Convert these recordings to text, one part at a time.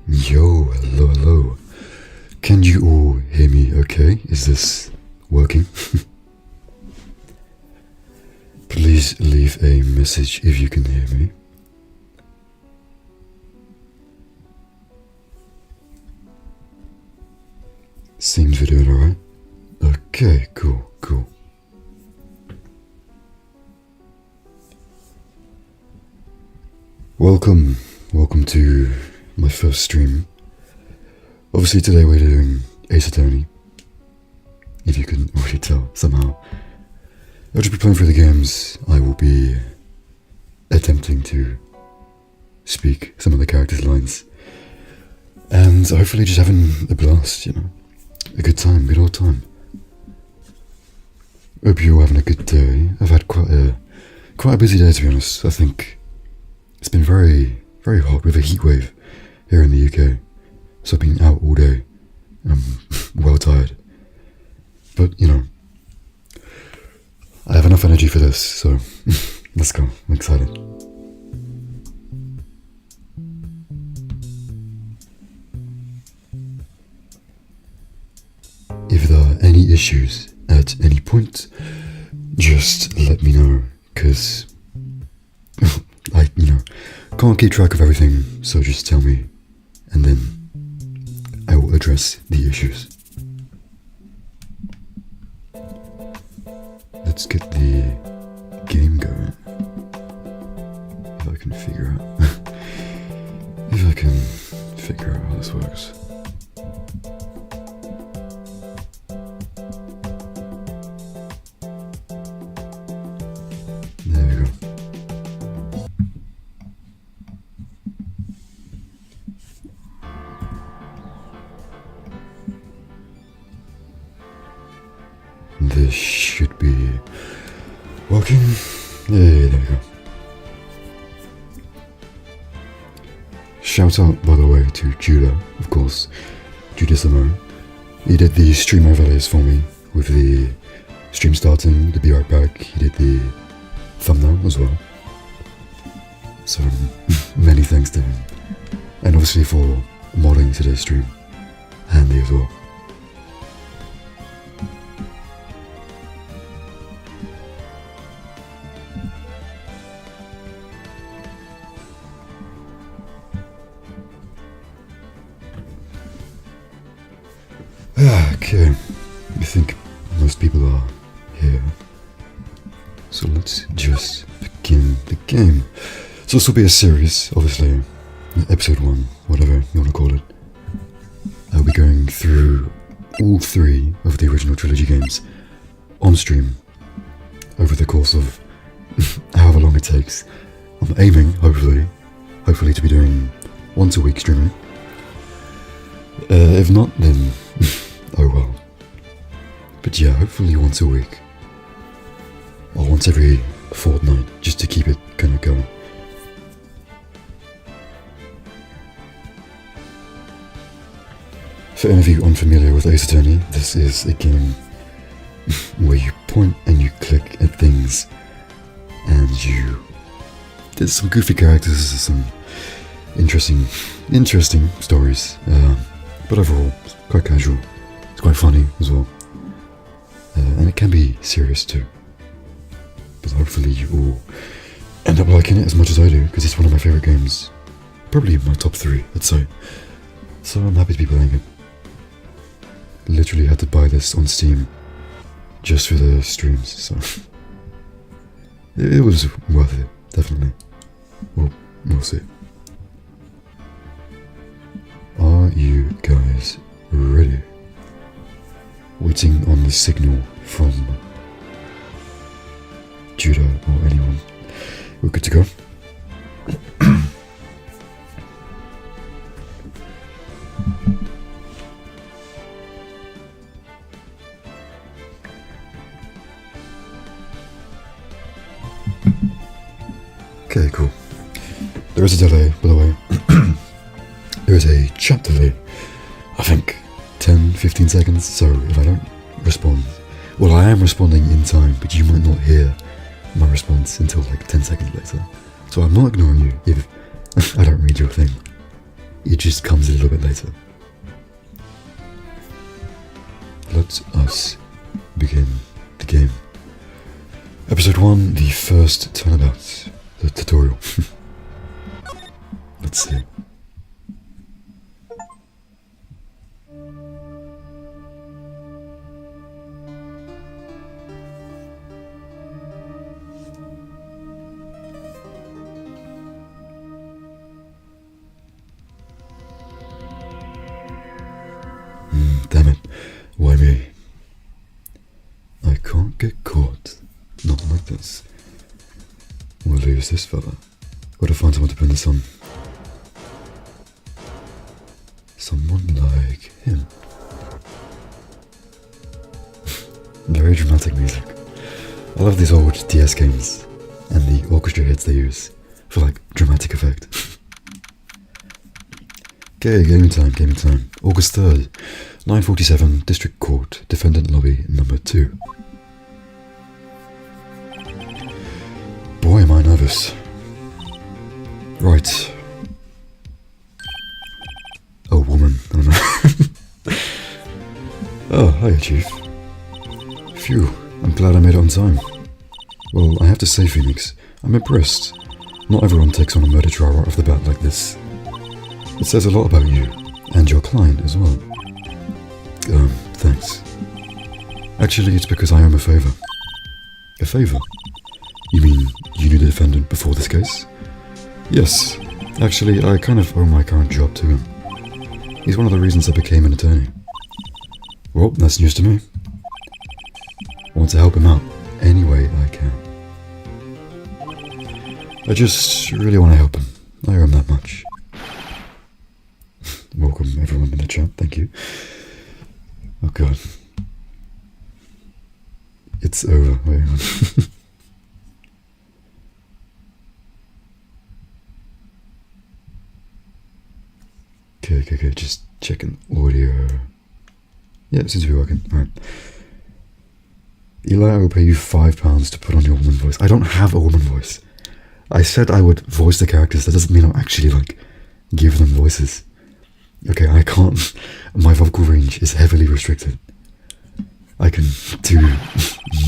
Yo, hello, hello. Can you all hear me okay? Is this working? Please leave a message if you can hear me. Seems we're doing alright. Okay, cool, cool. Welcome to my first stream. Obviously today we're doing Ace Attorney, if you can already tell somehow. I'll just be playing through the games. I will be attempting to speak some of the characters' lines, and hopefully just having a blast, you know. A good time, good old time. Hope you're all having a good day. I've had quite a busy day, to be honest. I think it's been very hot with a heat wave here in the UK. So I've been out all day and I'm well tired. But, you know, I have enough energy for this, so let's go. I'm excited. If there are any issues at any point, just let me know, because I, can't keep track of everything, so just tell me, and then I will address the issues. Let's get the game going. If I can figure out how this works. There we go. This should be working. Yeah, there we go. Shout out, by the way, to Judah, of course, Judissimo. He did the stream overlays for me with the stream starting, the be right back. He did the thumbnail as well. So many thanks to him, and obviously for modding today's stream, handy as well. Okay, I think most people are here, so let's just begin the game. So this will be a series, obviously, episode 1, whatever you want to call it. I'll be going through all 3 of the original trilogy games on stream over the course of however long it takes. I'm aiming, hopefully to be doing once a week streaming. If not, then oh well. But yeah, hopefully once a week. Or once every fortnight, just to keep it kind of going. For any of you unfamiliar with Ace Attorney, this is a game where you point and you click at things, and there's some goofy characters, some interesting stories, but overall, it's quite casual. It's quite funny as well, and it can be serious too. But hopefully you all end up liking it as much as I do, because it's one of my favourite games, probably in my top 3, I'd say. So I'm happy to be playing it. Literally had to buy this on Steam just for the streams, so it was worth it, definitely. Well, we'll see. Are you guys ready? Waiting on the signal from Judah or anyone. We're good to go. Okay, cool. There is a delay, by the way. There is a chat delay. I think 10-15 seconds, so if I don't respond, well, I am responding in time, but you might not hear my response until like 10 seconds later. So I'm not ignoring you if I don't read your thing. It just comes a little bit later. Let us begin the game. Episode 1, the first turnabout. The tutorial. Let's see. Damn it. Why me? I can't get caught. Not like this. We'll lose this fella. Gotta find someone to pin this on. Someone like him. Very dramatic music. I love these old DS games and the orchestra hits they use for like dramatic effect. Okay, gaming time. August 3rd, 9:47, District Court, Defendant Lobby number 2. Boy, am I nervous. Right. Oh, woman, I don't know. Oh, hiya, Chief. Phew, I'm glad I made it on time. Well, I have to say, Phoenix, I'm impressed. Not everyone takes on a murder trial right off the bat like this. It says a lot about you, and your client as well. Thanks. Actually, it's because I owe him a favour. A favour? You mean you knew the defendant before this case? Yes. Actually, I kind of owe my current job to him. He's one of the reasons I became an attorney. Well, that's news to me. I want to help him out any way I can. I just really want to help him. I owe him that much. Welcome everyone in the chat, thank you. Oh god. It's over, wait on. Okay, just checking audio. Yeah, it seems to be working, alright. Eli, I will pay you £5 to put on your woman voice. I don't have a woman voice. I said I would voice the characters, that doesn't mean I'll actually, like, give them voices. Okay, I can't. My vocal range is heavily restricted. I can do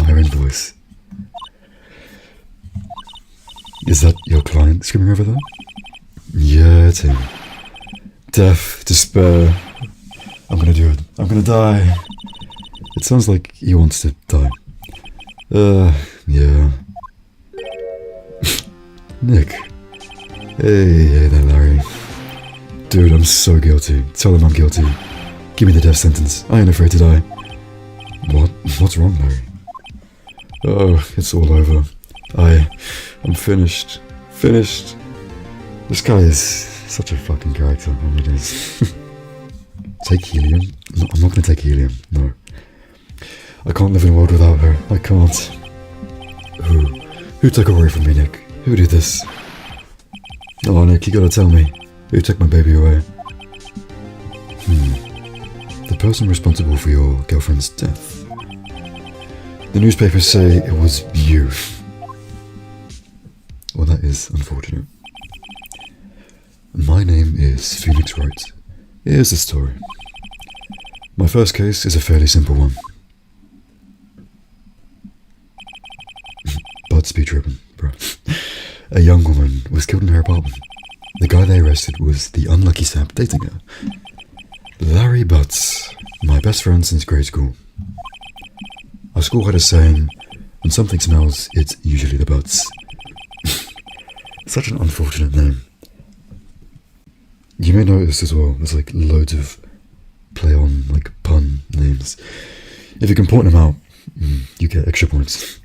my own voice. Is that your client screaming over there? Yeah, it's him. Death, despair. I'm gonna do it. I'm gonna die. It sounds like he wants to die. Yeah. Nick. Hey there, Larry. Dude, I'm so guilty. Tell him I'm guilty. Give me the death sentence. I ain't afraid to die. What? What's wrong, Larry? Oh, it's all over. I'm finished. Finished. This guy is such a fucking character. I mean, it is. Take helium? No, I'm not gonna take helium. No. I can't live in a world without her. I can't. Who took her away from me, Nick? Who did this? Oh, Nick, you gotta tell me. Who took my baby away? The person responsible for your girlfriend's death. The newspapers say it was you. Well, that is unfortunate. My name is Phoenix Wright. Here's the story. My first case is a fairly simple one. Bud's be tripping, bro. A young woman was killed in her apartment. The guy they arrested was the unlucky sap dating her. Larry Butts, my best friend since grade school. Our school had a saying, when something smells, it's usually the Butts. Such an unfortunate name. You may notice as well, there's like loads of play on, like pun names. If you can point them out, you get extra points.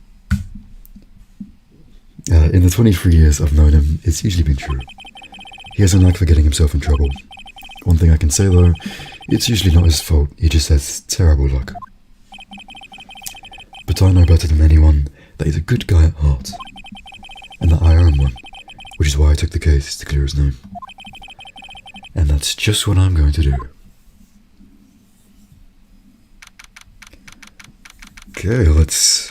In the 23 years I've known him, it's usually been true. He has a knack for getting himself in trouble. One thing I can say though, it's usually not his fault, he just has terrible luck. But I know better than anyone that he's a good guy at heart. And that I am one, which is why I took the case to clear his name. And that's just what I'm going to do. Okay, let's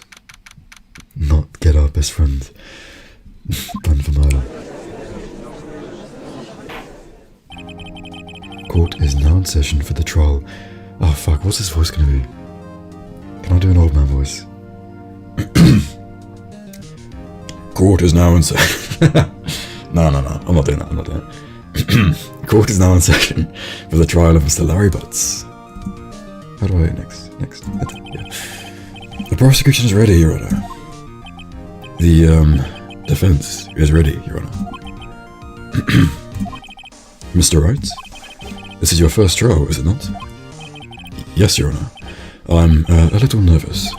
not get our best friend done for murder. Court is now in session for the trial. Oh fuck, what's this voice gonna be? Can I do an old man voice? Court is now in session. No, I'm not doing that. Court is now in session for the trial of Mr. Larry Butts. How do I next? Yeah. The prosecution is ready, Your Honor. The defense is ready, Your Honor. Mr. Wright, this is your first trial, is it not? Yes, Your Honor. I'm a little nervous.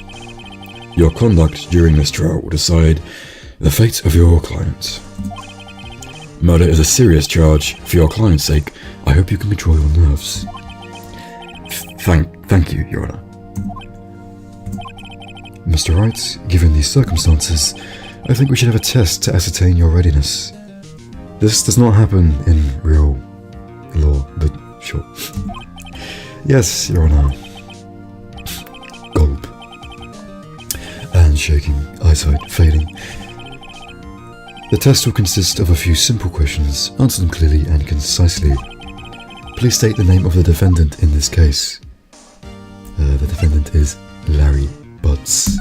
Your conduct during this trial will decide the fate of your client. Murder is a serious charge. For your client's sake, I hope you can control your nerves. Thank you, Your Honor. Mr. Wright, given these circumstances, I think we should have a test to ascertain your readiness. This does not happen in real law, but sure. Yes, Your Honor. Gulp. And shaking, eyesight fading. The test will consist of a few simple questions. Answer them clearly and concisely. Please state the name of the defendant in this case. The defendant is Larry Butts.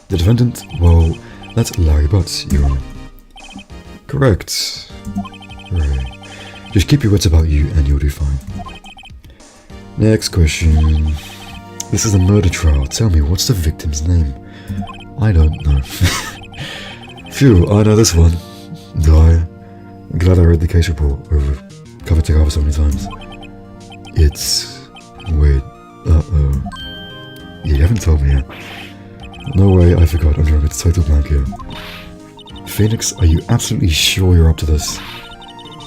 The defendant, well, that's Larry Butts, Your Honor. Correct. Right. Just keep your wits about you and you'll do fine. Next question. This is a murder trial. Tell me, what's the victim's name? I don't know. Phew, I know this one. I'm glad I read the case report over cover to cover so many times. It's... wait. Uh-oh. Yeah, you haven't told me yet. No way, I forgot. I'm drawing a total blank here. Phoenix, are you absolutely sure you're up to this?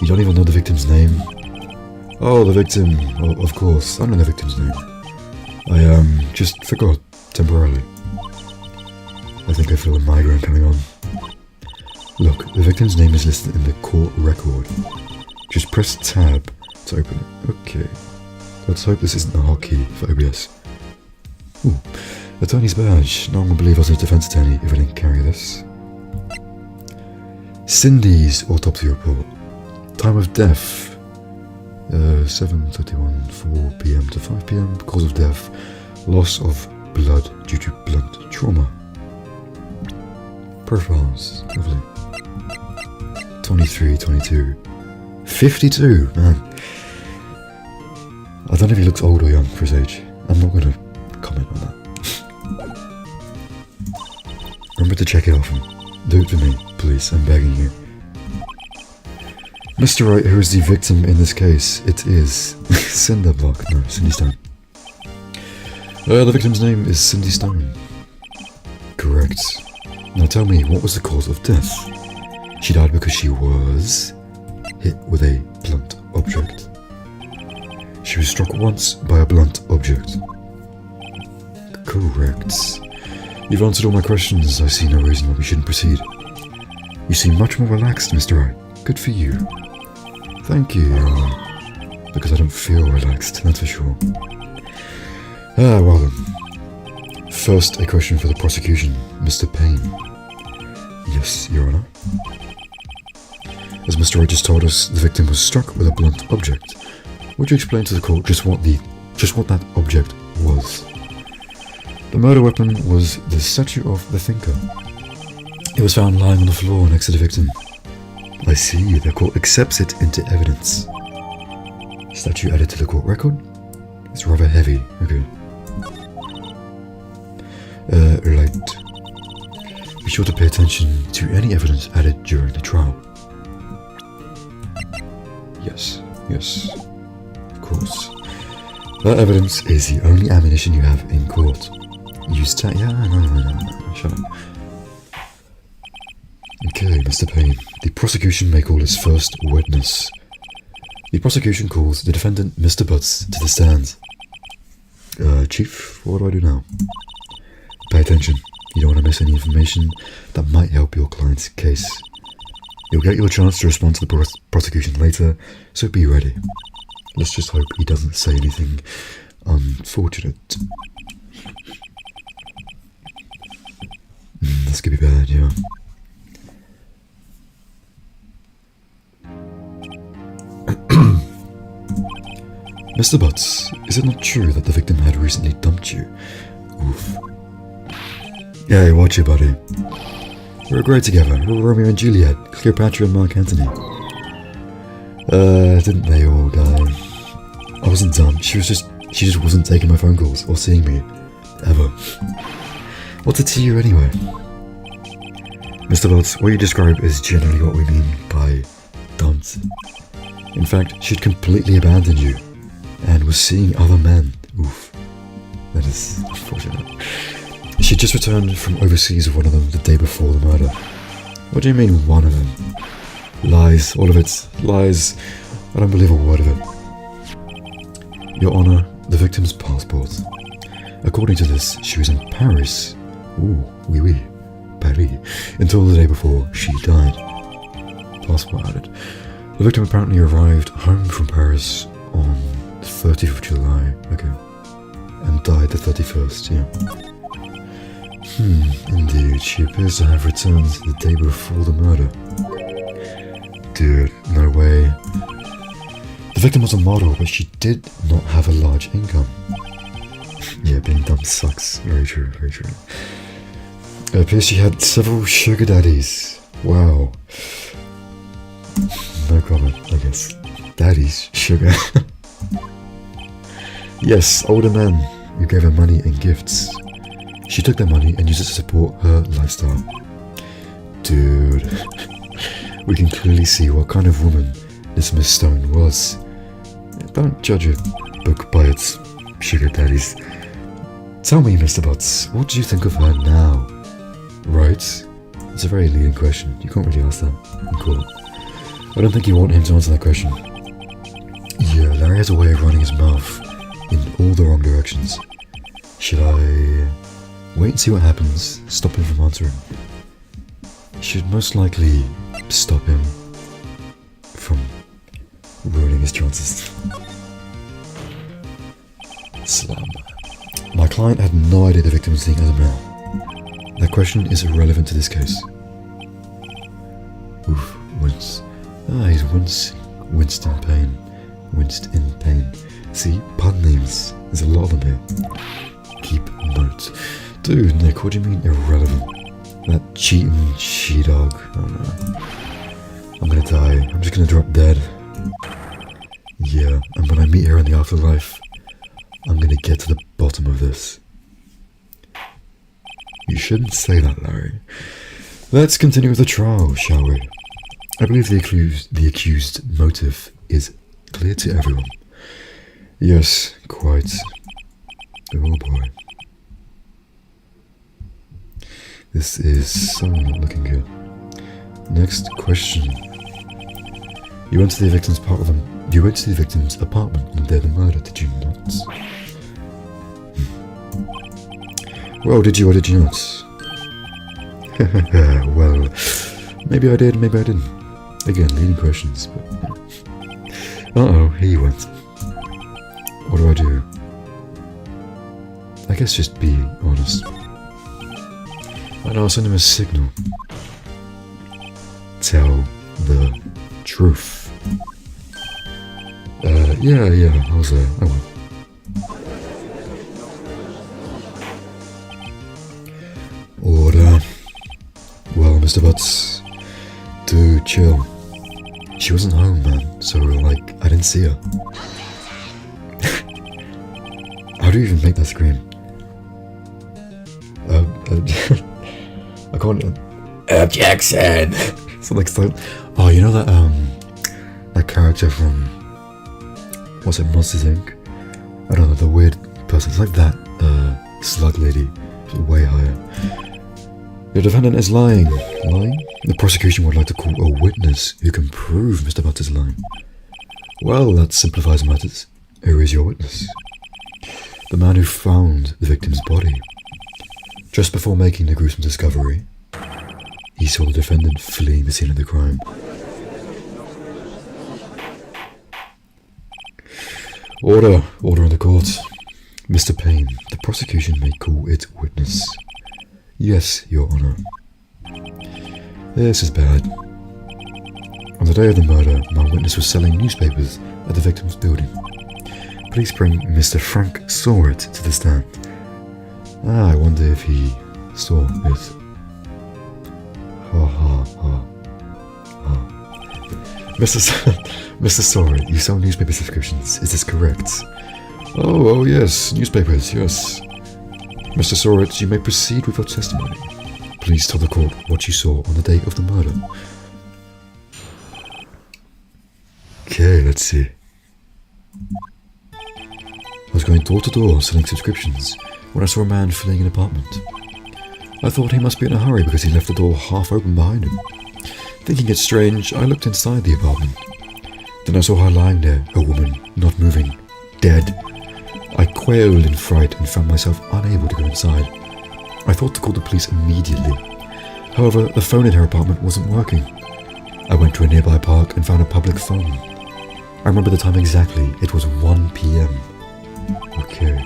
You don't even know the victim's name? Oh, the victim. Oh, of course, I know the victim's name. I, just forgot, temporarily. I think I feel a migraine coming on. Look, the victim's name is listed in the court record. Just press tab to open it. Okay. Let's hope this isn't a hotkey for OBS. Ooh, attorney's badge. No one will believe I was a defense attorney if I didn't carry this. Cindy's autopsy report. Time of death. 7:31, 4 p.m. to 5 p.m. Cause of death. Loss of blood due to blunt trauma. Profiles. Lovely. 23, 22. 52, man. I don't know if he looks old or young for his age. I'm not going to comment on that. Remember to check it off and do it for me, please. I'm begging you. Mr. Wright, who is the victim in this case? It is Cinder block. No, Cindy Stone. The victim's name is Cindy Stone. Correct. Now tell me, what was the cause of death? She died because she was hit with a blunt object. She was struck once by a blunt object. Correct. You've answered all my questions. I see no reason why we shouldn't proceed. You seem much more relaxed, Mr. Wright. Good for you. Thank you, Your Honor. Because I don't feel relaxed, that's for sure. Well then. First, a question for the prosecution, Mr. Payne. Yes, Your Honor. As Mr. Wright just told us, the victim was struck with a blunt object. Would you explain to the court just what that object was? The murder weapon was the statue of the thinker. It was found lying on the floor next to the victim. I see, the court accepts it into evidence. Statue added to the court record? It's rather heavy, okay. Right. Be sure to pay attention to any evidence added during the trial. Yes, of course. That evidence is the only ammunition you have in court. Use that? Yeah, no, shut up. Okay, Mr. Payne, the prosecution may call its first witness. The prosecution calls the defendant, Mr. Butts, to the stand. Chief, what do I do now? Pay attention. You don't want to miss any information that might help your client's case. You'll get your chance to respond to the prosecution later, so be ready. Let's just hope he doesn't say anything unfortunate. This could be bad, yeah. Mr. Butts, is it not true that the victim had recently dumped you? Oof. Yeah, watch it, buddy. We were great together. We were Romeo and Juliet, Cleopatra and Mark Antony. Didn't they all die? I wasn't dumped. She just wasn't taking my phone calls or seeing me. Ever. What's it to you anyway? Mr. Butts, what you describe is generally what we mean by dumped. In fact, she'd completely abandoned you and was seeing other men. Oof. That is unfortunate. She'd just returned from overseas with one of them the day before the murder. What do you mean, one of them? Lies, all of it. Lies. I don't believe a word of it. Your Honor, the victim's passport. According to this, she was in Paris. Ooh, oui, Paris. Until the day before she died. Passport added. The victim apparently arrived home from Paris on the 30th of July. Okay. And died the 31st, yeah. Indeed, she appears to have returned the day before the murder. Dude, no way. The victim was a model, but she did not have a large income. Yeah, being dumb sucks. Very true, very true. It appears she had several sugar daddies. Wow. No comment, I guess. Daddies, sugar. Yes, older men who gave her money and gifts. She took their money and used it to support her lifestyle. Dude, we can clearly see what kind of woman this Miss Stone was. Don't judge a book by its sugar daddies. Tell me, Mr. Butts, what do you think of her now? Right? It's a very leading question. You can't really ask that in court. I don't think you want him to answer that question. Yeah, Larry has a way of running his mouth in all the wrong directions. Should I wait and see what happens, stop him from answering? Should most likely stop him from ruining his chances. Slam. My client had no idea the victim was seeing other men. That question is irrelevant to this case. Oof, wince. He's winced in pain. Winced in pain. See, pun names. There's a lot of them here. Keep note. Dude, Nick, what do you mean irrelevant? That cheating she-dog. Oh no. I'm gonna die. I'm just gonna drop dead. Yeah, and when I meet her in the afterlife, I'm gonna get to the bottom of this. You shouldn't say that, Larry. Let's continue with the trial, shall we? I believe the accused motive is clear to everyone. Yes, quite. Oh boy. This is so not looking good. Next question. You went to the victim's apartment on the day of the murder, did you not? Well, did you or did you not? Well, maybe I did, maybe I didn't. Again, leading questions, but... Uh-oh, here you went. What do? I guess just be honest. I know, I'll send him a signal. Tell the truth. Yeah, I will. Order. Well, Mr. Butts, do chill. She wasn't home, man, so, like, I didn't see her. How do you even make that scream? I can't... Objection! So, like, oh, you know that character from... What's it, Monsters, Inc.? I don't know, the weird person. It's like that, slug lady. Way higher. The defendant is lying. Lying? The prosecution would like to call a witness who can prove Mr. Butts is lying. Well, that simplifies matters. Who is your witness? The man who found the victim's body. Just before making the gruesome discovery, he saw the defendant fleeing the scene of the crime. Order in the court. Mr. Payne, the prosecution may call its witness. Yes, Your Honor. This is bad. On the day of the murder, my witness was selling newspapers at the victim's building. Please bring Mr. Frank Sawyer to the stand. I wonder if he saw it. Mr. Sawyer, you sell newspaper subscriptions, is this correct? Oh yes, newspapers, yes. Mr. Sawyer, you may proceed with your testimony. Please tell the court what you saw on the day of the murder. Okay, let's see. I was going door to door selling subscriptions when I saw a man fleeing an apartment. I thought he must be in a hurry because he left the door half open behind him. Thinking it strange, I looked inside the apartment. Then I saw her lying there, a woman, not moving, dead. I quailed in fright and found myself unable to go inside. I thought to call the police immediately. However, the phone in her apartment wasn't working. I went to a nearby park and found a public phone. I remember the time exactly. It was 1 p.m. Okay.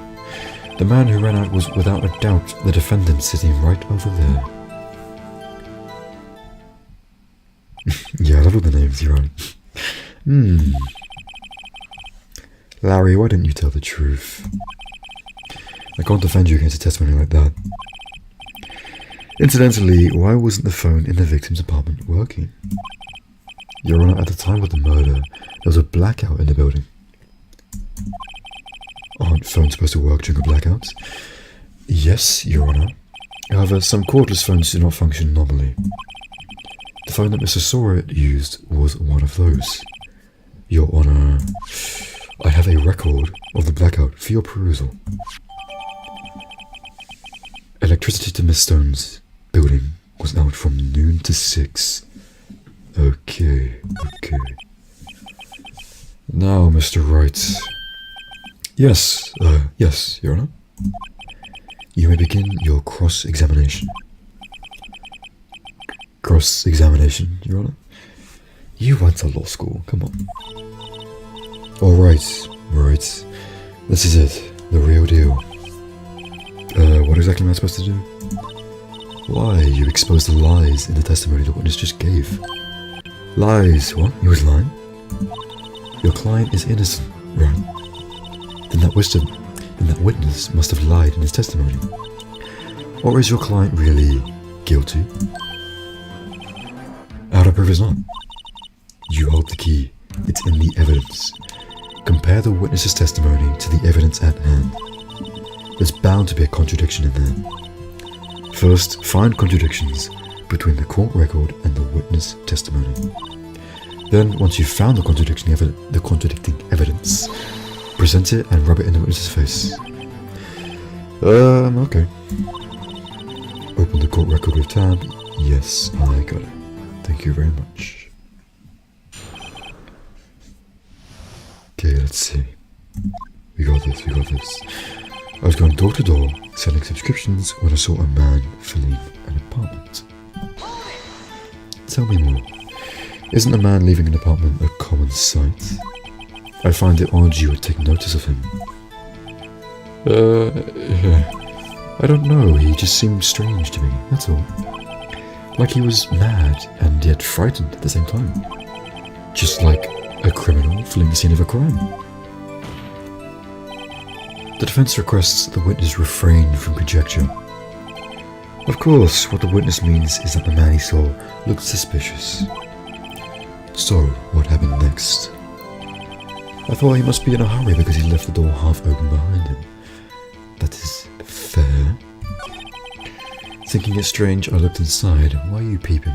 The man who ran out was without a doubt the defendant sitting right over there. Yeah, I love all the names, you're right. Larry, why didn't you tell the truth? I can't defend you against a testimony like that. Incidentally, why wasn't the phone in the victim's apartment working? Your Honor, at the time of the murder, there was a blackout in the building. Aren't phones supposed to work during a blackout? Yes, Your Honor. However, some cordless phones do not function normally. The phone that Mr. Sawyer used was one of those. Your Honor, I have a record of the blackout for your perusal. Electricity to Miss Stone's building was out from noon to 6. Okay. Now, Mr. Wright. Yes, Your Honor. You may begin your cross-examination. Cross-examination, Your Honor? You went to law school, come on. Alright. This is it, the real deal. What exactly am I supposed to do? Why, you exposed the lies in the testimony the witness just gave. Lies? What? He was lying? Your client is innocent, right? Then that witness must have lied in his testimony. Or is your client really guilty? How to prove it's not? You hold the key. It's in the evidence. Compare the witness's testimony to the evidence at hand. There's bound to be a contradiction in there. First, find contradictions between the court record and the witness testimony. Then, once you've found the contradicting evidence, present it and rub it in the witness's face. Okay. Open the court record with tab. Yes, I got it. Thank you very much. Okay, let's see. We got this. I was going door to door, selling subscriptions when I saw a man filling an apartment. Tell me more. Isn't a man leaving an apartment a common sight? I find it odd you would take notice of him. I don't know, he just seemed strange to me, that's all. Like he was mad and yet frightened at the same time. Just like a criminal fleeing the scene of a crime. The defense requests that the witness refrain from conjecture. Of course, what the witness means is that the man he saw looked suspicious. So, what happened next? I thought he must be in a hurry because he left the door half open behind him. That is fair. Thinking it strange, I looked inside. Why are you peeping?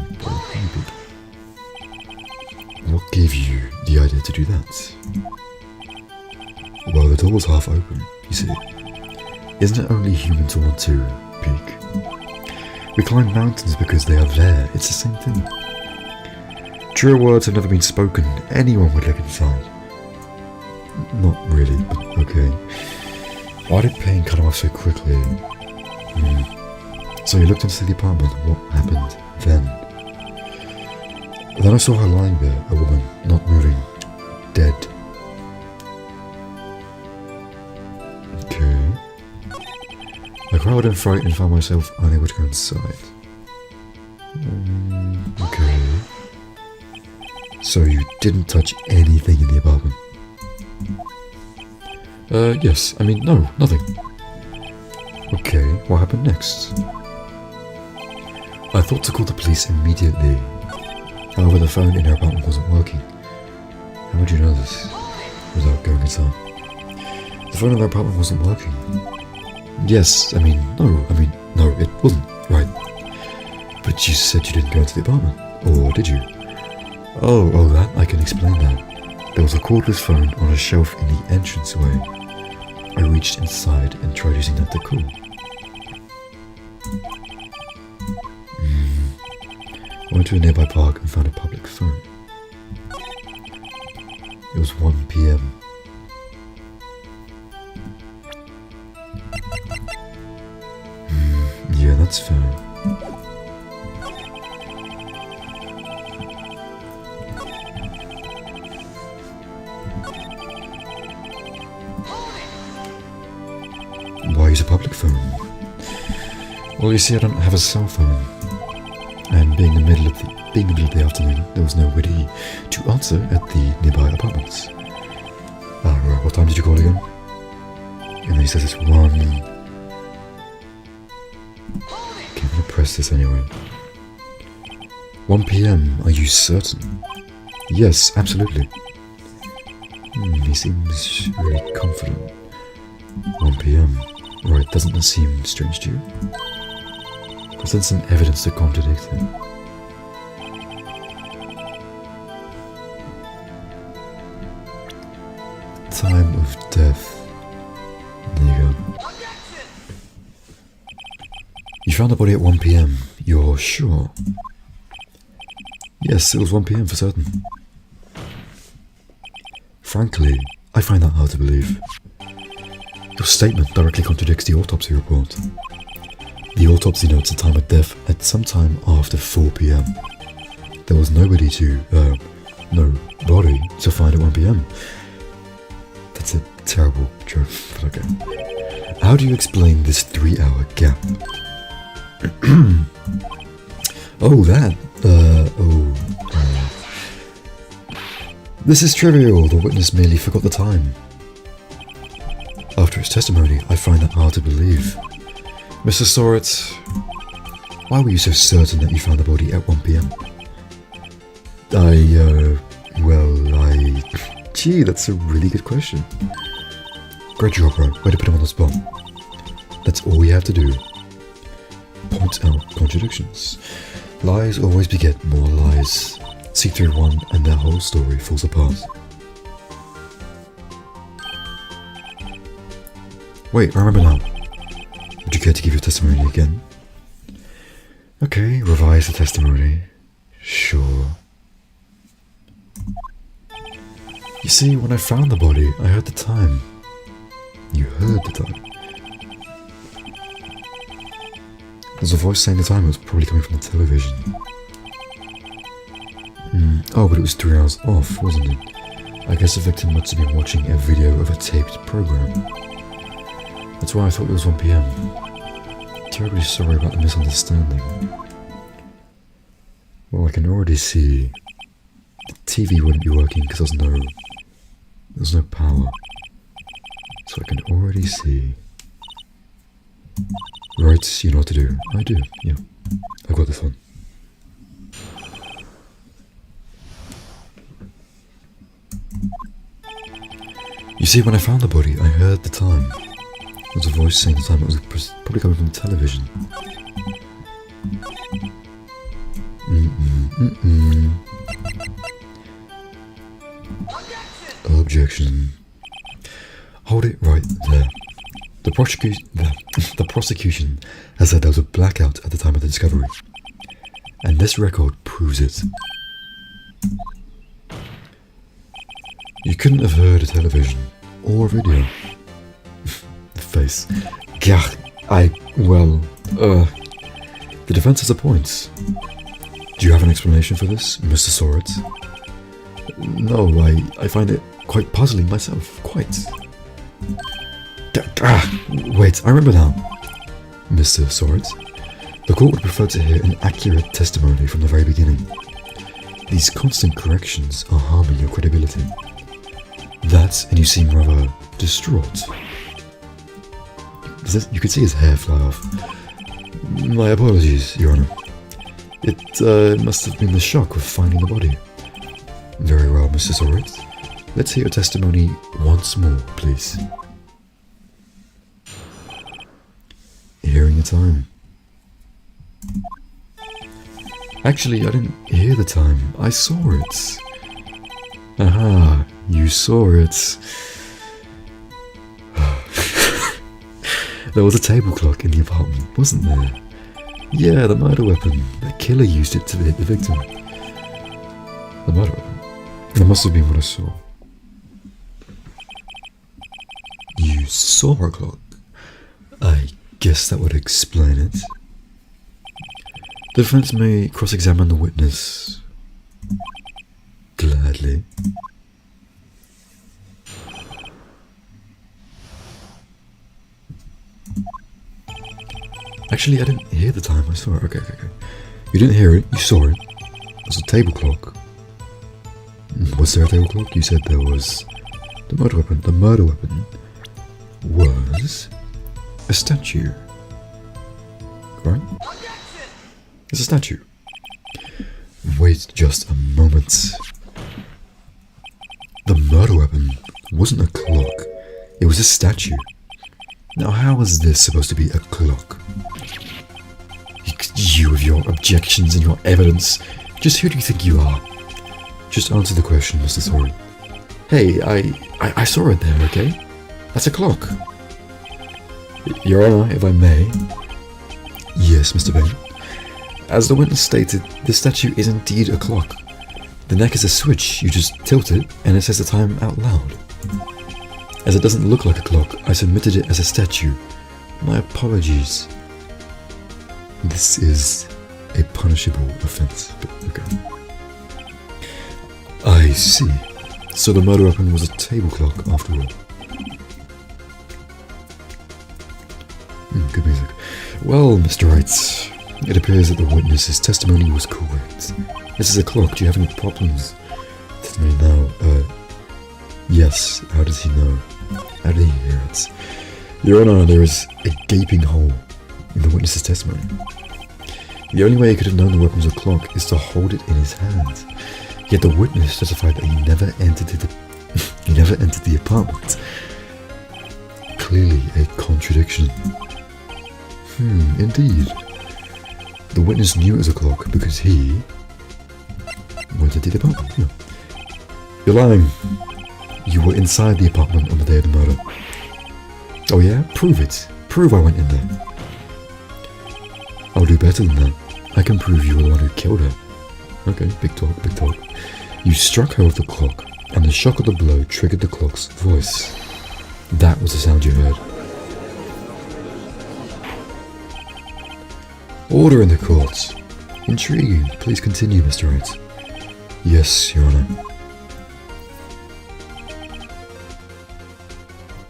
What gave you the idea to do that? Well, the door was half open, you see. Isn't it only human to want to peek? We climb mountains because they are there. It's the same thing. Truer words have never been spoken. Anyone would look inside. Not really, but okay. Why did pain cut him off so quickly? So he looked into the apartment. What happened then? Then I saw her lying there, a woman, not moving, dead. Okay. I cried in fright and found myself unable to go inside. Okay. So you didn't touch anything in the apartment? Yes. I mean, no, nothing. Okay, what happened next? I thought to call the police immediately. However, the phone in her apartment wasn't working. How would you know this? Without going inside. The phone in her apartment wasn't working. Yes, no, it wasn't, right. But you said you didn't go into the apartment, or did you? Oh, that, I can explain that. There was a cordless phone on a shelf in the entranceway. I reached inside and tried using that to call. I went to a nearby park and found a public phone. It was 1 p.m. Yeah, that's fair. Why use a public phone? Well, you see, I don't have a cell phone. And being the middle of the afternoon, there was nobody to answer at the nearby apartments. Right, what time did you call again? And then he says it's 1. Okay, I'm gonna press this anyway. 1 p.m, are you certain? Yes, absolutely. He seems really confident. 1 p.m. Right, doesn't that seem strange to you? Present some evidence to contradict him. Time of death. There you go. You found the body at 1 p.m. You're sure? Yes, it was 1 p.m. for certain. Frankly, I find that hard to believe. Your statement directly contradicts the autopsy report. The autopsy notes the time of death at some time after 4 p.m. There was no body to find at 1 p.m. That's a terrible joke, but okay. How do you explain this 3-hour gap? This is trivial. The witness merely forgot the time. After his testimony, I find that hard to believe. Mr. Sorrett, why were you so certain that you found the body at 1 p.m? Gee, that's a really good question. Great job, bro. Way to put him on the spot. That's all we have to do. Point out contradictions. Lies always beget more lies. See through one and their whole story falls apart. Wait, I remember now. Would you care to give your testimony again? Okay, revise the testimony. Sure. You see, when I found the body, I heard the time. You heard the time? There's a voice saying the time was probably coming from the television. Oh, but it was 3 hours off, wasn't it? I guess the victim must have been watching a video of a taped program. That's why I thought it was 1 PM. Terribly sorry about the misunderstanding. Well, I can already see the TV wouldn't be working because there's no power. So I can already see. Right, you know what to do. I do, yeah. I've got this one. You see, when I found the body, I heard the time. There was a voice saying the time. It was probably coming from the television. Objection. Hold it right there. The prosecution has said there was a blackout at the time of the discovery, and this record proves it. You couldn't have heard a television or a video. The face. Gah, the defense has a point. Do you have an explanation for this, Mr. Soret? No, I find it quite puzzling myself, quite. Wait, I remember now. Mr. Soret, the court would prefer to hear an accurate testimony from the very beginning. These constant corrections are harming your credibility. That, and you seem rather distraught. You could see his hair fly off. My apologies, Your Honor. It must have been the shock of finding the body. Very well, Mr. Soret. Let's hear your testimony once more, please. Hearing the time. Actually, I didn't hear the time. I saw it. Aha, you saw it. There was a table clock in the apartment, wasn't there? Yeah, the murder weapon. The killer used it to hit the victim. The murder weapon? That must have been what I saw. You saw a clock? I guess that would explain it. The defense may cross-examine the witness. Gladly. Actually, I didn't hear the time. I saw it. Okay. You didn't hear it. You saw it. There's a table clock. Was there a table clock? You said there was the murder weapon. The murder weapon was a statue. Right? It's a statue. Wait just a moment. The murder weapon wasn't a clock. It was a statue. Now, how is this supposed to be a clock? You with your objections and your evidence. Just who do you think you are? Just answer the question, Mr. Soren. Hey, I saw it there, okay? That's a clock. Your Honor, if I may. Yes, Mr. Bain. As the witness stated, the statue is indeed a clock. The neck is a switch. You just tilt it, and it says the time out loud. As it doesn't look like a clock, I submitted it as a statue. My apologies. This is a punishable offense, but okay. I see. So the murder weapon was a table clock after all. Good music. Well, Mr. Wright, it appears that the witness's testimony was correct. This is a clock. Do you have any problems? Testimony now. Yes. How does he know? How did he hear it? Your Honor, there is a gaping hole in the witness's testimony. The only way he could have known the weapon was a clock is to hold it in his hand. Yet the witness testified that he never entered the apartment. Clearly a contradiction. Indeed. The witness knew it was a clock because he went into the apartment. Yeah. You're lying. You were inside the apartment on the day of the murder. Oh yeah? Prove it. Prove I went in there. I'll do better than that. I can prove you were the one who killed her. Okay, big talk, big talk. You struck her with the clock, and the shock of the blow triggered the clock's voice. That was the sound you heard. Order in the court. Intriguing. Please continue, Mr. Wright. Yes, Your Honor.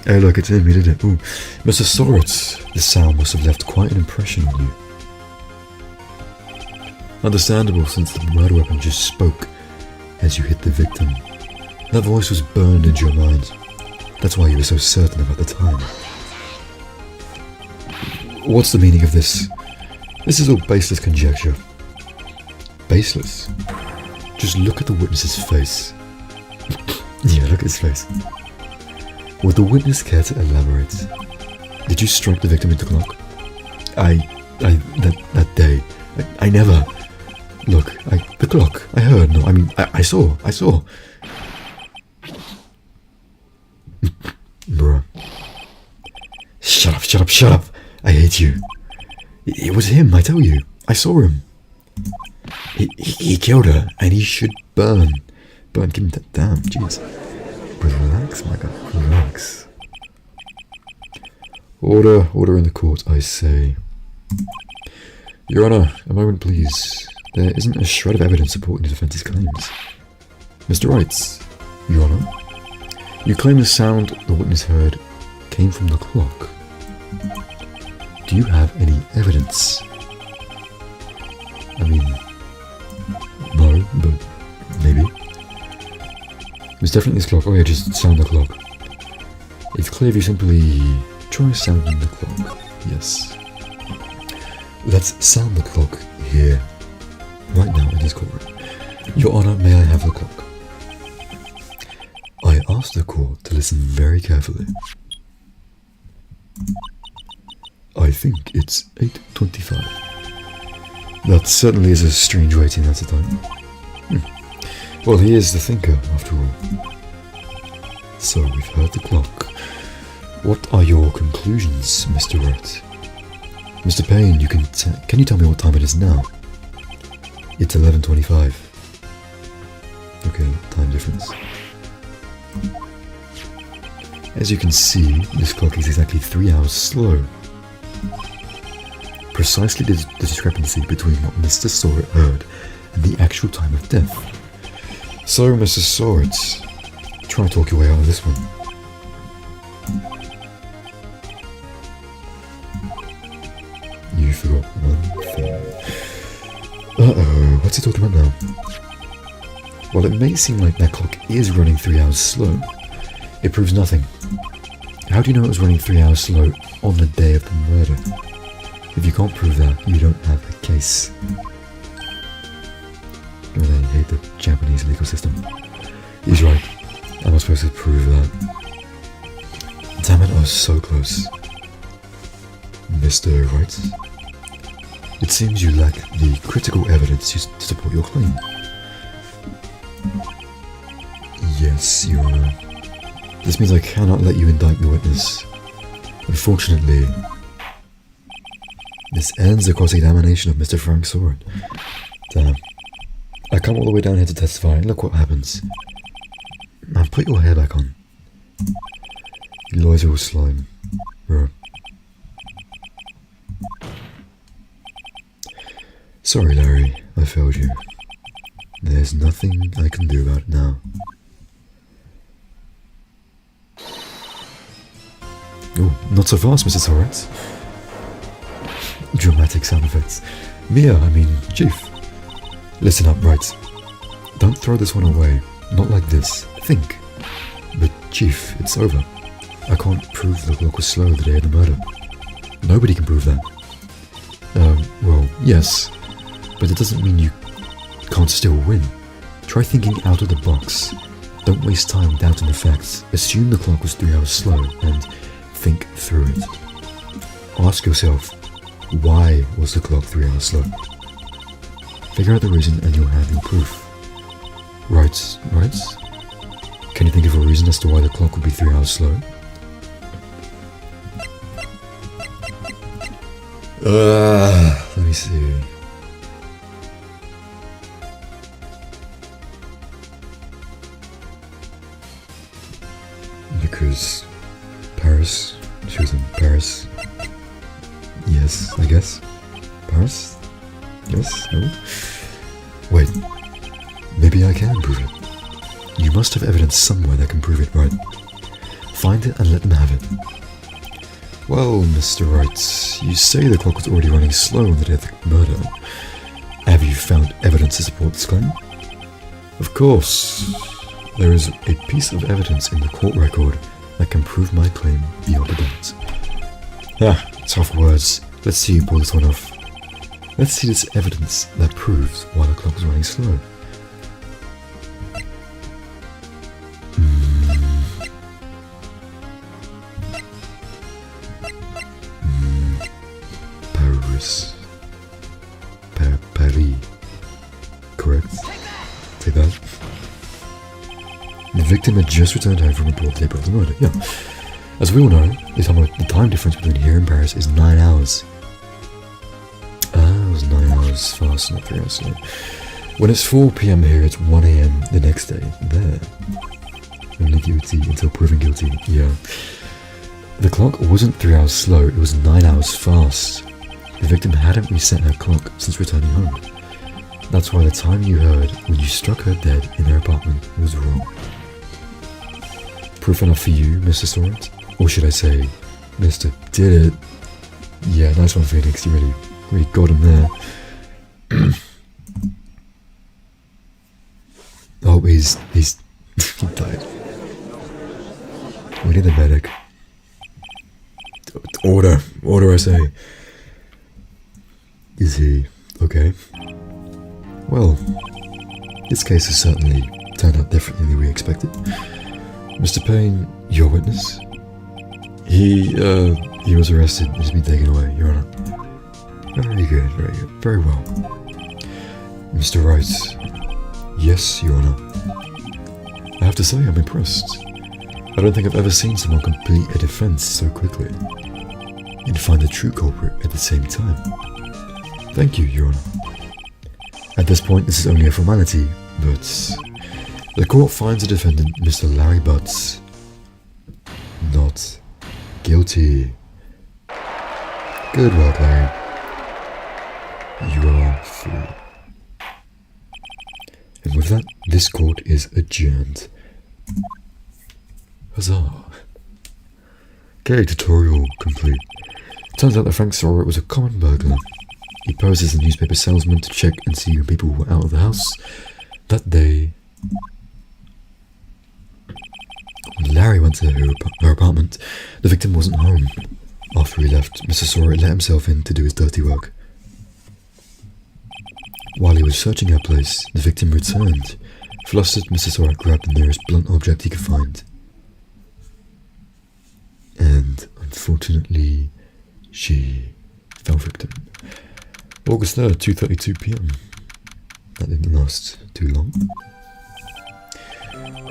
Hey look, it's him, he did it. Ooh. Mr. Soritz, the sound must have left quite an impression on you. Understandable, since the murder weapon just spoke as you hit the victim. That voice was burned into your mind. That's why you were so certain about the time. What's the meaning of this? This is all baseless conjecture. Baseless? Just look at the witness's face. Yeah, look at his face. Would the witness care to elaborate? Did you strike the victim with the clock? That day. I never... Look, the clock. I heard, no, I mean, I saw. Bruh. Shut up. I hate you. It was him, I tell you. I saw him. He killed her, and he should burn. Give him that, damn, jeez. Relax, my guy, relax. Order in the court, I say. Your Honor, a moment please. There isn't a shred of evidence supporting the defense's claims. Mr. Wright, Your Honor, you claim the sound the witness heard came from the clock. Do you have any evidence? I mean, no, but maybe. It's definitely this clock. Oh yeah, just sound the clock. It's clear if you simply try sounding the clock. Yes. Let's sound the clock here. Right now in this courtroom. Your Honor, may I have the clock? I ask the court to listen very carefully. I think it's 8:25. That certainly is a strange waiting at a time. Well, he is the thinker, after all. So, we've heard the clock. What are your conclusions, Mr. Wright? Mr. Payne, can you tell me what time it is now? It's 11:25. Okay, time difference. As you can see, this clock is exactly 3 hours slow. Precisely the discrepancy between what Mr. Sorit heard and the actual time of death. So, Mr. Sorit, try and talk your way out of this one. You forgot one thing. Uh-oh, what's he talking about now? Well, it may seem like that clock is running 3 hours slow. It proves nothing. How do you know it was running 3 hours slow on the day of the murder? If you can't prove that, you don't have a case. Oh, they hate the Japanese legal system. He's right. I'm not supposed to prove that. Damn it, I was so close. Mr. Wright? It seems you lack the critical evidence to support your claim. Yes, Your Honor. This means I cannot let you indict the witness. Unfortunately, this ends the cross-examination of Mr. Frank Sorit. Damn. I come all the way down here to testify, and look what happens. Now put your hair back on. You lawyers are all slime. Bro. Sorry, Larry, I failed you. There's nothing I can do about it now. Oh, not so fast, Mr. Sorit. Dramatic sound effects. Chief. Listen up, Wright. Don't throw this one away. Not like this. Think. But, Chief, it's over. I can't prove the clock was slow the day of the murder. Nobody can prove that. Well, yes. But it doesn't mean you can't still win. Try thinking out of the box. Don't waste time doubting the facts. Assume the clock was 3 hours slow and think through it. Ask yourself, why was the clock 3 hours slow? Figure out the reason and you'll have your proof. Right? Can you think of a reason as to why the clock would be 3 hours slow? Let me see. Because Paris, she was in Paris. Yes, I guess. Paris? Yes? No? Wait, maybe I can prove it. You must have evidence somewhere that can prove it, right? Find it and let them have it. Well, Mr. Wright, you say the clock was already running slow on the day of the murder. Have you found evidence to support this claim? Of course. There is a piece of evidence in the court record that can prove my claim beyond a doubt. Tough words. Let's see you pull this one off. Let's see this evidence that proves why the clock was running slow. Paris. Paris. Correct? Take that. The victim had just returned home from abroad the day of the murder. Yeah. As we all know, the time difference between here and Paris is 9 hours. It was 9 hours fast, not 3 hours slow. When it's 4 PM here, it's 1 AM the next day. There. Only guilty until proven guilty. Yeah. The clock wasn't 3 hours slow, it was 9 hours fast. The victim hadn't reset her clock since returning home. That's why the time you heard when you struck her dead in her apartment was wrong. Proof enough for you, Mr. Sword? Or should I say, Mr. Did It? Yeah, nice one, Phoenix. You really got him there. Oh, he's he died. We need a medic. Order, I say. Is he okay? Well, this case has certainly turned out differently than we expected. Mr. Payne, your witness? He was arrested and has been taken away, Your Honor. Very good, very well. Mr. Wright, yes, Your Honor. I have to say, I'm impressed. I don't think I've ever seen someone complete a defense so quickly and find the true culprit at the same time. Thank you, Your Honor. At this point, this is only a formality, but the court finds the defendant, Mr. Larry Butts, not guilty. Good work, Larry. You are free. And with that, this court is adjourned. Huzzah. Okay, tutorial complete. Turns out that Frank Sorrett was a common burglar. He posed as a newspaper salesman to check and see when people were out of the house. That day, when Larry went to her apartment, the victim wasn't home. After he left, Mr. Sorrett let himself in to do his dirty work. While he was searching her place, the victim returned. Flustered, Mr. Sorrett grabbed the nearest blunt object he could find. And unfortunately, she fell victim. August 3rd, 2:32 PM. That didn't last too long.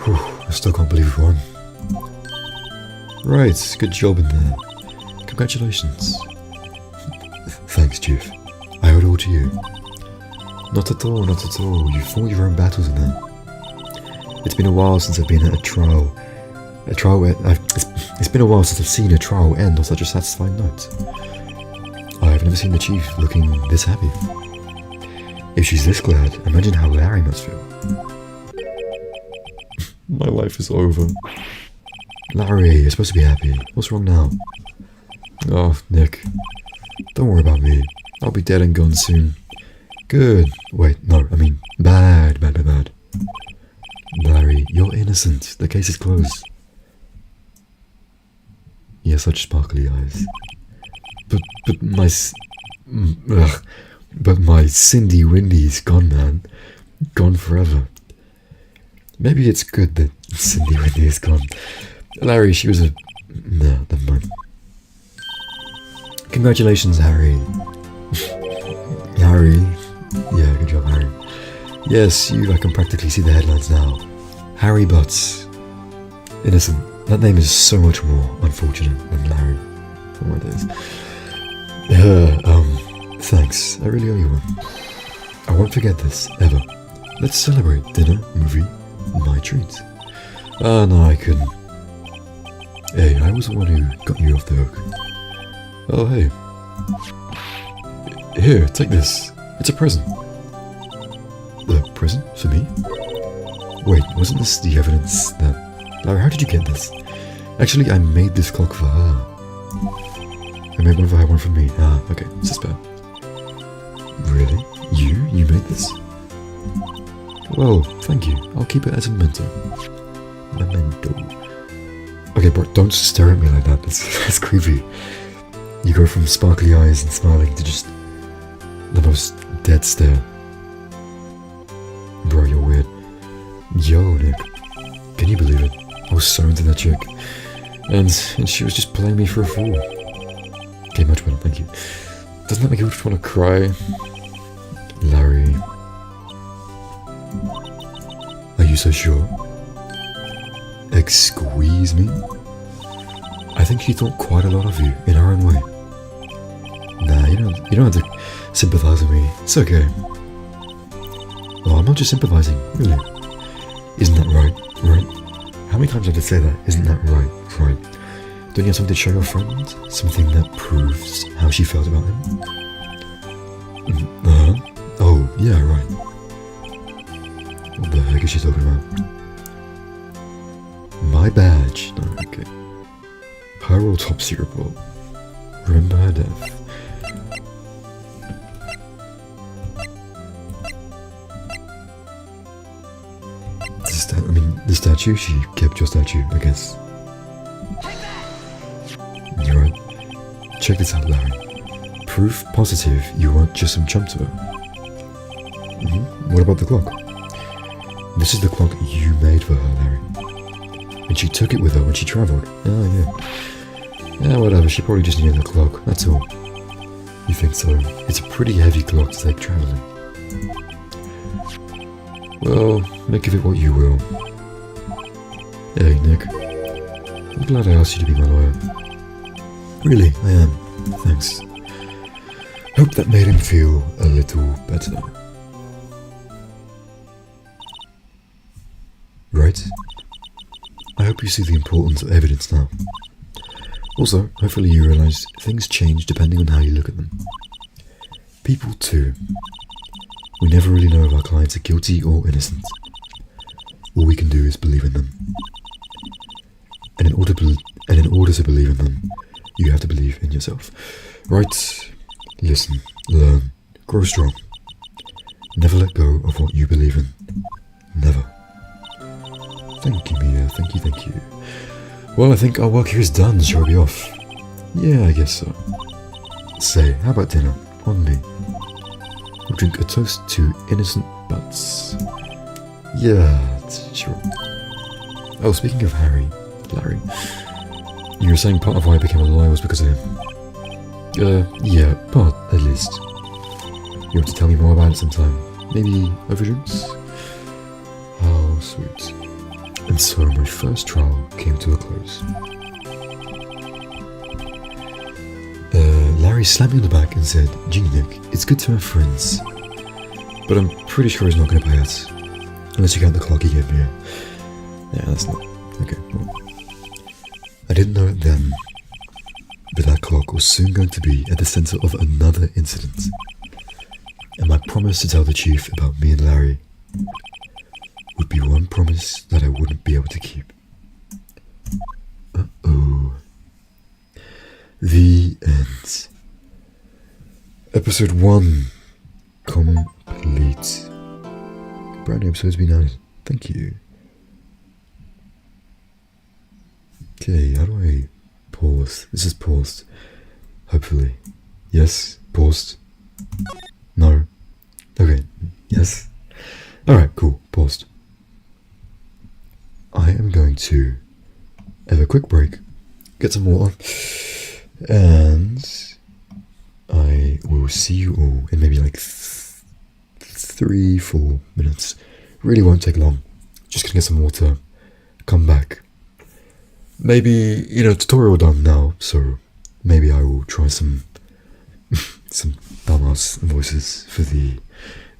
Whew, I still can't believe we won. Right, good job in there. Congratulations. Thanks, Chief. I owe it all to you. Not at all, not at all. You fought your own battles in there. It's been a while since I've been at a trial. It's been a while since I've seen a trial end on such a satisfying note. I've never seen the Chief looking this happy. If she's this glad, imagine how Larry must feel. My life is over. Larry, you're supposed to be happy. What's wrong now? Oh, Nick. Don't worry about me. I'll be dead and gone soon. Good. Wait, no, I mean, bad. Larry, you're innocent. The case is closed. You have such sparkly eyes. But my Cindy Windy's gone, man. Gone forever. Maybe it's good that Cindy Windy is gone. Larry, she was a... No, never mind. Congratulations, Harry. Harry. Yeah, good job, Harry. Yes, I can practically see the headlines now. Harry Butts. Innocent. That name is so much more unfortunate than Larry. For my days. Thanks, I really owe you one. I won't forget this, ever. Let's celebrate dinner, movie, my treat. Ah, no, I couldn't. Hey, I was the one who got you off the hook. Oh, hey. Here, take this. It's a present. A present? For me? Wait, wasn't this the evidence that... Larry, how did you get this? Actually, I made this clock for her. I made one for her, one for me. Ah, okay, this is bad. Really? You? You made this? Well, thank you. I'll keep it as a memento. Memento. Okay, bro, don't stare at me like that. That's creepy. You go from sparkly eyes and smiling to just the most dead stare. Bro, you're weird. Yo, Nick. Can you believe it? I was so into that chick. And she was just playing me for a fool. Okay, much better, thank you. Doesn't that make you just want to cry? Larry. Are you so sure? Excuse me? I think she thought quite a lot of you, in her own way. Nah, you don't have to sympathize with me. It's okay. Oh, I'm not just sympathizing, really. Isn't that right? Right? How many times have I to say that? Isn't that right? Right. Don't you have something to show your friend? Something that proves how she felt about him? Oh, yeah, right. What the heck is she talking about? My badge. No, okay. Her autopsy report. Remember her death. The statue, she kept your statue, I guess. You're right. Check this out, Larry. Proof positive you weren't just some chump to her. What about the clock? This is the clock you made for her, Larry. And she took it with her when she travelled. Ah, yeah. Yeah, whatever, she probably just needed the clock, that's all. You think so? It's a pretty heavy clock to take travelling. Well, make of it what you will. Hey, Nick. I'm glad I asked you to be my lawyer. Really, I am. Thanks. Hope that made him feel a little better. Right? I hope you see the importance of evidence now. Also, hopefully you realise things change depending on how you look at them. People too. We never really know if our clients are guilty or innocent. All we can do is believe in them. And in order to believe in them, you have to believe in yourself. Right? Listen, learn, grow strong. Never let go of what you believe in. Never. Thank you, Mia. Thank you. Well, I think our work here is done. Shall we be off? Yeah, I guess so. Say, how about dinner? On me. We'll drink a toast to innocent butts. Yeah, sure. Oh, speaking of Larry, you were saying part of why I became a lawyer was because of him. Yeah, part, at least. You want to tell me more about it sometime? Maybe over drinks? How sweet. And so my first trial came to a close. Larry slapped me on the back and said, "Gee, Nick, it's good to have friends. But I'm pretty sure he's not going to pay us. Unless you count the clock he gave me." Yeah, that's not... Okay, well. I didn't know it then, but that clock was soon going to be at the centre of another incident. And my promise to tell the chief about me and Larry would be one promise that I wouldn't be able to keep. Uh-oh. The end. Episode 1 complete. Brand new episode's been added. Thank you. Okay, how do I pause? This is paused. Hopefully. Yes, paused. No. Okay, yes. Alright, cool, paused. I am going to have a quick break, get some water, and I will see you all in maybe like 3-4 minutes. Really won't take long. Just gonna get some water, come back. Maybe, tutorial done now, so maybe I will try some dumb sparse voices for the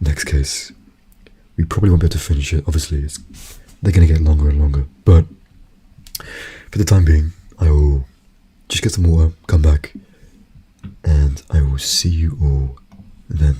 next case. We probably won't be able to finish it. Obviously, they're going to get longer and longer. But for the time being, I will just get some water, come back, and I will see you all then.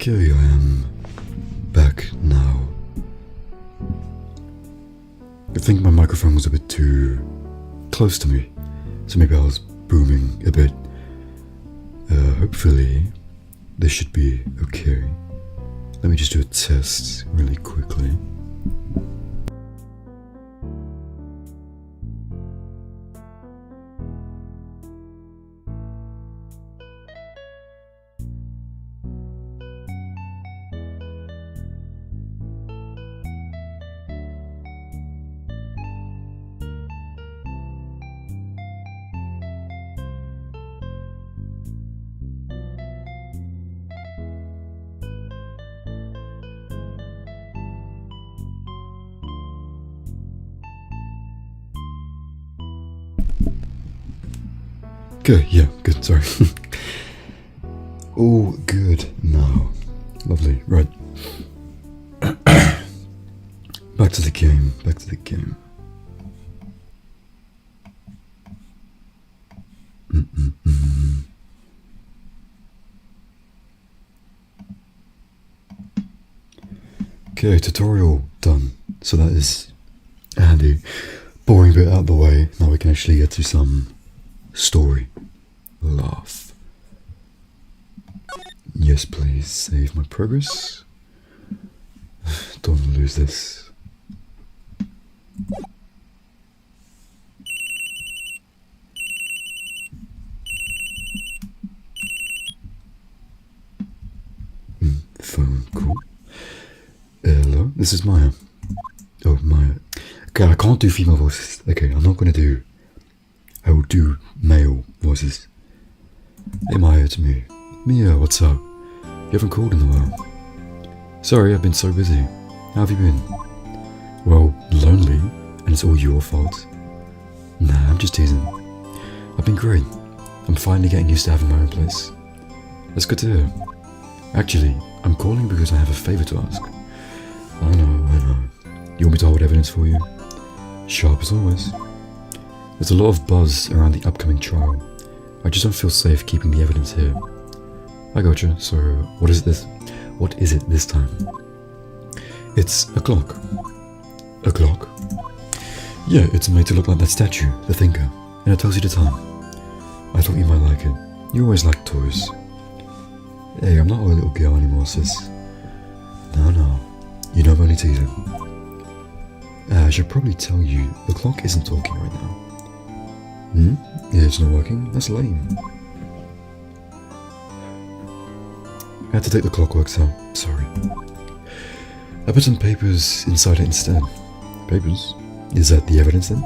Okay, I am back now. I think my microphone was a bit too close to me, so maybe I was booming a bit. Hopefully, this should be okay. Let me just do a test really quickly. Good, yeah, good, sorry. All good now. Lovely, right. Back to the game, back to the game. Okay, tutorial done. So that is a handy, boring bit out of the way. Now we can actually get to some story. Laugh. Yes, please save my progress. Don't want to lose this. Phone call. Hello, this is Maya. Oh, Maya. Okay, I can't do female voices. Okay, I'm not gonna do. I will do male voices. Hey Maya, it's me. Mia, what's up? You haven't called in a while. Sorry, I've been so busy. How have you been? Well, lonely, and it's all your fault. Nah, I'm just teasing. I've been great. I'm finally getting used to having my own place. That's good to hear. Actually, I'm calling because I have a favour to ask. I know. You want me to hold evidence for you? Sharp as always. There's a lot of buzz around the upcoming trial. I just don't feel safe keeping the evidence here. I gotcha, so what is it this time? It's a clock. A clock? Yeah, it's made to look like that statue, the thinker, and it tells you the time. I thought you might like it. You always liked toys. Hey, I'm not a little girl anymore, sis. No, you know I'm only teasing. I should probably tell you, the clock isn't talking right now. Yeah, it's not working? That's lame. I had to take the clockworks out, sorry. I put some papers inside it instead. Papers? Is that the evidence then?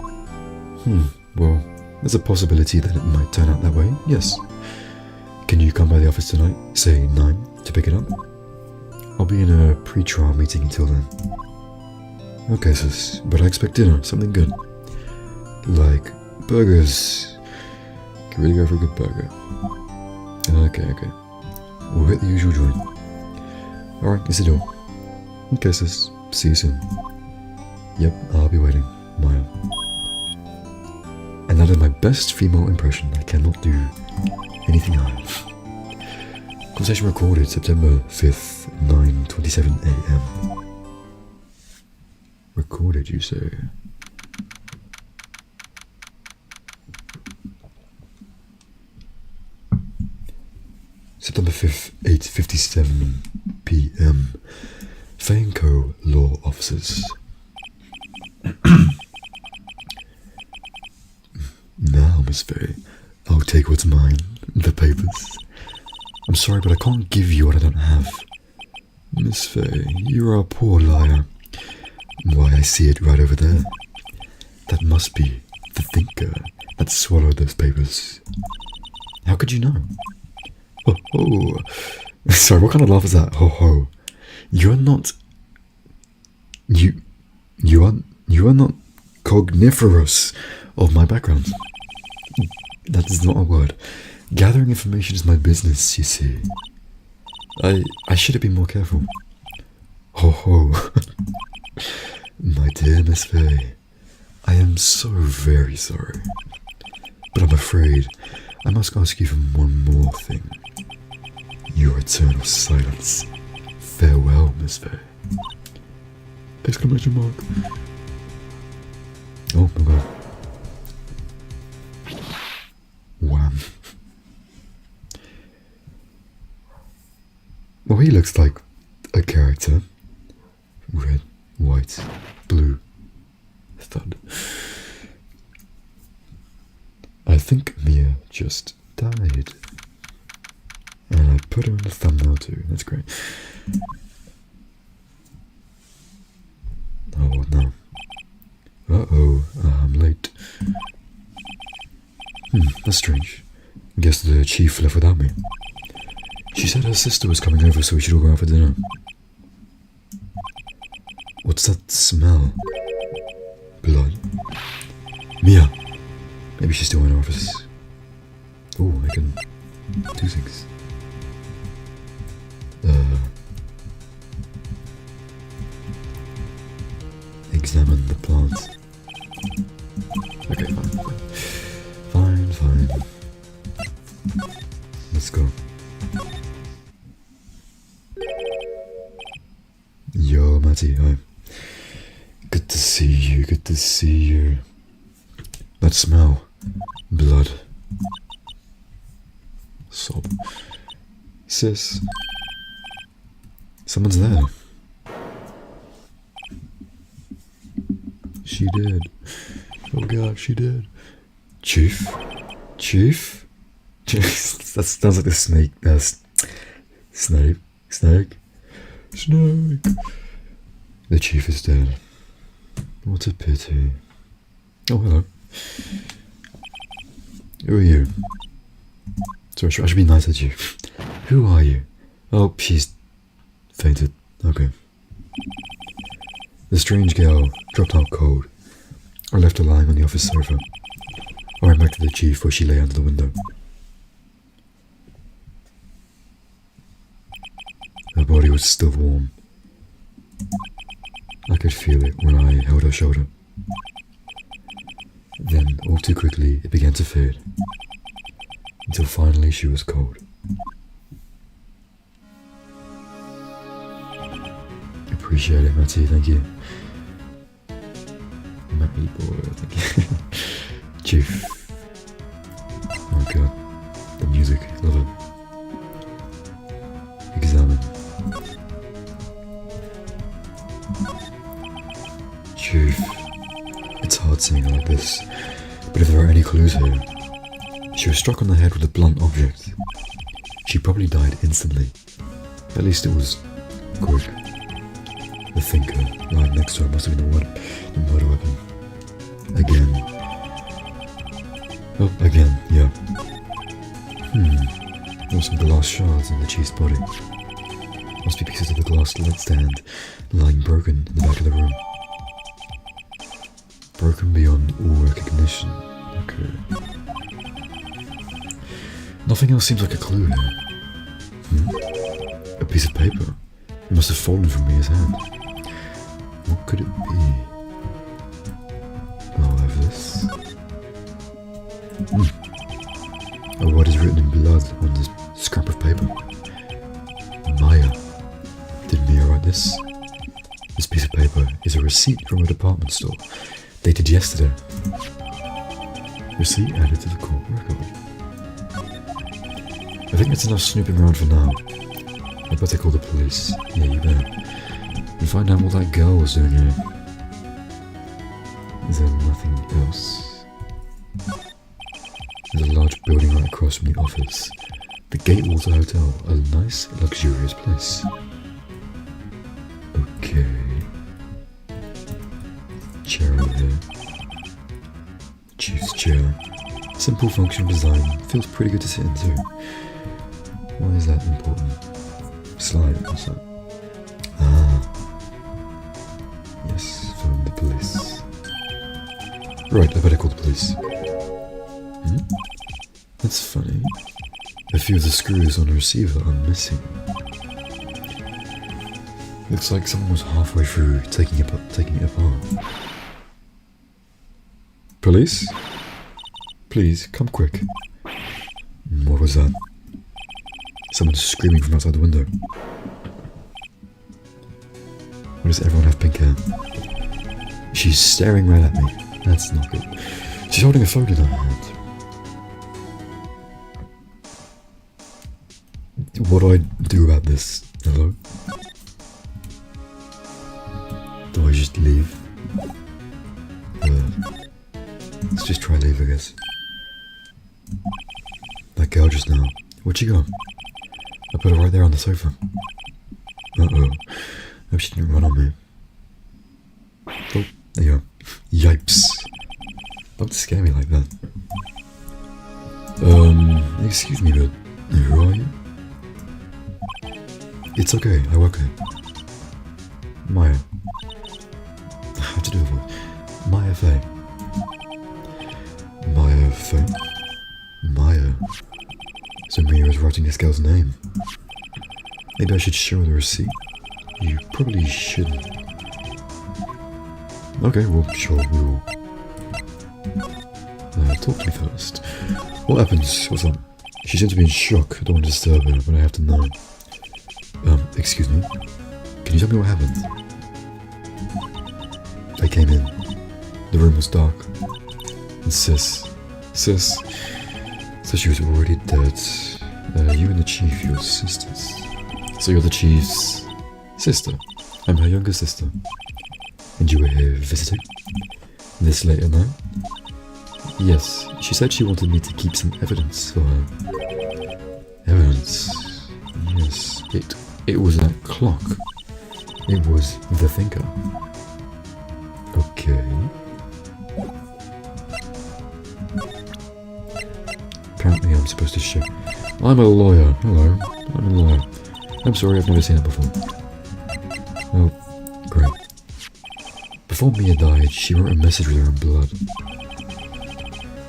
Well, there's a possibility that it might turn out that way, yes. Can you come by the office tonight, say 9, to pick it up? I'll be in a pre-trial meeting until then. Okay, sis, but I expect dinner, something good. Like burgers. Can really go for a good burger. Okay. We'll hit the usual joint. Alright, it's the door. Okay, sis. See you soon. Yep, I'll be waiting. Maya. And that is my best female impression. I cannot do anything higher. Conversation recorded September 5th, 9:27 AM. Recorded, you say? September 5th, 8:57 PM. Fainco Law Officers. Now, Miss Faye, I'll take what's mine, the papers. I'm sorry, but I can't give you what I don't have. Miss Faye, you are a poor liar. Why, I see it right over there. That must be the thinker that swallowed those papers. How could you know? Ho ho. Sorry, what kind of laugh is that? Ho ho. You're not... You are not cogniferous of my background. That is not a word. Gathering information is my business, you see. I should have been more careful. Ho ho. My dear Miss Faye, I am so very sorry. But I'm afraid I must ask you for one more thing. Your eternal silence Farewell, Miss Faye. Exclamation mark. Oh my god. Wham. Well, he looks like a character. Red, white, blue, thud. I think Mia just died. And I put her in the thumbnail too. That's great. Oh no. Uh-oh, I'm late. That's strange. Guess the chief left without me. She said her sister was coming over, so we should all go out for dinner. What's that smell? Blood? Mia! Maybe she's still in her office. Oh, I can do things. Examine the plant. Okay, fine. Let's go. Yo, Matty, hi. Good to see you. That smell. Blood. Sob. Sis. Someone's there. She did. Oh god, she did. Chief? That sounds like the snake. Snake. The chief is dead. What a pity. Oh, hello. Who are you? Sorry, I should be nice at you. Who are you? Oh, she's fainted. Okay. The strange girl dropped out cold. I left her lying on the office sofa. I went back to the chief where she lay under the window. Her body was still warm. I could feel it when I held her shoulder. Then, all too quickly, it began to fade. Until finally she was cold. Appreciate it, Matty, thank you. Matty boy, thank you. Chief. Oh god. The music, love it. Examine. Chief. It's hard seeing her like this, but if there are any clues here, she was struck on the head with a blunt object. She probably died instantly. At least it was quick. The thinker lying next to her must have been the murder weapon. Again. Oh, again, yeah. There were some glass shards in the chief's body. Must be pieces of the glass light stand lying broken in the back of the room. Broken beyond all recognition. Okay. Nothing else seems like a clue here. A piece of paper. It must have fallen from Mia's hand. What could it be? I'll have this. Oh, what is written in blood on this scrap of paper? Maya. Did Mia write this? This piece of paper is a receipt from a department store, dated yesterday. Receipt added to the court record. I think that's enough snooping around for now. I better call the police. Yeah, you better. And find out what that girl was doing here. Is there nothing else? There's a large building right across from the office. The Gatewater Hotel, a nice, luxurious place. Okay. Chair over here. Chief's chair. Simple functional design. Feels pretty good to sit in too. Why is that important? Slide, what's that? Yes, phone the police. Right, I better call the police. That's funny. A few of the screws on the receiver are missing. Looks like someone was halfway through taking it apart. Police? Please, come quick. What was that? Someone's screaming from outside the window. does everyone have pink hair? She's staring right at me. That's not good. She's holding a phone in her hand. What do I do about this? Hello? Do I just leave? Let's just try leave, I guess. That girl just now. Where'd she go? I put her right there on the sofa. Uh-oh. Hope she didn't run on me. Oh, there you go. Yipes. Don't scare me like that. Excuse me, but who are you? It's okay, I work there. Maya. How to do it? Maya Faye. Maya Faye? Maya. So Mia is writing this girl's name. Maybe I should show her the receipt? You probably shouldn't. Okay, well, sure, we will. Talk to me first. What happens? What's up? She seems to be in shock. I don't want to disturb her, but I have to know. Excuse me? Can you tell me what happened? I came in. The room was dark. And Sis, so she was already dead. You and the chief, your sisters. So you're the chief's sister. I'm her younger sister. And you were here visiting? This late at night? Yes, she said she wanted me to keep some evidence for her. Evidence? Yes, it was that clock. It was the thinker. Okay. Apparently I'm supposed to show. I'm a lawyer. Hello. I'm a lawyer. I'm sorry, I've never seen it before. Oh, great. Before Mia died, she wrote a message with her own blood.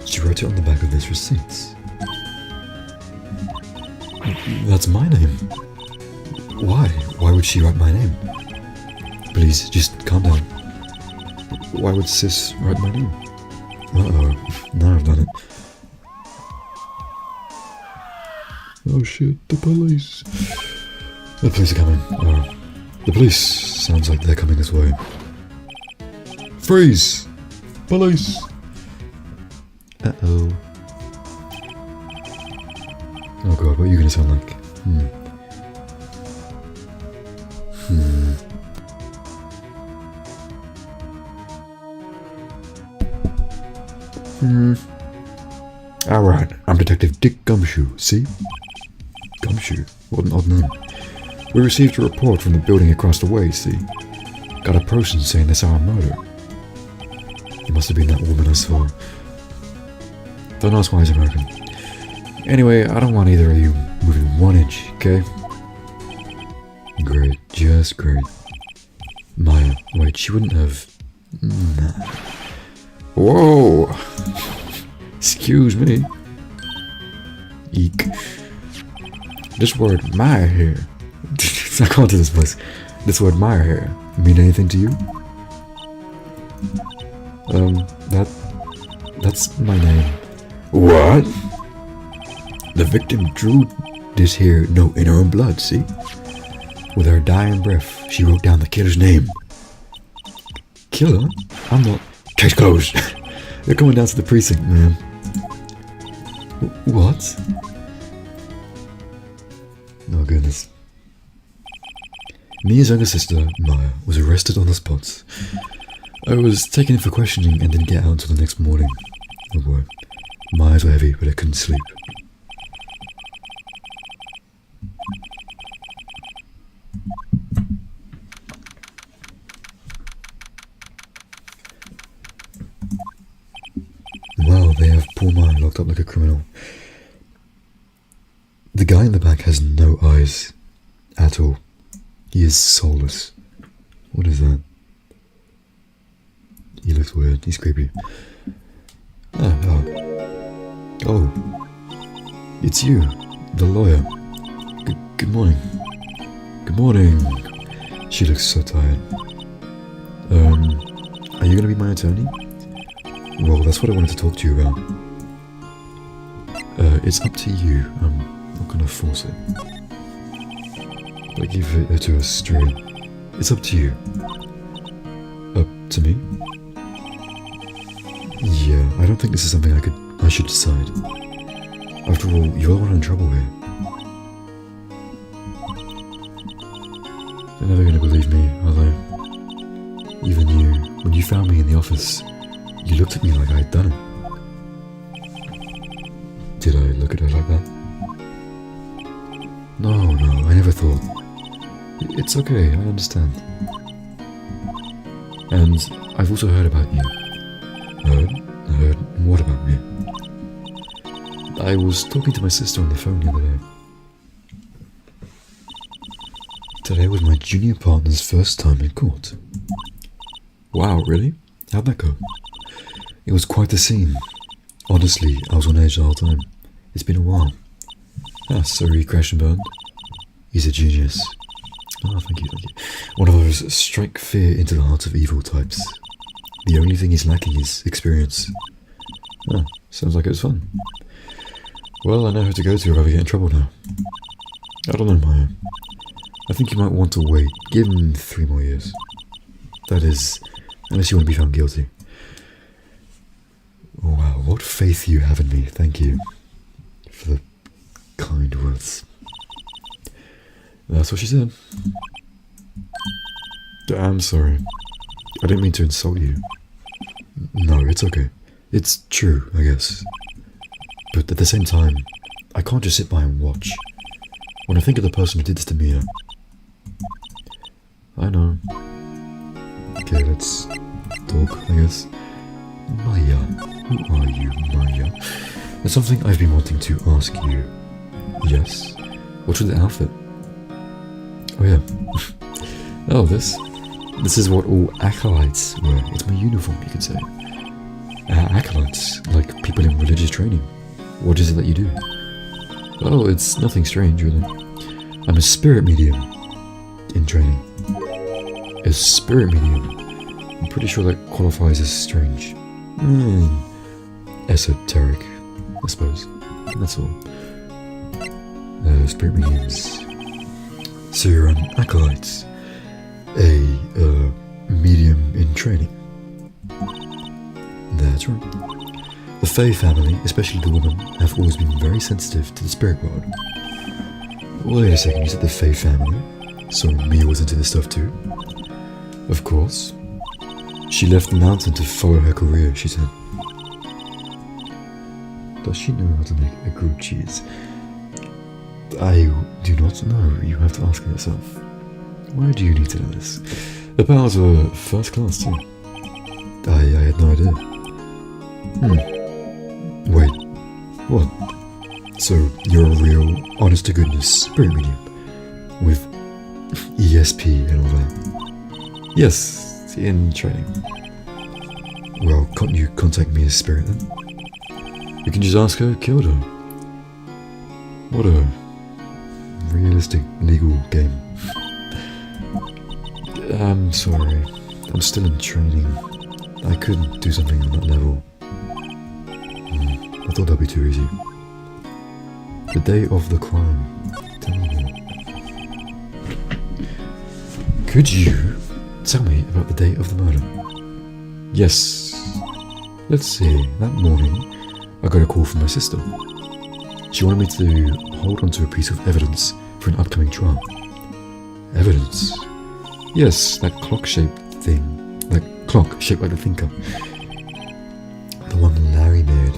She wrote it on the back of this receipt. That's my name. Why? Why would she write my name? Please, just calm down. Why would Sis write my name? Uh-oh. Now I've done it. Oh shit, the police. The police are coming. The police. Sounds like they're coming this way. Freeze! Police! Uh-oh. Oh god, what are you gonna sound like? Alright, I'm Detective Dick Gumshoe, see? Gumshoe? What an odd name. We received a report from the building across the way, see? Got a person saying they saw a murder. It must have been that woman I saw. Don't ask why he's American. Anyway, I don't want either of you moving 1 inch, okay? Great, just great. Maya, wait, she wouldn't have... Nah. Whoa! Excuse me. Eek. This word Maya here. I can't do this place. This word Maya here mean anything to you? That's my name. What? The victim drew this here note in her own blood, see? With her dying breath, she wrote down the killer's name. Killer? I'm not... Case closed. They're coming down to the precinct, man. What? Oh goodness. Mia's younger sister, Maya, was arrested on the spot. I was taken in for questioning and didn't get out until the next morning. Oh boy. My eyes were heavy, but I couldn't sleep. Wow, they have poor Maya locked up like a criminal. The guy in the back has no eyes at all. He is soulless. What is that? He looks weird. He's creepy. Oh. It's you, the lawyer. Good morning. Good morning. She looks so tired. Are you gonna be my attorney? Well, that's what I wanted to talk to you about. It's up to you. I'm not gonna force it. But give it to us straight. it's up to you. Up to me? Yeah, I don't think this is something I should decide. After all, you're the one in trouble here. They're never gonna believe me, are they? Even you, when you found me in the office, you looked at me like I had done it. Did I look at her like that? No, I never thought. It's okay, I understand. And I've also heard about you. Heard? What about me? I was talking to my sister on the phone the other day. Today was my junior partner's first time in court. Wow, really? How'd that go? It was quite the scene. Honestly, I was on edge the whole time. It's been a while. Ah, sorry, he crashed and burned. He's a genius. Oh, thank you. One of those strike fear into the hearts of evil types. The only thing he's lacking is experience. Ah, sounds like it was fun. Well, I know who to go to if I ever get in trouble now. I don't know, Maya. I think you might want to wait. Give him 3 more years. That is, unless you want to be found guilty. Wow, what faith you have in me. Thank you for the kind words. That's what she said. I'm sorry. I didn't mean to insult you. No, it's okay. It's true, I guess. But at the same time, I can't just sit by and watch. When I think of the person who did this to Mia... I know. Okay, let's talk, I guess. Maya. Who are you, Maya? There's something I've been wanting to ask you. Yes? What's with the outfit? Oh yeah. Oh, this is what all acolytes wear. It's my uniform, you could say. Acolytes, like people in religious training. What is it that you do? Oh, it's nothing strange, really. I'm a spirit medium in training. A spirit medium? I'm pretty sure that qualifies as strange. Esoteric, I suppose. That's all. Spirit mediums. So you're an acolyte. A medium in training. That's right. The Fae family, especially the women, have always been very sensitive to the spirit world. Wait a second, you said the Fae family? So Mia was into this stuff too? Of course. She left the mountain to follow her career, she said. Does she know how to make a grilled cheese? I do not know. You have to ask her yourself. Why do you need to know this? The powers were first class too. I had no idea. Wait. What? So you're a real, honest to goodness spirit medium? With ESP and all that? Yes, in training. Well, can't you contact me as spirit then? You can just ask her who killed her. What a realistic legal game. I'm sorry. I'm still in training. I couldn't do something on that level. I thought that'd be too easy. The day of the crime. Tell me more. Could you tell me about the day of the murder? Yes. Let's see. That morning, I got a call from my sister. She wanted me to hold onto a piece of evidence for an upcoming trial. Evidence? Yes, that clock-shaped thing. That clock shaped like the thinker. The one Larry made.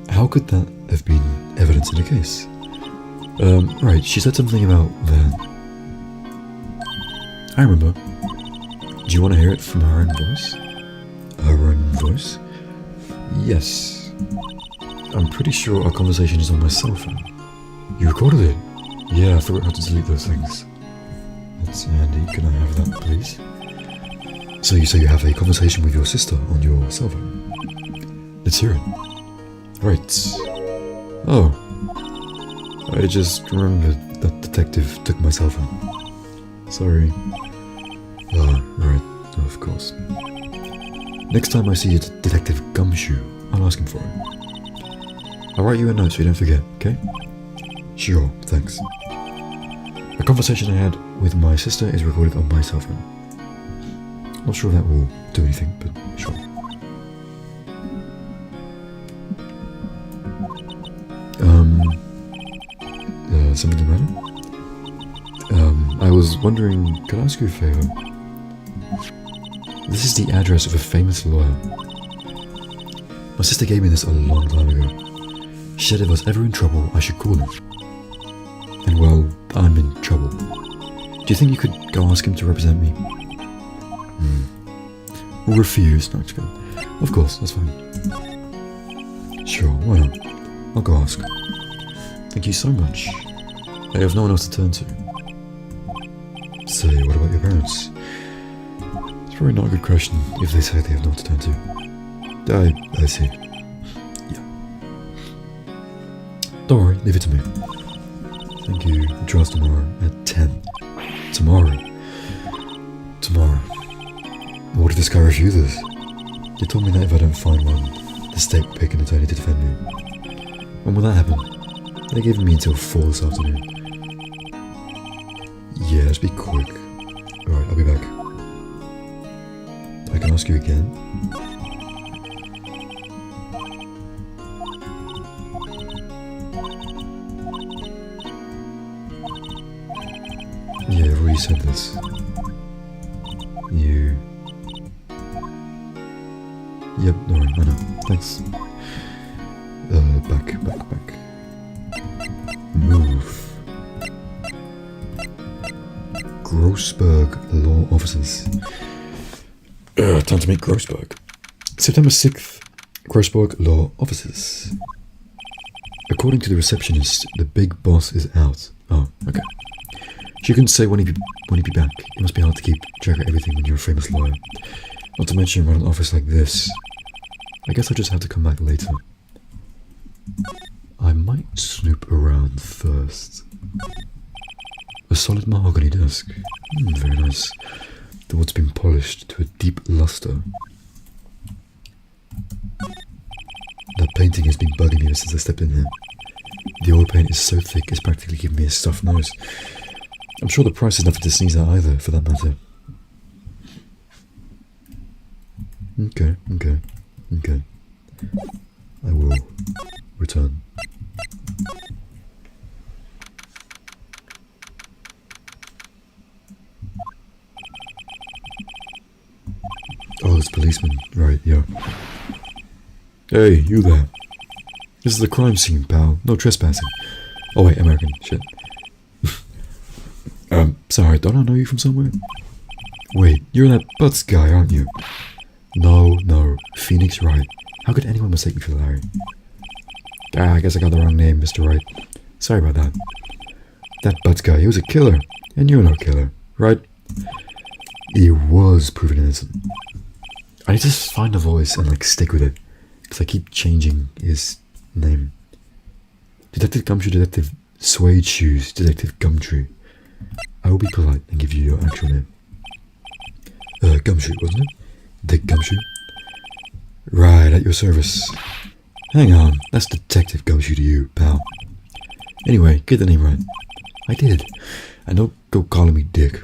How could that have been evidence in a case? Right, she said something about that. I remember. Do you want to hear it from her own voice? Her own voice? Yes. I'm pretty sure our conversation is on my cell phone. You recorded it? Yeah, I forgot how to delete those things. That's handy. Can I have that, please? So you say you have a conversation with your sister on your cell phone? Let's hear it. Right. Oh. I just remembered that detective took my cell phone. Sorry. Oh, right. Of course. Next time I see a Detective Gumshoe, I'll ask him for it. I'll write you a note so you don't forget, okay? Sure, thanks. A conversation I had with my sister is recorded on my cell phone. Not sure if that will do anything, but sure. Something the matter? I was wondering, could I ask you a favor? This is the address of a famous lawyer. My sister gave me this a long time ago. She said if I was ever in trouble, I should call him. And well, I'm in trouble. Do you think you could go ask him to represent me? Or refuse? No, just kidding. Of course, that's fine. Sure, why not? I'll go ask. Thank you so much. I have no one else to turn to. Say, what about your parents? It's probably not a good question if they say they have no one to turn to. I see. Yeah. Don't worry, leave it to me. Thank you. The trial's tomorrow at 10. Tomorrow. What if this guy refuses? They told me that if I don't find one, the state will pick an attorney to defend me. When will that happen? They gave me until 4 this afternoon. Yeah, just be quick. Alright, I'll be back. I can ask you again? Yeah, I've already said this. You... Yep, alright, I know. Thanks. Back. Move. Grossberg Law Offices. Time to meet Grossberg. September 6th, Grossberg Law Offices. According to the receptionist, the big boss is out. Oh, okay. She couldn't say when he'd be back. It must be hard to keep track of everything when you're a famous lawyer. Not to mention run an office like this. I guess I'll just have to come back later. I might snoop around first. A solid mahogany desk. Very nice. The wood's been polished to a deep luster. That painting has been bugging me ever since I stepped in here. The oil paint is so thick it's practically giving me a stuffed nose. I'm sure the price is nothing to sneeze at either, for that matter. Okay. I will return. Oh, this policeman. Right, yeah. Hey, you there. This is a crime scene, pal. No trespassing. Oh wait, American. Shit. Sorry, don't I know you from somewhere? Wait, you're that Butts guy, aren't you? No, Phoenix Wright. How could anyone mistake me for Larry? I guess I got the wrong name, Mr. Wright. Sorry about that. That Butts guy, he was a killer. And you're no killer, right? He was proven innocent. I need to just find a voice and stick with it. Because I keep changing his name. Detective Gumshoe, Detective Suede Shoes, Detective Gumtree. I will be polite and give you your actual name. Gumshoe, wasn't it? Dick Gumshoe? Right, at your service. Hang on, that's Detective Gumshoe to you, pal. Anyway, get the name right. I did. And don't go calling me Dick.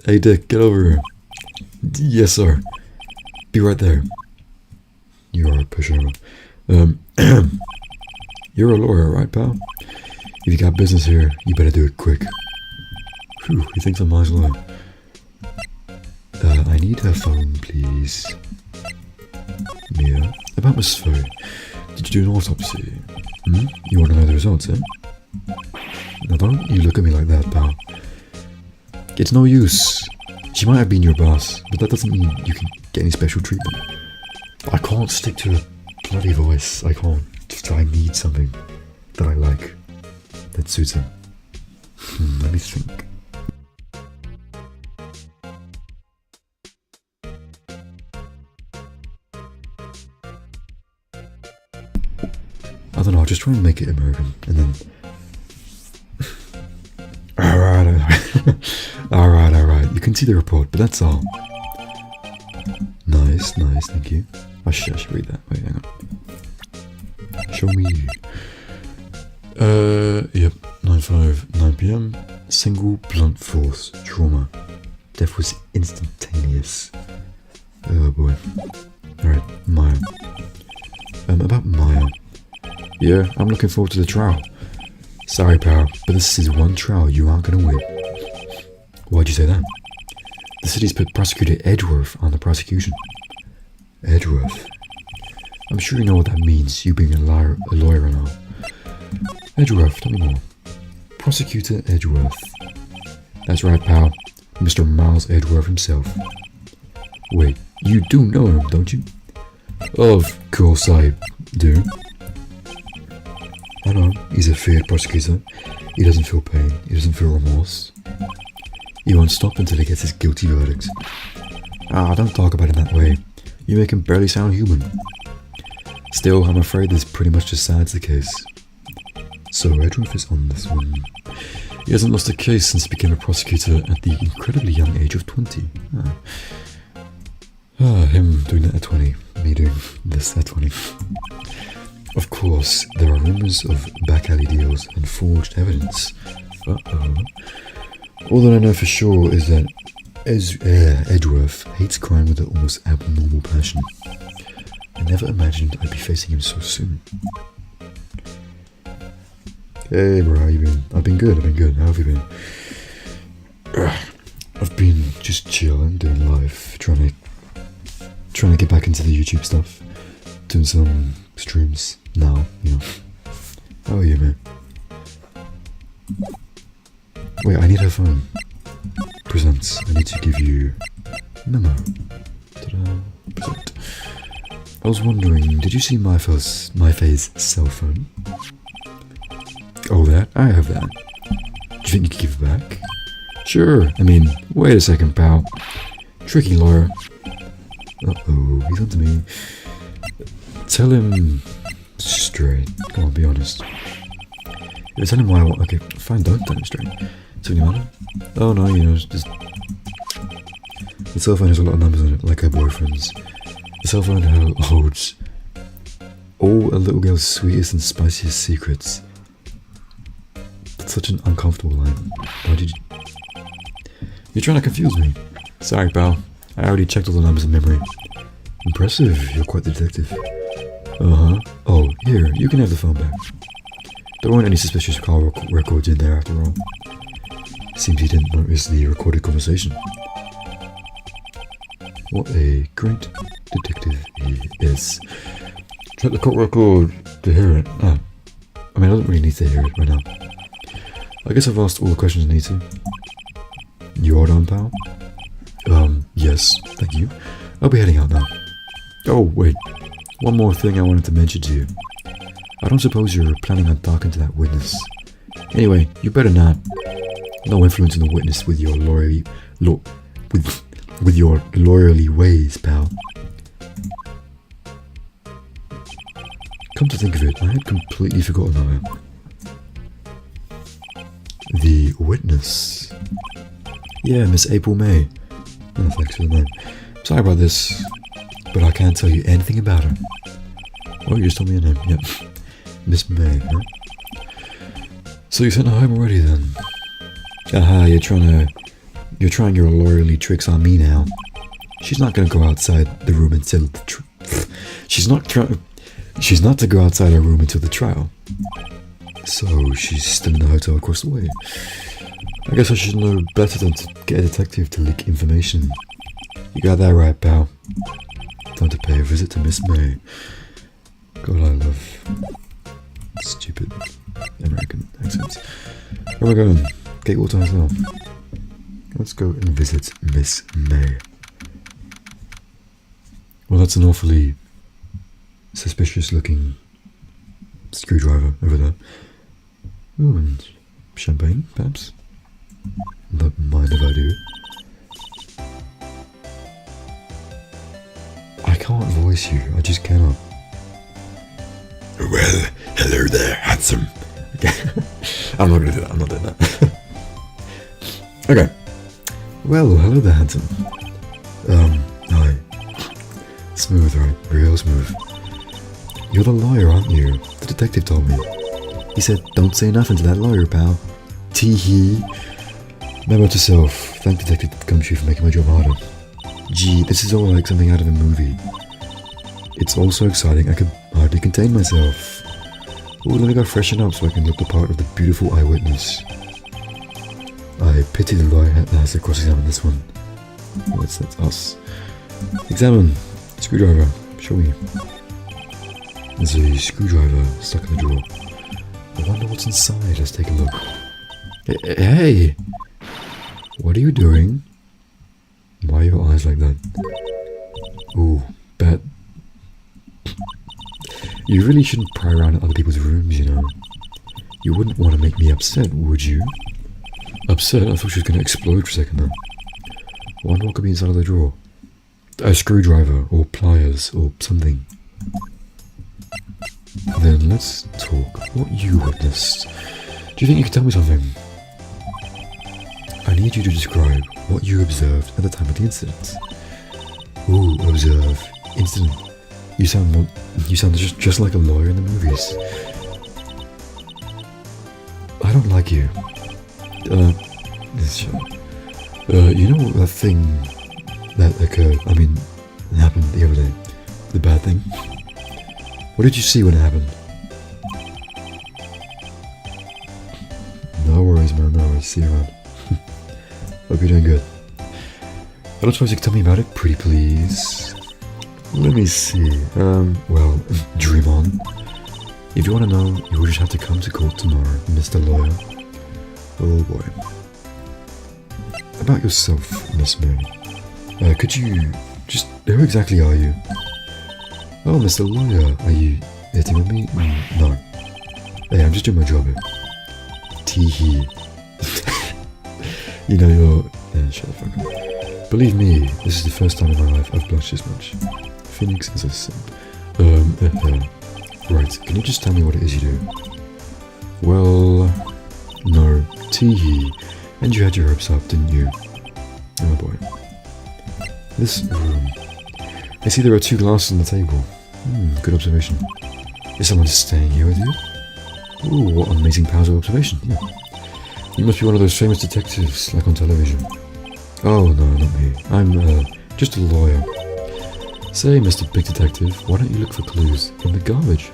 Hey Dick, get over here. Yes, sir. Be right there. You are a pushover. You're a lawyer, right, pal? If you got business here, you better do it quick. Whew, he thinks I'm a nice lawyer. I need her phone, please. Mia, about Miss Foe. Did you do an autopsy? You want to know the results, eh? Now don't you look at me like that, pal. It's no use. She might have been your boss, but that doesn't mean you can get any special treatment. I can't stick to a bloody voice. I can't. I need something that I like, that suits him. Let me think. I don't know, I'll just try and make it American, and then... Alright, you can see the report, but that's all. Nice, thank you. I should read that, wait, hang on. Show me. Yep, 95, 9 p.m. Single blunt force trauma. Death was instantaneous. Oh boy. Alright, Maya. About Maya. Yeah, I'm looking forward to the trial. Sorry, pal, but this is one trial you aren't gonna win. Why'd you say that? The city's put Prosecutor Edgeworth on the prosecution. Edgeworth? I'm sure you know what that means, you being a lawyer and all. Edgeworth, tell me more. Prosecutor Edgeworth. That's right, pal. Mr. Miles Edgeworth himself. Wait, you do know him, don't you? Of course I do. I know, he's a feared prosecutor. He doesn't feel pain, he doesn't feel remorse. He won't stop until he gets his guilty verdict. Ah, don't talk about him that way. You make him barely sound human. Still, I'm afraid this pretty much decides the case. So Edgeworth is on this one. He hasn't lost a case since he became a prosecutor at the incredibly young age of 20. Him doing that at 20, me doing this at 20. Of course, there are rumors of back alley deals and forged evidence. All that I know for sure is that Edgeworth hates crime with an almost abnormal passion. I never imagined I'd be facing him so soon. Hey bro, how you been? I've been good. How have you been? I've been just chilling, doing life, trying to get back into the YouTube stuff. Doing some streams now, you know. How are you, man? Wait, I need her phone. Presents. I need to give you memo. Ta-da. Present. I was wondering, did you see my face cell phone? Oh, that? I have that. Do you think you could give it back? Sure. I mean, wait a second, pal. Tricky lawyer. Uh-oh, he's on to me. Tell him straight. Come on, be honest. Yeah, tell him why I want. Okay, fine, don't tell him straight. Tell him matter? Oh no, you know, just. The cell phone has a lot of numbers on it, like her boyfriend's. The cell phone holds all a little girl's sweetest and spiciest secrets. That's such an uncomfortable line. Why did you... You're trying to confuse me. Sorry, pal. I already checked all the numbers in memory. Impressive, you're quite the detective. Uh-huh. Oh, here, you can have the phone back. There weren't any suspicious call records in there after all. Seems he didn't notice the recorded conversation. What a great detective he is. Check the court record to hear it. I mean, I don't really need to hear it right now. I guess I've asked all the questions I need to. You all done, pal? Yes, thank you. I'll be heading out now. Oh, wait. One more thing I wanted to mention to you. I don't suppose you're planning on talking to that witness. Anyway, you better not. No influencing the witness with your with your lawyerly ways, pal. Come to think of it, I had completely forgotten about it. The witness. Yeah, Miss April May. Oh, thanks for the name. Sorry about this, but I can't tell you anything about her. Oh, you just told me her name. Yep. Miss May, huh? So you sent her home already then? Aha, you're trying your lawyerly tricks on me now. She's not gonna go outside the room until the she's not to go outside her room until the trial. So she's still in the hotel across the way. I guess I should know better than to get a detective to leak information. You got that right, pal. Time to pay a visit to Miss May. God, I love stupid American accents. Where am I going? Gatewater Hotel. Let's go and visit Miss May. Well, that's an awfully suspicious looking screwdriver over there. Ooh, and champagne, perhaps? Don't mind if I do. I can't voice you, I just cannot. Well, hello there, handsome. Okay. I'm not gonna do that, I'm not doing that. Okay. Well, hello there, handsome. Hi. Smooth, right? Real smooth. You're the lawyer, aren't you? The detective told me. He said, don't say nothing to that lawyer, pal. Tee-hee. Memo to self. Thank Detective Gumshoe for making my job harder. Gee, this is all like something out of a movie. It's all so exciting I can hardly contain myself. Ooh, let me go freshen up so I can look the part of the beautiful eyewitness. I pity the lawyer that has to cross-examine this one. Well, that's us. Examine. Screwdriver. Show me. There's a screwdriver stuck in the drawer. I wonder what's inside. Let's take a look. Hey! What are you doing? Why are your eyes like that? Ooh, bad. You really shouldn't pry around in other people's rooms, you know. You wouldn't want to make me upset, would you? Upset? I thought she was going to explode for a second there. I wonder what could be inside of the drawer. A screwdriver, or pliers, or something. Then let's talk. What you witnessed. Do you think you can tell me something? I need you to describe what you observed at the time of the incident. Ooh, observe. Incident. You sound just like a lawyer in the movies. I don't like you. You know that thing that occurred, happened the other day? The bad thing? What did you see when it happened? No worries, man, no worries. See you around. Hope you're doing good. I don't suppose you can tell me about it, pretty please? Let me see. Well, dream on. If you want to know, you will just have to come to court tomorrow, Mr. Lawyer. Oh boy. About yourself, Miss May. Could you just... Who exactly are you? Oh, Mr. Lawyer, are you hitting with me? No. Hey, I'm just doing my job here. Tee-hee. You know you're... Yeah, shut the fuck up. Believe me, this is the first time in my life I've blushed this much. Phoenix is a simp. Right, can you just tell me what it is you do? Well... No. Tee-hee. And you had your hopes up, didn't you? Oh boy. This room. I see there are 2 glasses on the table. Good observation. Is someone staying here with you? Ooh, what amazing powers of observation. Yeah. You must be one of those famous detectives, like on television. Oh, no, not me. I'm, just a lawyer. Say, Mr. Big Detective, why don't you look for clues in the garbage,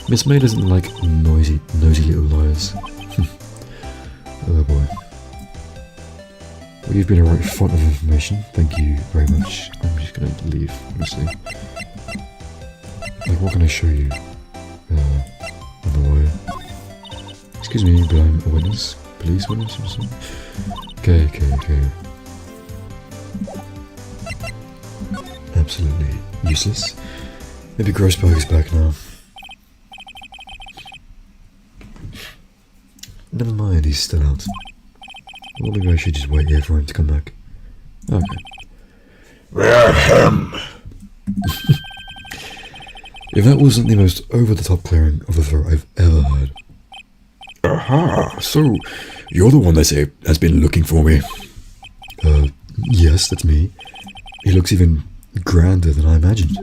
Miss May doesn't like nosy little lawyers. Oh boy. Well, you've been a right font of information. Thank you very much. I'm just gonna leave, honestly. Like, what can I show you? I'm a lawyer. Excuse me, but I'm a witness. Police witness or something? Okay. Absolutely useless. Maybe Grossberg is back now. Never mind, he's still out. Well, maybe I should just wait here for him to come back. Okay. If that wasn't the most over-the-top clearing of the throat I've ever heard. Aha! So, you're the one they say has been looking for me. Yes, that's me. He looks even grander than I imagined.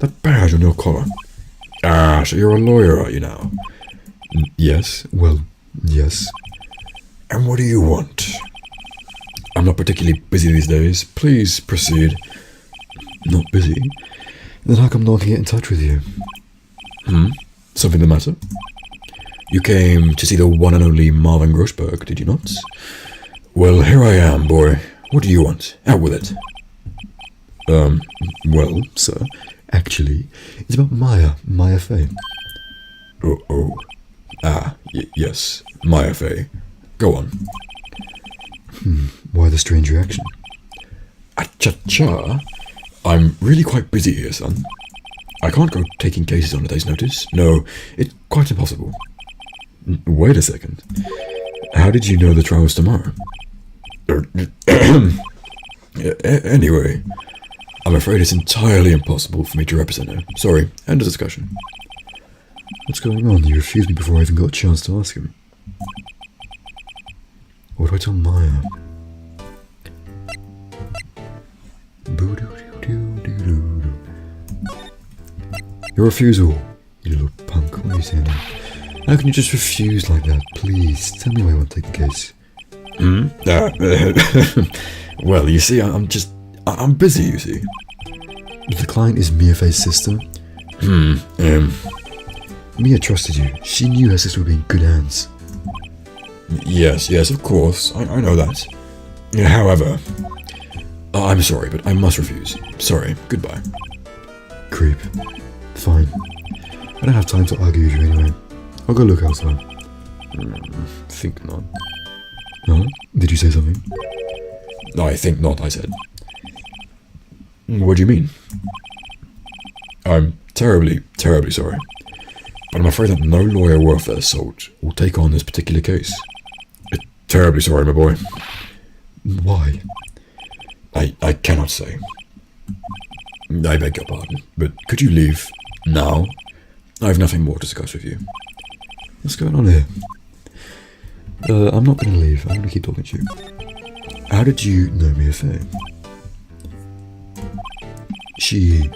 That badge on your collar. Ah, so you're a lawyer, are you now? Yes, well, yes. And what do you want? I'm not particularly busy these days. Please proceed. Not busy? Then how come no one can get in touch with you? Something the matter? You came to see the one and only Marvin Grossberg, did you not? Well, here I am, boy. What do you want? Out with it. Well, sir, actually, it's about Maya Fey. Oh. Yes, Maya Fey. Go on. Why the strange reaction? Cha-cha. I'm really quite busy here, son. I can't go taking cases on a day's notice. No, it's quite impossible. Wait a second. How did you know the trial was tomorrow? Anyway, I'm afraid it's entirely impossible for me to represent her. Sorry, end of discussion. What's going on? You refused me before I even got a chance to ask him. What do I tell Maya? Your refusal, you little punk. What are you saying now? How can you just refuse like that? Please, tell me why you want to take the case. Well, you see, I'm busy, you see. The client is Mia Fey's sister. Mia trusted you. She knew her sister would be in good hands. Yes, of course. I know that. However, I'm sorry, but I must refuse. Sorry, goodbye. Creep. Fine. I don't have time to argue with you anyway. I'll go look outside. Think not. No? Did you say something? I think not, I said. What do you mean? I'm terribly, terribly sorry. But I'm afraid that no lawyer worth their salt will take on this particular case. Terribly sorry, my boy. Why? I cannot say. I beg your pardon, but could you leave now? I have nothing more to discuss with you. What's going on here? I'm not going to leave. I'm going to keep talking to you. How did you know Mia Fey? She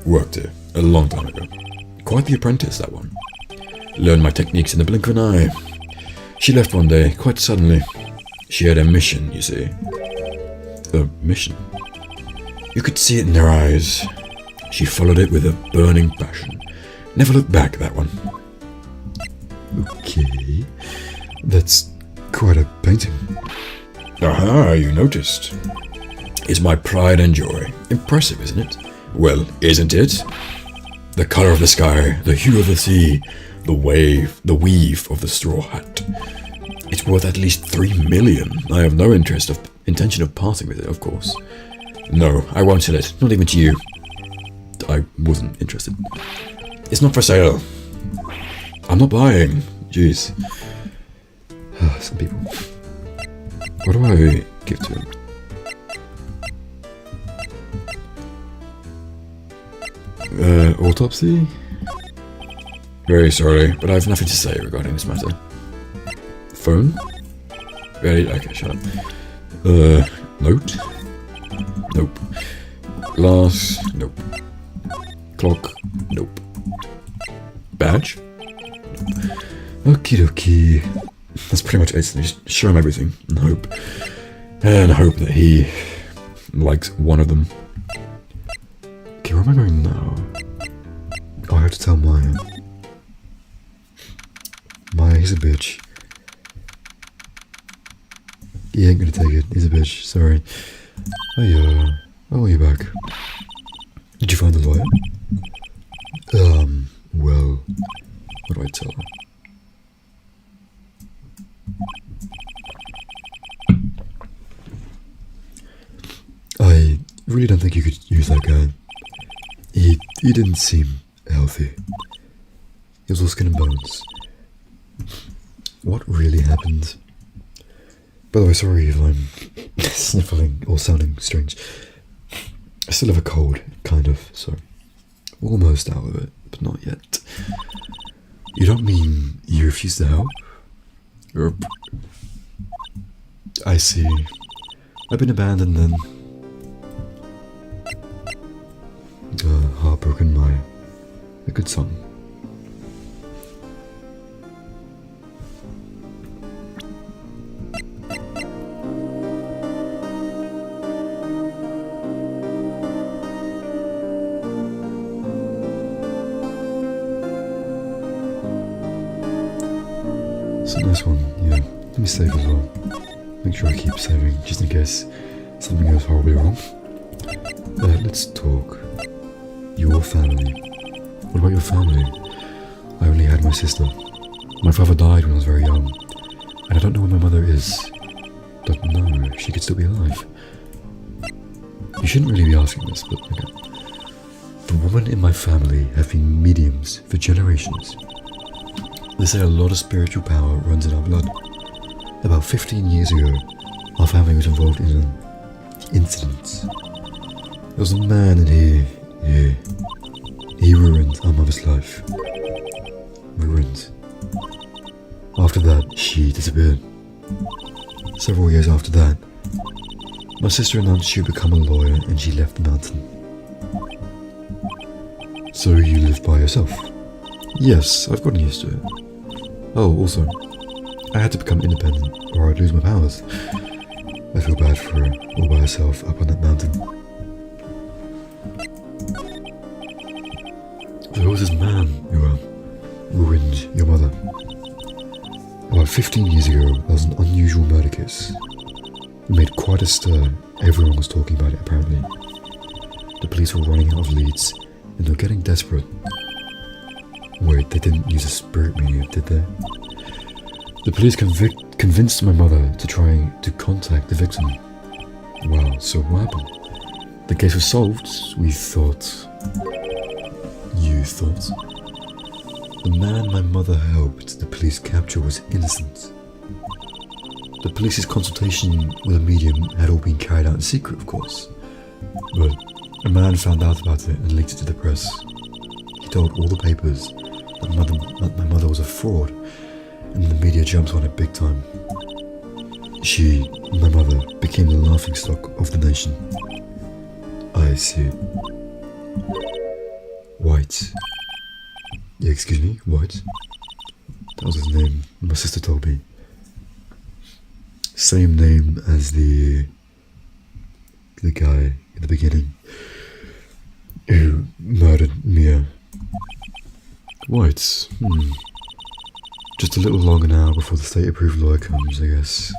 worked here a long time ago. Quite the apprentice, that one. Learned my techniques in the blink of an eye. She left one day, quite suddenly. She had a mission, you see. A mission? You could see it in her eyes. She followed it with a burning passion. Never looked back, that one. Okay. That's quite a painting. Aha, you noticed. It's my pride and joy. Impressive, isn't it? Well, isn't it? The colour of the sky, the hue of the sea, the weave of the straw hat. It's worth at least 3 million. I have no intention of parting with it, of course. No, I won't sell it, not even to you. I wasn't interested. It's not for sale. I'm not buying. Jeez. Some people. What do I give to him? Autopsy? Very sorry, but I have nothing to say regarding this matter. Phone? Ready? Okay, shut up. Note? Nope. Glass? Nope. Clock? Nope. Badge? Nope. Okie dokie. That's pretty much it. Just show him everything and hope. And hope that he likes one of them. Okay, remembering now. I have to tell Maya. Maya, he's a bitch. He ain't gonna take it. He's a bitch. Sorry. Oh, you're back. Did you find the lawyer? Well, what do I tell her? I really don't think you could use that guy. He didn't seem healthy. He was all skin and bones. What really happened? By the way, sorry if I'm sniffling or sounding strange. I still have a cold, kind of, so almost out of it, but not yet. You don't mean you refuse to help? I see. I've been abandoned then. Heartbroken Maya. A good song. It's a nice one, yeah. Let me save as well. Make sure I keep saving, just in case something goes horribly wrong. Let's talk. Your family. What about your family? I only had my sister. My father died when I was very young, and I don't know where my mother is. Don't know if she could still be alive. You shouldn't really be asking this, but okay. The women in my family have been mediums for generations. They say a lot of spiritual power runs in our blood. About 15 years ago, our family was involved in an incident. There was a man in here. He ruined our mother's life. Ruined. After that, she disappeared. Several years after that, my sister announced she would become a lawyer and she left the mountain. So you live by yourself? Yes, I've gotten used to it. Oh, also, I had to become independent or I'd lose my powers. I feel bad for her all by herself up on that mountain. So who was this man who ruined your mother? About 15 years ago, there was an unusual murder case. It made quite a stir. Everyone was talking about it, apparently. The police were running out of leads, and they were getting desperate. Wait, they didn't use a spirit medium, did they? The police convinced my mother to try to contact the victim. Wow, so what happened? The case was solved, we thought. You thought? The man my mother helped the police capture was innocent. The police's consultation with a medium had all been carried out in secret, of course. But a man found out about it and leaked it to the press. He told all the papers that my mother was a fraud, and the media jumped on it big time. My mother, became the laughingstock of the nation. I see. White. Yeah, excuse me, White? That was his name, my sister told me. Same name as the guy in the beginning who murdered Mia. White. Just a little longer now before the state-approved lawyer comes, I guess.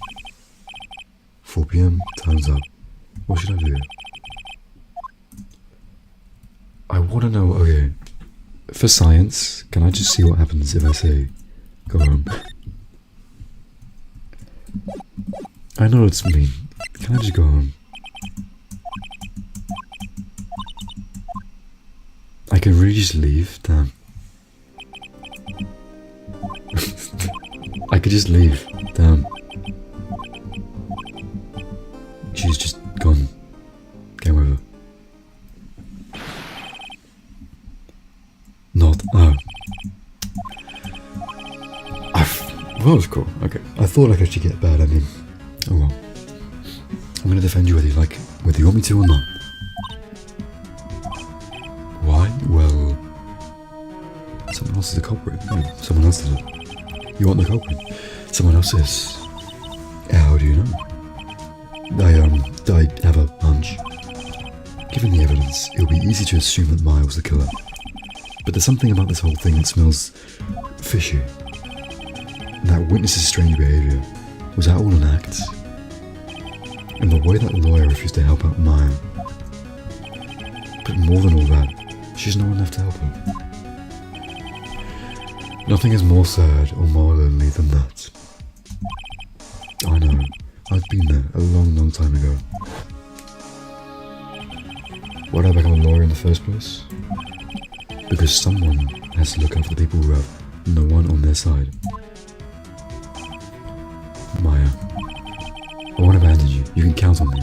4 PM, time's up. What should I do? I want to know, okay, for science, can I just see what happens if I say, go home? I know it's mean. Can I just go home? I can really just leave? Damn. I could just leave. Damn. She's just gone. Game over. Not. Oh. Well, it's cool. Okay. I thought I could actually get a bad ending. Oh well. I'm gonna defend you whether you want me to or not. Why? Well, someone else is the culprit. Yeah, someone else did it. You want the culprit? Someone else is. How do you know? I have a hunch. Given the evidence, it would be easy to assume that Maya was the killer. But there's something about this whole thing that smells fishy. That witness's strange behaviour, was that all an act? And the way that lawyer refused to help out Maya. But more than all that, she's no one left to help her. Nothing is more sad or more lonely than that. I know, I've been there a long, long time ago. Why did I become a lawyer in the first place? Because someone has to look after the people who have no one on their side. Maya, I won't abandon you. You can count on me.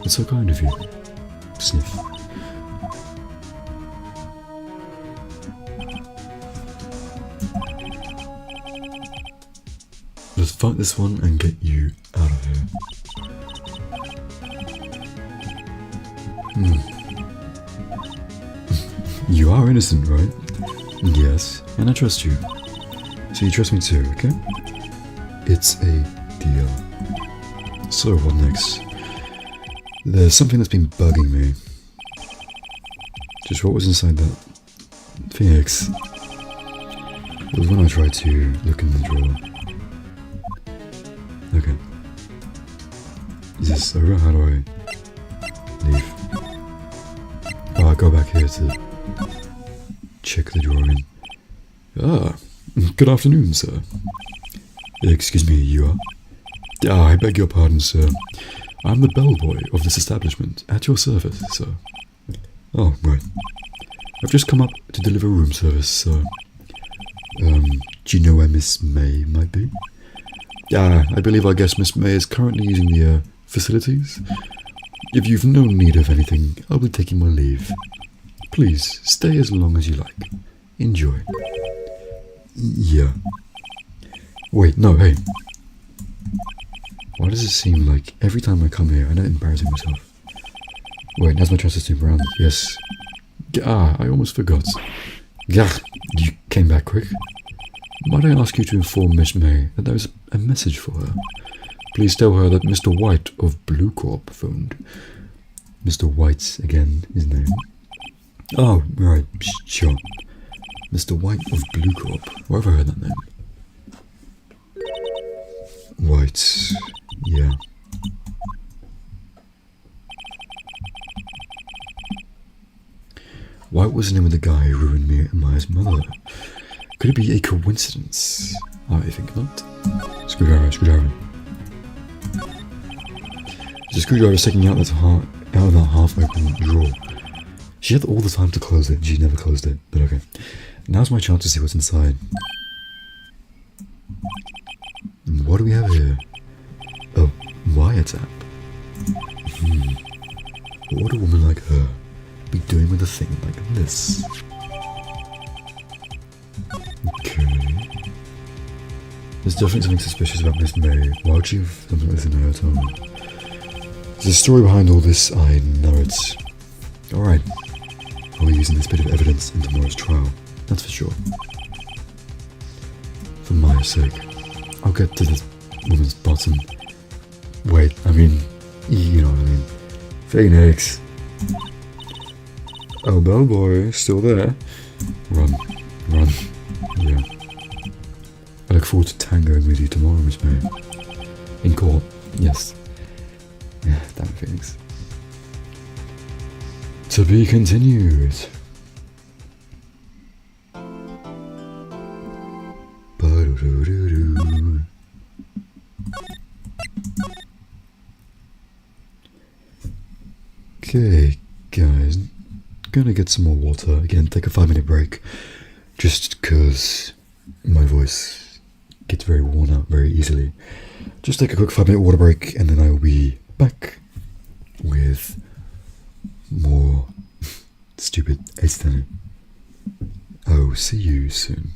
It's so kind of you. Sniff. Let's fight this one and get you out of here. You are innocent, right? Yes, and I trust you. So you trust me too, okay? It's a deal. So what next? There's something that's been bugging me. Just what was inside that Phoenix? It was when I tried to look in the drawer. Okay. Is this over? How do I leave? Oh, I go back here to check the drawing. Ah, good afternoon, sir. Excuse me, you are? Ah, I beg your pardon, sir. I'm the bellboy of this establishment, at your service, sir. Oh, right. I've just come up to deliver room service, sir. Do you know where Miss May might be? Ah, I believe our guest Miss May is currently using the, facilities. If you've no need of anything, I'll be taking my leave. Please, stay as long as you like. Enjoy. Yeah. Wait, no, hey. Why does it seem like every time I come here, I end up embarrassing myself? Wait, now's my chance to snoop around. Yes. Ah, I almost forgot. Yeah, you came back quick. Might I ask you to inform Miss May that there is a message for her? Please tell her that Mr. White of Blue Corp phoned. Mr. White's again, his name. Oh, right, sure. Mr. White of Blue Corp. Where have I heard that name? White, yeah. White was the name of the guy who ruined me and Maya's mother. Could it be a coincidence? I think not. Screwdriver. The screwdriver sticking out of that half-open drawer. She had all the time to close it, she never closed it, but okay. Now's my chance to see what's inside. What do we have here? A wiretap. What would a woman like her be doing with a thing like this? Okay. There's definitely something suspicious about Miss May. Why would she have something like this in her home? There's a story behind all this, I know it. Alright. I'll be using this bit of evidence in tomorrow's trial, that's for sure. For Maya's sake. I'll get to this woman's bottom. Wait, I mean, you know what I mean. Phoenix. Oh, bellboy, still there. Run. Yeah. I look forward to tangoing with you tomorrow, Miss May. In court, yes. Yeah, damn it, Phoenix. To be continued. Okay, guys. Gonna get some more water. Again, take a 5-minute break. Just because my voice gets very worn out very easily. Just take a quick 5-minute water break and then I will be back with more stupid aesthetic. Oh, see you soon.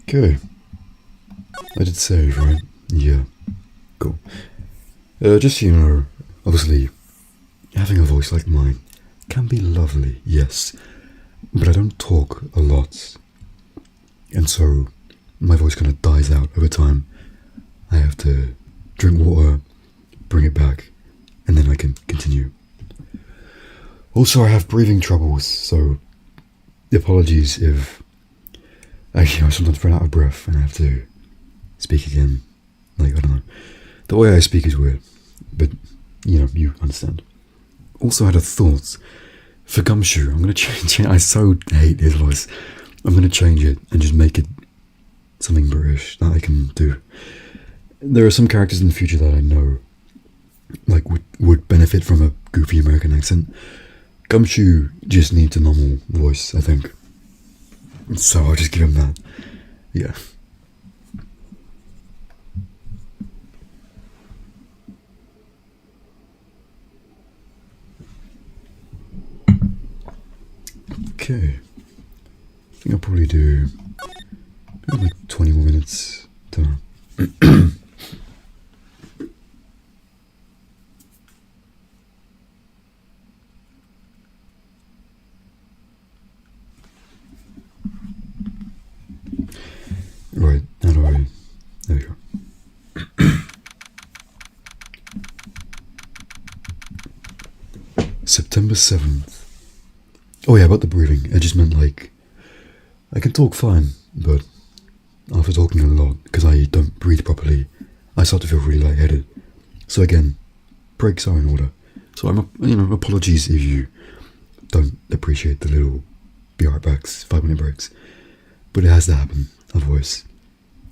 Okay. I did save, right? Yeah. Cool. Just so you know, obviously, having a voice like mine can be lovely, yes, but I don't talk a lot, and so my voice kind of dies out over time. I have to drink water, bring it back, and then I can continue. Also, I have breathing troubles, so apologies if I sometimes run out of breath and I have to speak again. Like, I don't know. The way I speak is weird, but, you understand. Also, I had a thought. For Gumshoe, I'm going to change it. I so hate his voice. I'm going to change it and just make it something British that I can do. There are some characters in the future that I know like would benefit from a goofy American accent. Gumshoe just needs a normal voice, I think. So I'll just give him that. Yeah. Okay. I think I'll probably do maybe like 20 more minutes. Don't know. Right, how do I... There we go. September 7th. Oh yeah, about the breathing. I just meant like... I can talk fine, but after talking a lot, because I don't breathe properly, I start to feel really lightheaded. So again, breaks are in order. So apologies if you don't appreciate the little be right backs, 5-minute breaks. But it has to happen, otherwise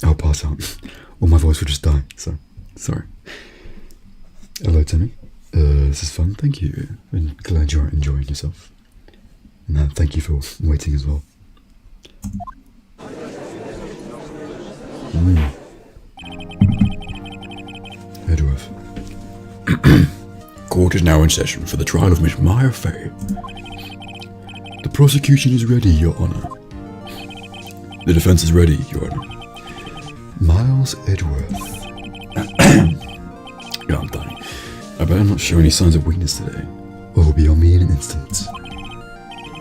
I'll pass out, or my voice will just die, so, sorry. Hello, Timmy. This is fun, thank you, and glad you're enjoying yourself. And thank you for waiting as well. Edgeworth. Court is now in session for the trial of Miss Maya Fay. The prosecution is ready, Your Honor. The defense is ready, Your Honor. Miles Edgeworth. Yeah, I'm dying. I better not show any signs of weakness today. Will be on me in an instant.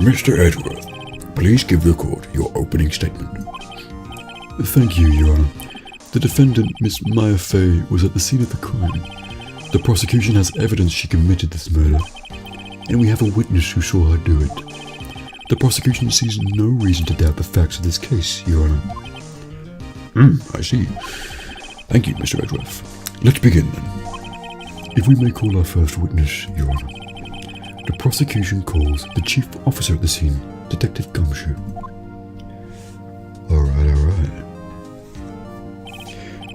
Mr. Edgeworth, please give the court your opening statement. Thank you, Your Honor. The defendant, Miss Maya Fay, was at the scene of the crime. The prosecution has evidence she committed this murder, and we have a witness who saw her do it. The prosecution sees no reason to doubt the facts of this case, Your Honor. I see. Thank you, Mr. Edgeworth. Let's begin then. If we may call our first witness, Your Honor. The prosecution calls the chief officer at the scene, Detective Gumshoe. Alright.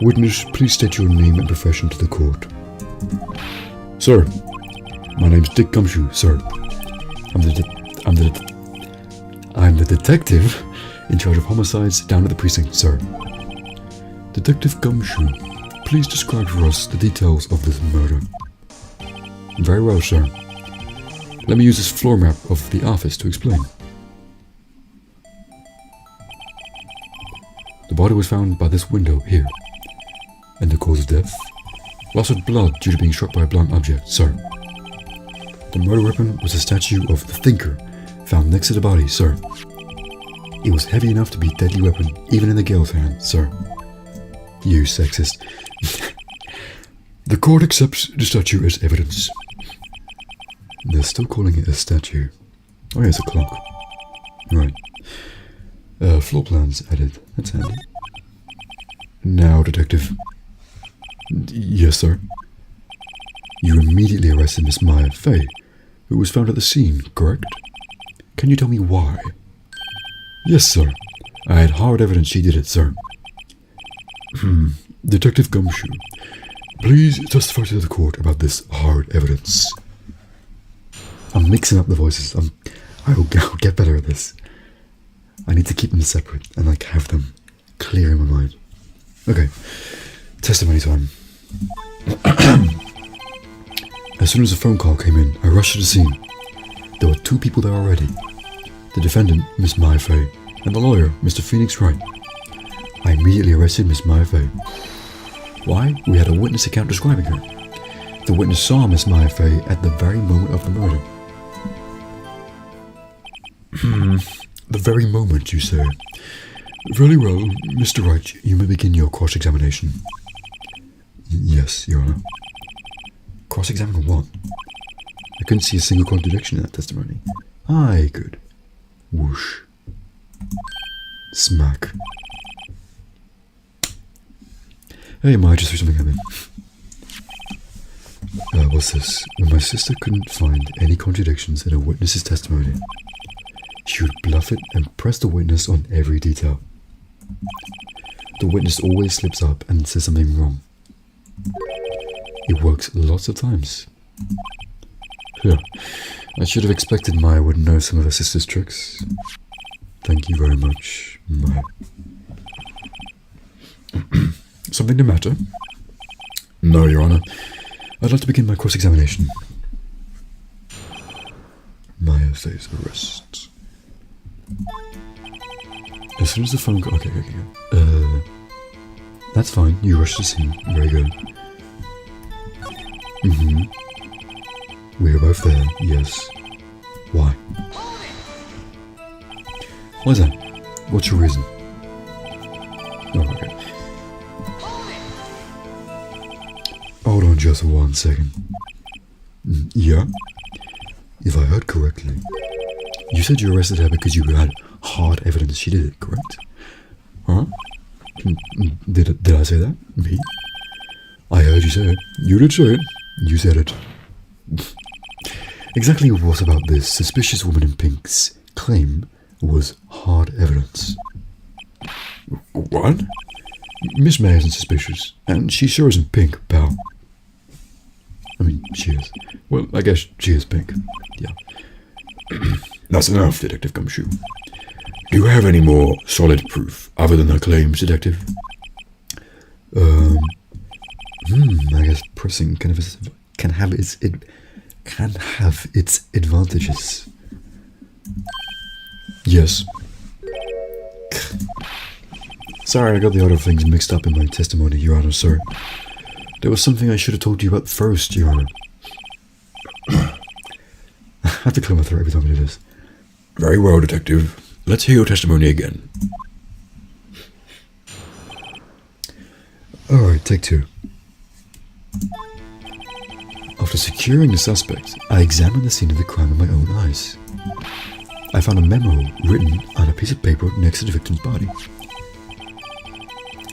Witness, please state your name and profession to the court. Sir, My name's Dick Gumshoe, sir. I'm the detective in charge of homicides down at the precinct, sir. Detective Gumshoe, please describe for us the details of this murder. Very well, sir. Let me use this floor map of the office to explain. The body was found by this window here. And the cause of death? Loss of blood due to being struck by a blunt object, sir. The murder weapon was a statue of the Thinker found next to the body, sir. It was heavy enough to be a deadly weapon, even in the girl's hand, sir. You sexist. The court accepts the statue as evidence. They're still calling it a statue. Oh yeah, it's a clock. Right. Floor plans added. That's handy. Now, Detective. Yes, sir. You immediately arrested Miss Maya Fay, who was found at the scene, correct? Can you tell me why? Yes, sir. I had hard evidence she did it, sir. Detective Gumshoe, please testify to the court about this hard evidence. I'm mixing up the voices. I'll get better at this. I need to keep them separate and have them clear in my mind. Okay, testimony time. As soon as the phone call came in, I rushed to the scene. There were 2 people there already. The defendant, Miss Maya Fay, and the lawyer, Mr. Phoenix Wright. I immediately arrested Miss Mayfair. Why? We had a witness account describing her. The witness saw Miss Mayfair at the very moment of the murder. The very moment, you say? Very well, Mr. Wright, you may begin your cross-examination. Yes, Your Honor. Cross-examine what? I couldn't see a single contradiction in that testimony. Aye, good. Whoosh. Smack. Hey, Ma, I just threw something at me. What's this? When my sister couldn't find any contradictions in a witness's testimony, she would bluff it and press the witness on every detail. The witness always slips up and says something wrong. It works lots of times. Yeah, I should have expected Maya would know some of her sister's tricks. Thank you very much, Maya. Something the matter? No, Your Honor. I'd like to begin my cross-examination. Maya says arrest. As soon as the phone okay. That's fine. You rush the scene. Very good. We are both there. Yes. Why? Why's that? What's your reason? Oh, okay. Hold on just 1 second. Yeah? If I heard correctly, you said you arrested her because you had hard evidence she did it, correct? Huh? Did I say that? Me? I heard you say it. You did say it. You said it. Exactly what about this suspicious woman in pink's claim was hard evidence? What? Miss May isn't suspicious, and she sure isn't pink, pal. I mean, she is. Well, I guess she is pink. Yeah. That's enough, Detective Gumshoe. Do you have any more solid proof other than her claims, Detective? I guess pressing can have its advantages. Yes. Sorry, I got the other things mixed up in my testimony, Your Honor, sir. There was something I should have told you about first, Your Honor. I have to clear my throat every time I do this. Very well, Detective. Let's hear your testimony again. Alright, take 2. After securing the suspect, I examined the scene of the crime with my own eyes. I found a memo written on a piece of paper next to the victim's body.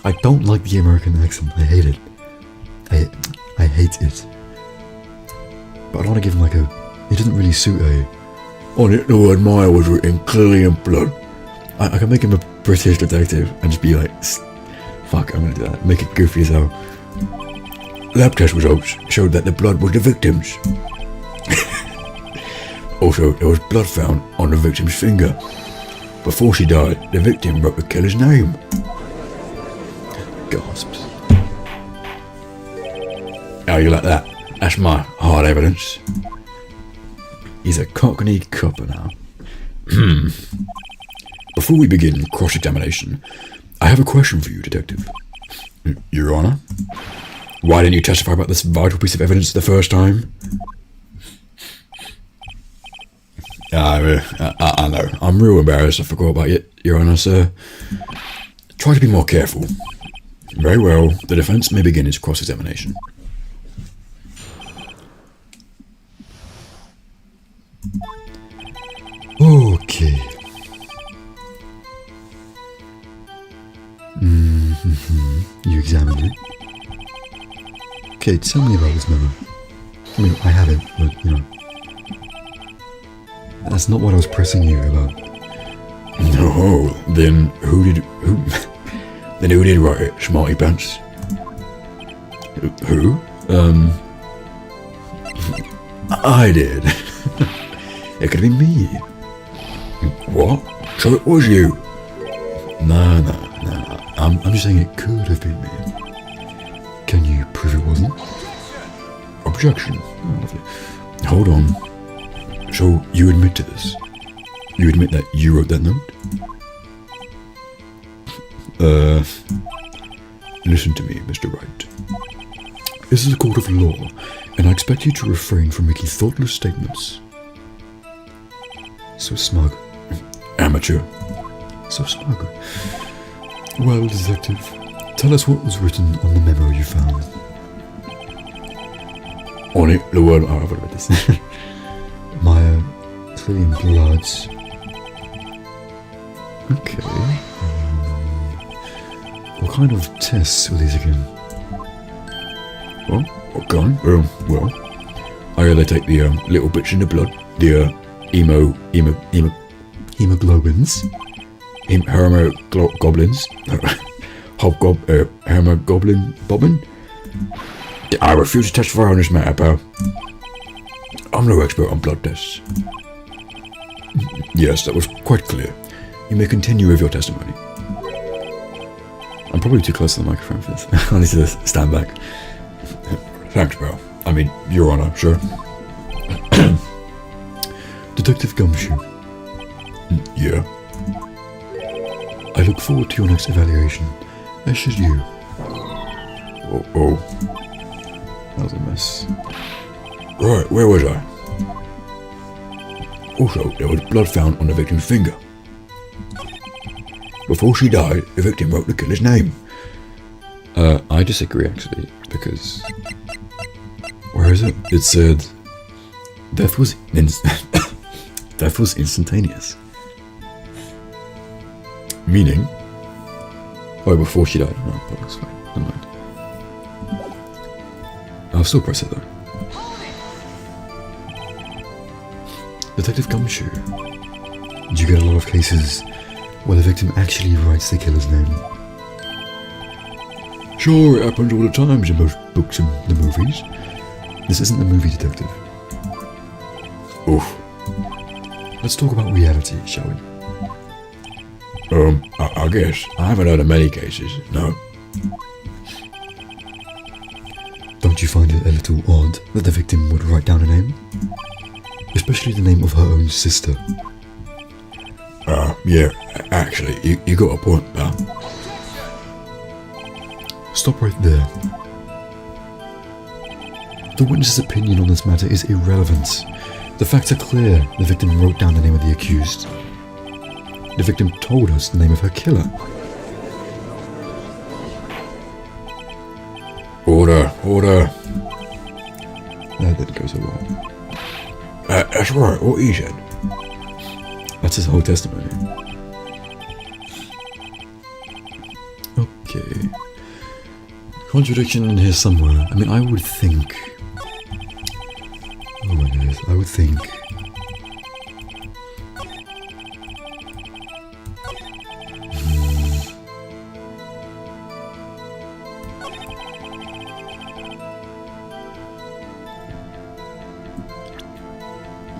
I don't like the American accent. I hate it. I hate it. But I don't want to give him like a... It doesn't really suit a... On it, the word Maya was written clearly in blood. I can make him a British detective and just be like... Fuck, I'm gonna do that. Make it goofy as hell. Lab test results showed that the blood was the victim's. Also, there was blood found on the victim's finger. Before she died, the victim wrote the killer's name. Gasps. How you like that? That's my hard evidence. He's a cockney copper now. Before we begin cross-examination, I have a question for you, Detective. Your Honor? Why didn't you testify about this vital piece of evidence the first time? I know. I'm real embarrassed. I forgot about it, Your Honor, sir. Try to be more careful. Very well. The defense may begin its cross-examination. Okay. You examined it. Okay, tell me about this memo. I mean, I have it, but, you know. That's not what I was pressing you about. No, then who did write it, Smarty Pants? Who? I did. It could have been me. What? So it was you? No. I'm just saying it could have been me. Can you prove it wasn't? Objection. Oh, lovely. Hold on. So you admit to this? You admit that you wrote that note? Listen to me, Mr. Wright. This is a court of law, and I expect you to refrain from making thoughtless statements. So smug. Amateur. So smug. Well, detective, tell us what was written on the memo you found. On it, the word... Oh, I've read this. Maya, clearly in blood. Okay. What kind of tests were these again? Well, what kind? Well, I they take the little bits in the blood, the Hemoglobins. Hermogoblins, Hermogoblin bobbin. I refuse to testify on this matter, pal. I'm no expert on blood tests. Yes, that was quite clear. You may continue with your testimony. I'm probably too close to the microphone for this. I need to stand back. Thanks, pal. I mean, Your Honor, sure. Detective Gumshoe. Yeah. I look forward to your next evaluation, as should you. Oh. That was a mess. Right, where was I? Also, there was blood found on the victim's finger. Before she died, the victim wrote the killer's name. I disagree, actually, because... Where is it? It said... Death was instantaneous. Meaning? Oh, before she died. No, that's fine. Never mind. I'll still press it, though. Detective Gumshoe. Do you get a lot of cases where the victim actually writes the killer's name? Sure, it happens all the time in most books and the movies. This isn't the movie, detective. Oof. Let's talk about reality, shall we? I guess. I haven't heard of many cases, no. Don't you find it a little odd that the victim would write down a name? Especially the name of her own sister. Yeah, actually, you got a point, pal. Stop right there. The witness's opinion on this matter is irrelevant. The facts are clear. The victim wrote down the name of the accused. The victim told us the name of her killer. Order. That didn't go so well. That's right, what he said. That's his whole testimony. Okay. Contradiction in here somewhere. I mean, I would think... Oh my goodness, I would think...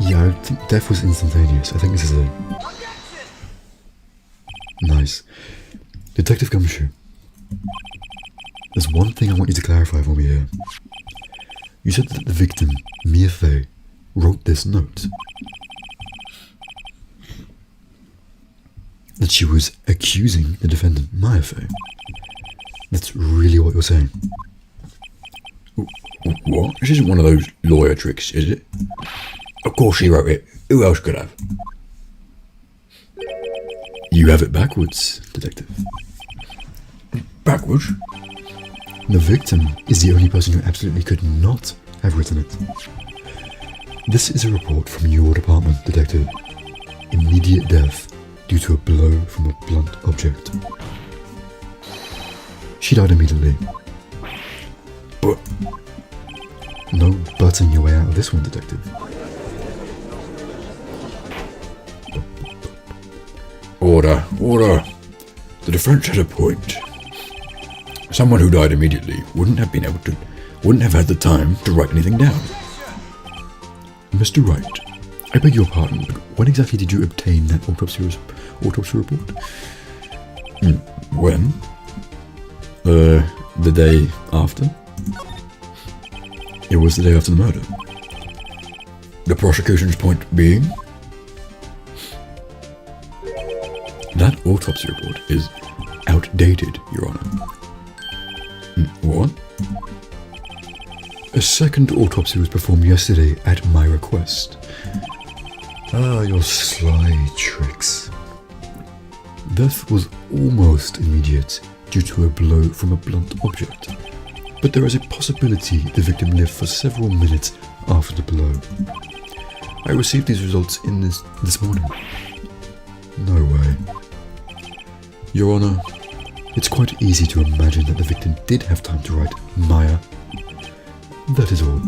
Yeah, I think death was instantaneous. I think this is a... Nice. Detective Gumshoe. There's one thing I want you to clarify for me here. You said that the victim, Mia Fey, wrote this note. That she was accusing the defendant, Maya Fey. That's really what you're saying. What? This isn't one of those lawyer tricks, is it? Of course she wrote it. Who else could have? You have it backwards, detective. Backwards? The victim is the only person who absolutely could not have written it. This is a report from your department, detective. Immediate death due to a blow from a blunt object. She died immediately. But... No butting your way out of this one, detective. Order. The defense has a point. Someone who died immediately wouldn't have had the time to write anything down. Mr. Wright, I beg your pardon, but when exactly did you obtain that autopsy report? When? The day after? It was the day after the murder. The prosecution's point being? That autopsy report is dated, Your Honor. What? A second autopsy was performed yesterday at my request. Ah, your sly tricks. Death was almost immediate due to a blow from a blunt object, but there is a possibility the victim lived for several minutes after the blow. I received these results in this morning. No way. Your Honor, it's quite easy to imagine that the victim did have time to write Maya. That is all.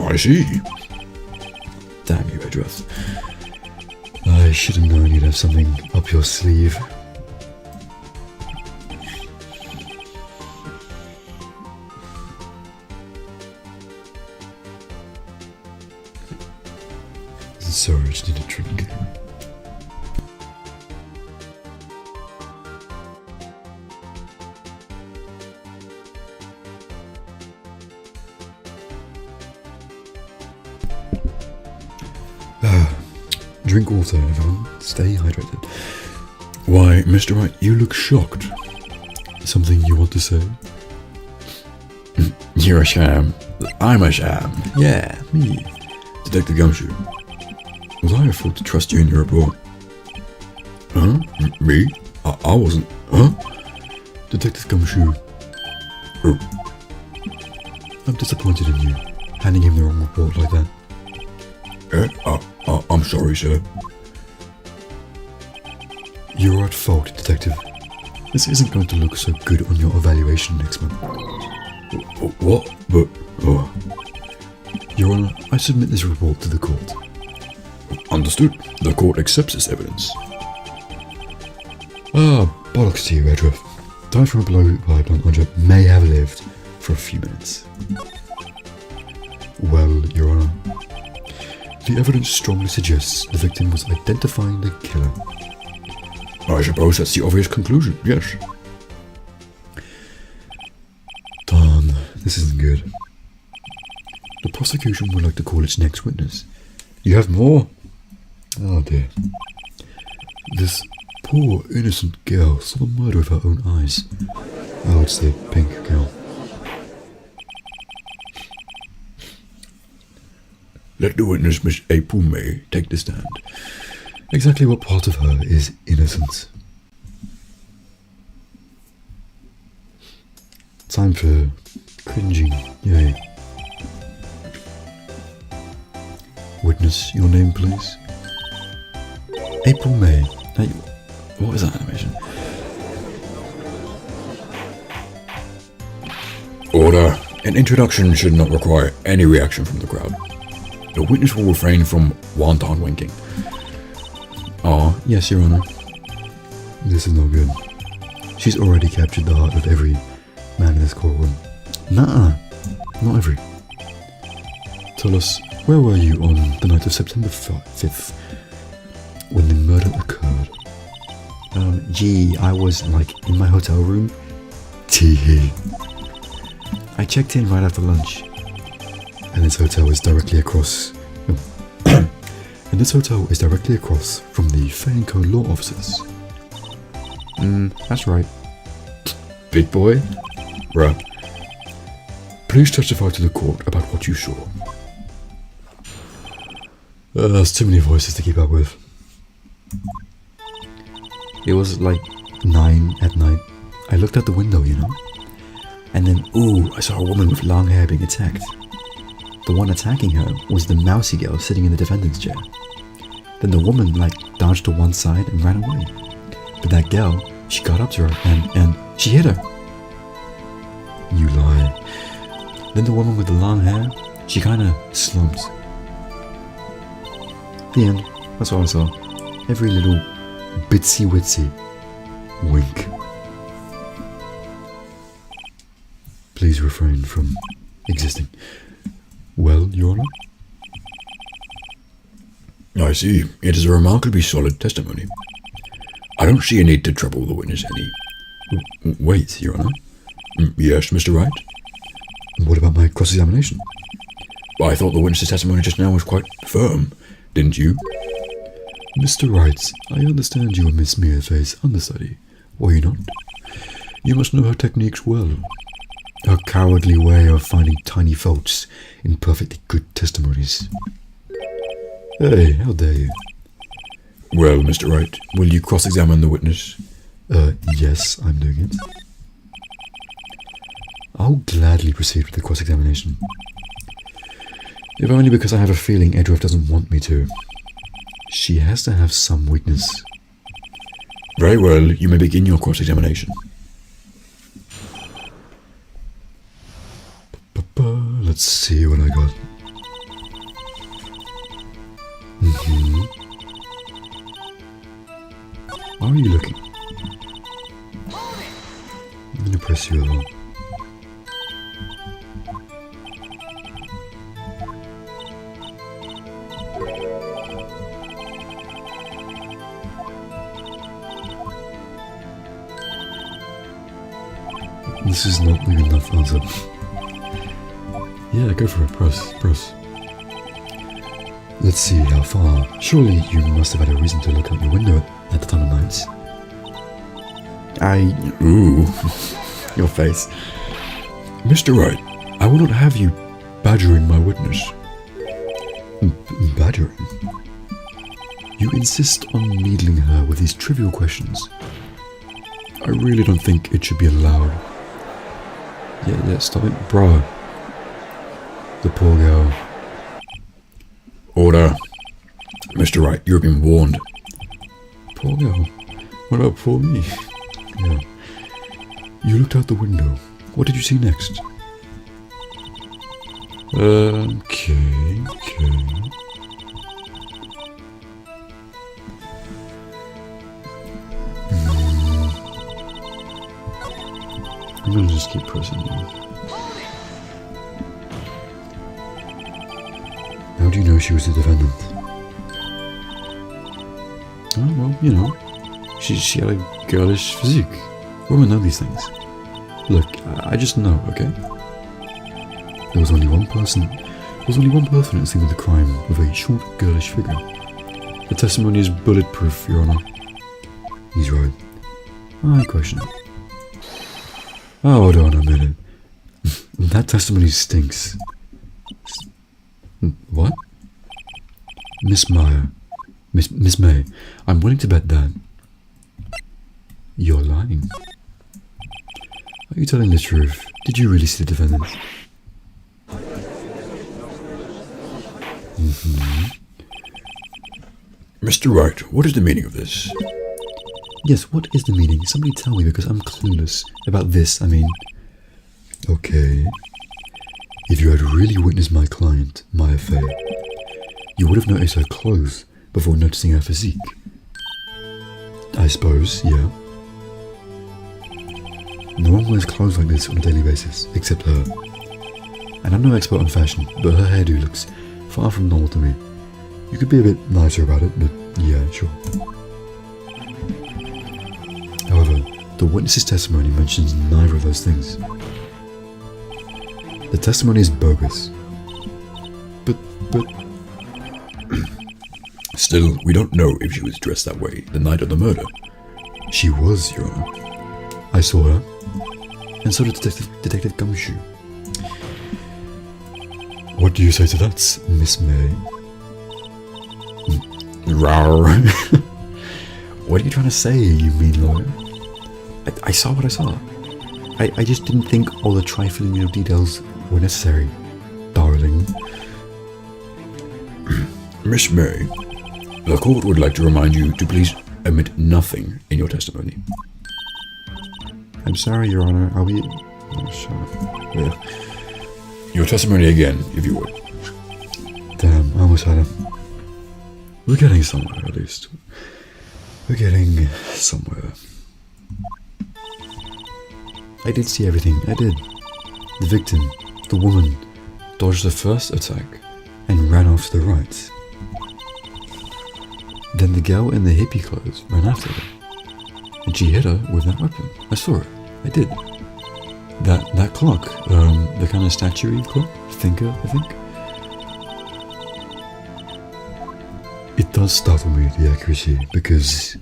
I see. Damn you, Edgeworth. I should have known you'd have something up your sleeve. Sorry, I just need a drink. Drink water, everyone. Stay hydrated. Why, Mr. Wright, you look shocked. Something you want to say? You're a sham. I'm a sham. Yeah, me. Detective Gumshoe. Was I a fool to trust you in your report? Huh? Me? I wasn't. Huh? Detective Gumshoe. Oh. I'm disappointed in you, handing him the wrong report like that. I'm sorry, sir. You're at fault, Detective. This isn't going to look so good on your evaluation next month. What? But... Your Honor, I submit this report to the court. Understood. The court accepts this evidence. Ah, bollocks to you, Edgeworth. Died from a blow by a blunt object may have lived for a few minutes. Well, Your Honor, the evidence strongly suggests the victim was identifying the killer. I suppose that's the obvious conclusion, yes. Darn, this isn't good. The prosecution would like to call its next witness. You have more? Oh dear. This poor innocent girl saw the murder with her own eyes. Oh, it's the pink girl. Let the witness, Miss April May, take the stand. Exactly what part of her is innocent? Time for cringing, yay. Witness, your name please? April May. Hey, what was that animation? Order. An introduction should not require any reaction from the crowd. The witness will refrain from wanton winking. Ah, yes, Your Honor. This is no good. She's already captured the heart of every man in this courtroom. Nuh-uh. Not every. Tell us, where were you on the night of September 5th when the murder occurred? Gee, I was, in my hotel room. Tee-hee. I checked in right after lunch. And this hotel is directly across... And this hotel is directly across from the Fair & Co law offices. That's right. Big boy? Bruh. Please testify to the court about what you saw. There's too many voices to keep up with. It was 9 at night. I looked out the window, you know. And then, I saw a woman with long hair being attacked. The one attacking her was the mousy girl sitting in the defendant's chair. Then the woman, dodged to one side and ran away. But that girl, she got up to her and she hit her. You lie. Then the woman with the long hair, she kinda slumped. The end. That's all I saw. Every little bitsy witsy wink. Please refrain from existing. Well, Your Honor? I see. It is a remarkably solid testimony. I don't see a need to trouble the witness any. Wait, Your Honor? Yes, Mr. Wright? What about my cross-examination? I thought the witness's testimony just now was quite firm, didn't you? Mr. Wright, I understand you are Miss Mirafay's understudy. Were you not? You must know her techniques well. Her cowardly way of finding tiny faults in perfectly good testimonies. Hey, how dare you? Well, Mr. Wright, will you cross-examine the witness? Yes, I'm doing it. I'll gladly proceed with the cross-examination. If only because I have a feeling Edgeworth doesn't want me to. She has to have some weakness. Very well, you may begin your cross-examination. Let's see what I got. How are you looking? I'm going to press you a lot. This is not a good enough answer. Yeah, go for it. Press. Let's see how far. Surely you must have had a reason to look out your window at the time of night. Ooh, your face. Mr. Wright, I will not have you badgering my witness. Badgering? You insist on needling her with these trivial questions. I really don't think it should be allowed. Yeah, stop it, bro. The poor girl. Order. Mr. Wright, you have been warned. Poor girl. What about poor me? Yeah. You looked out the window. What did you see next? Okay. I'm gonna just keep pressing you. How do you know she was the defendant? Oh, well, you know. She had a girlish physique. Women know these things. Look, I just know, okay? There was only one person at the scene of the crime with a short, girlish figure. The testimony is bulletproof, Your Honor. He's right. I question it. Oh, hold on a minute. That testimony stinks. What? Miss Meyer. Miss May, I'm willing to bet that you're lying. Are you telling the truth? Did you really see the defendant? Mr. Wright, what is the meaning of this? Yes, what is the meaning? Somebody tell me, because I'm clueless about this, I mean. Okay. If you had really witnessed my client, Maya Fey, you would have noticed her clothes before noticing her physique. I suppose, yeah. No one wears clothes like this on a daily basis, except her. And I'm no expert on fashion, but her hairdo looks far from normal to me. You could be a bit nicer about it, but yeah, sure. However, the witness's testimony mentions neither of those things. The testimony is bogus. But... Still, we don't know if she was dressed that way the night of the murder. She was, Your Honor. I saw her, and so did Detective Gumshoe. What do you say to that, Miss May? Rawr. What are you trying to say, you mean lawyer? I saw what I saw. I just didn't think all the trifling little details were necessary, darling. Miss May, the court would like to remind you to please omit nothing in your testimony. I'm sorry, Your Honor. Are we... Oh, sure. Yeah. Your testimony again, if you would. Damn, I almost had him. We're getting somewhere, at least. We're getting somewhere. I did see everything, I did. The victim, the woman, dodged the first attack and ran off to the right. Then the girl in the hippie clothes ran after her, and she hit her with that weapon. I saw it. I did. That clock, the kind of statue-y clock, thinker, I think. It does startle me, the accuracy, because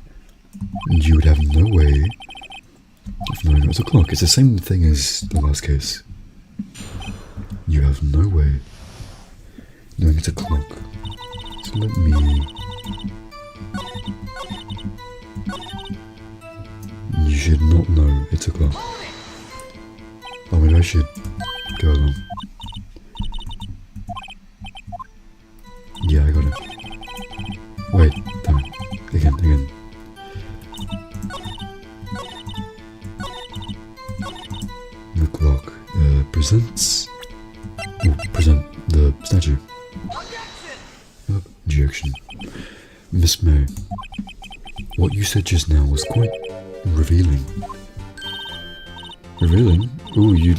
you would have no way of knowing it was a clock. It's the same thing as the last case. You have no way knowing it's a clock. So let me... You should not know it's a clock. Oh, maybe I should go along. Yeah, I got it. Wait, damn it. Again. The clock present the statue. Objection. Miss May, what you said just now was quite revealing. Revealing? Ooh, you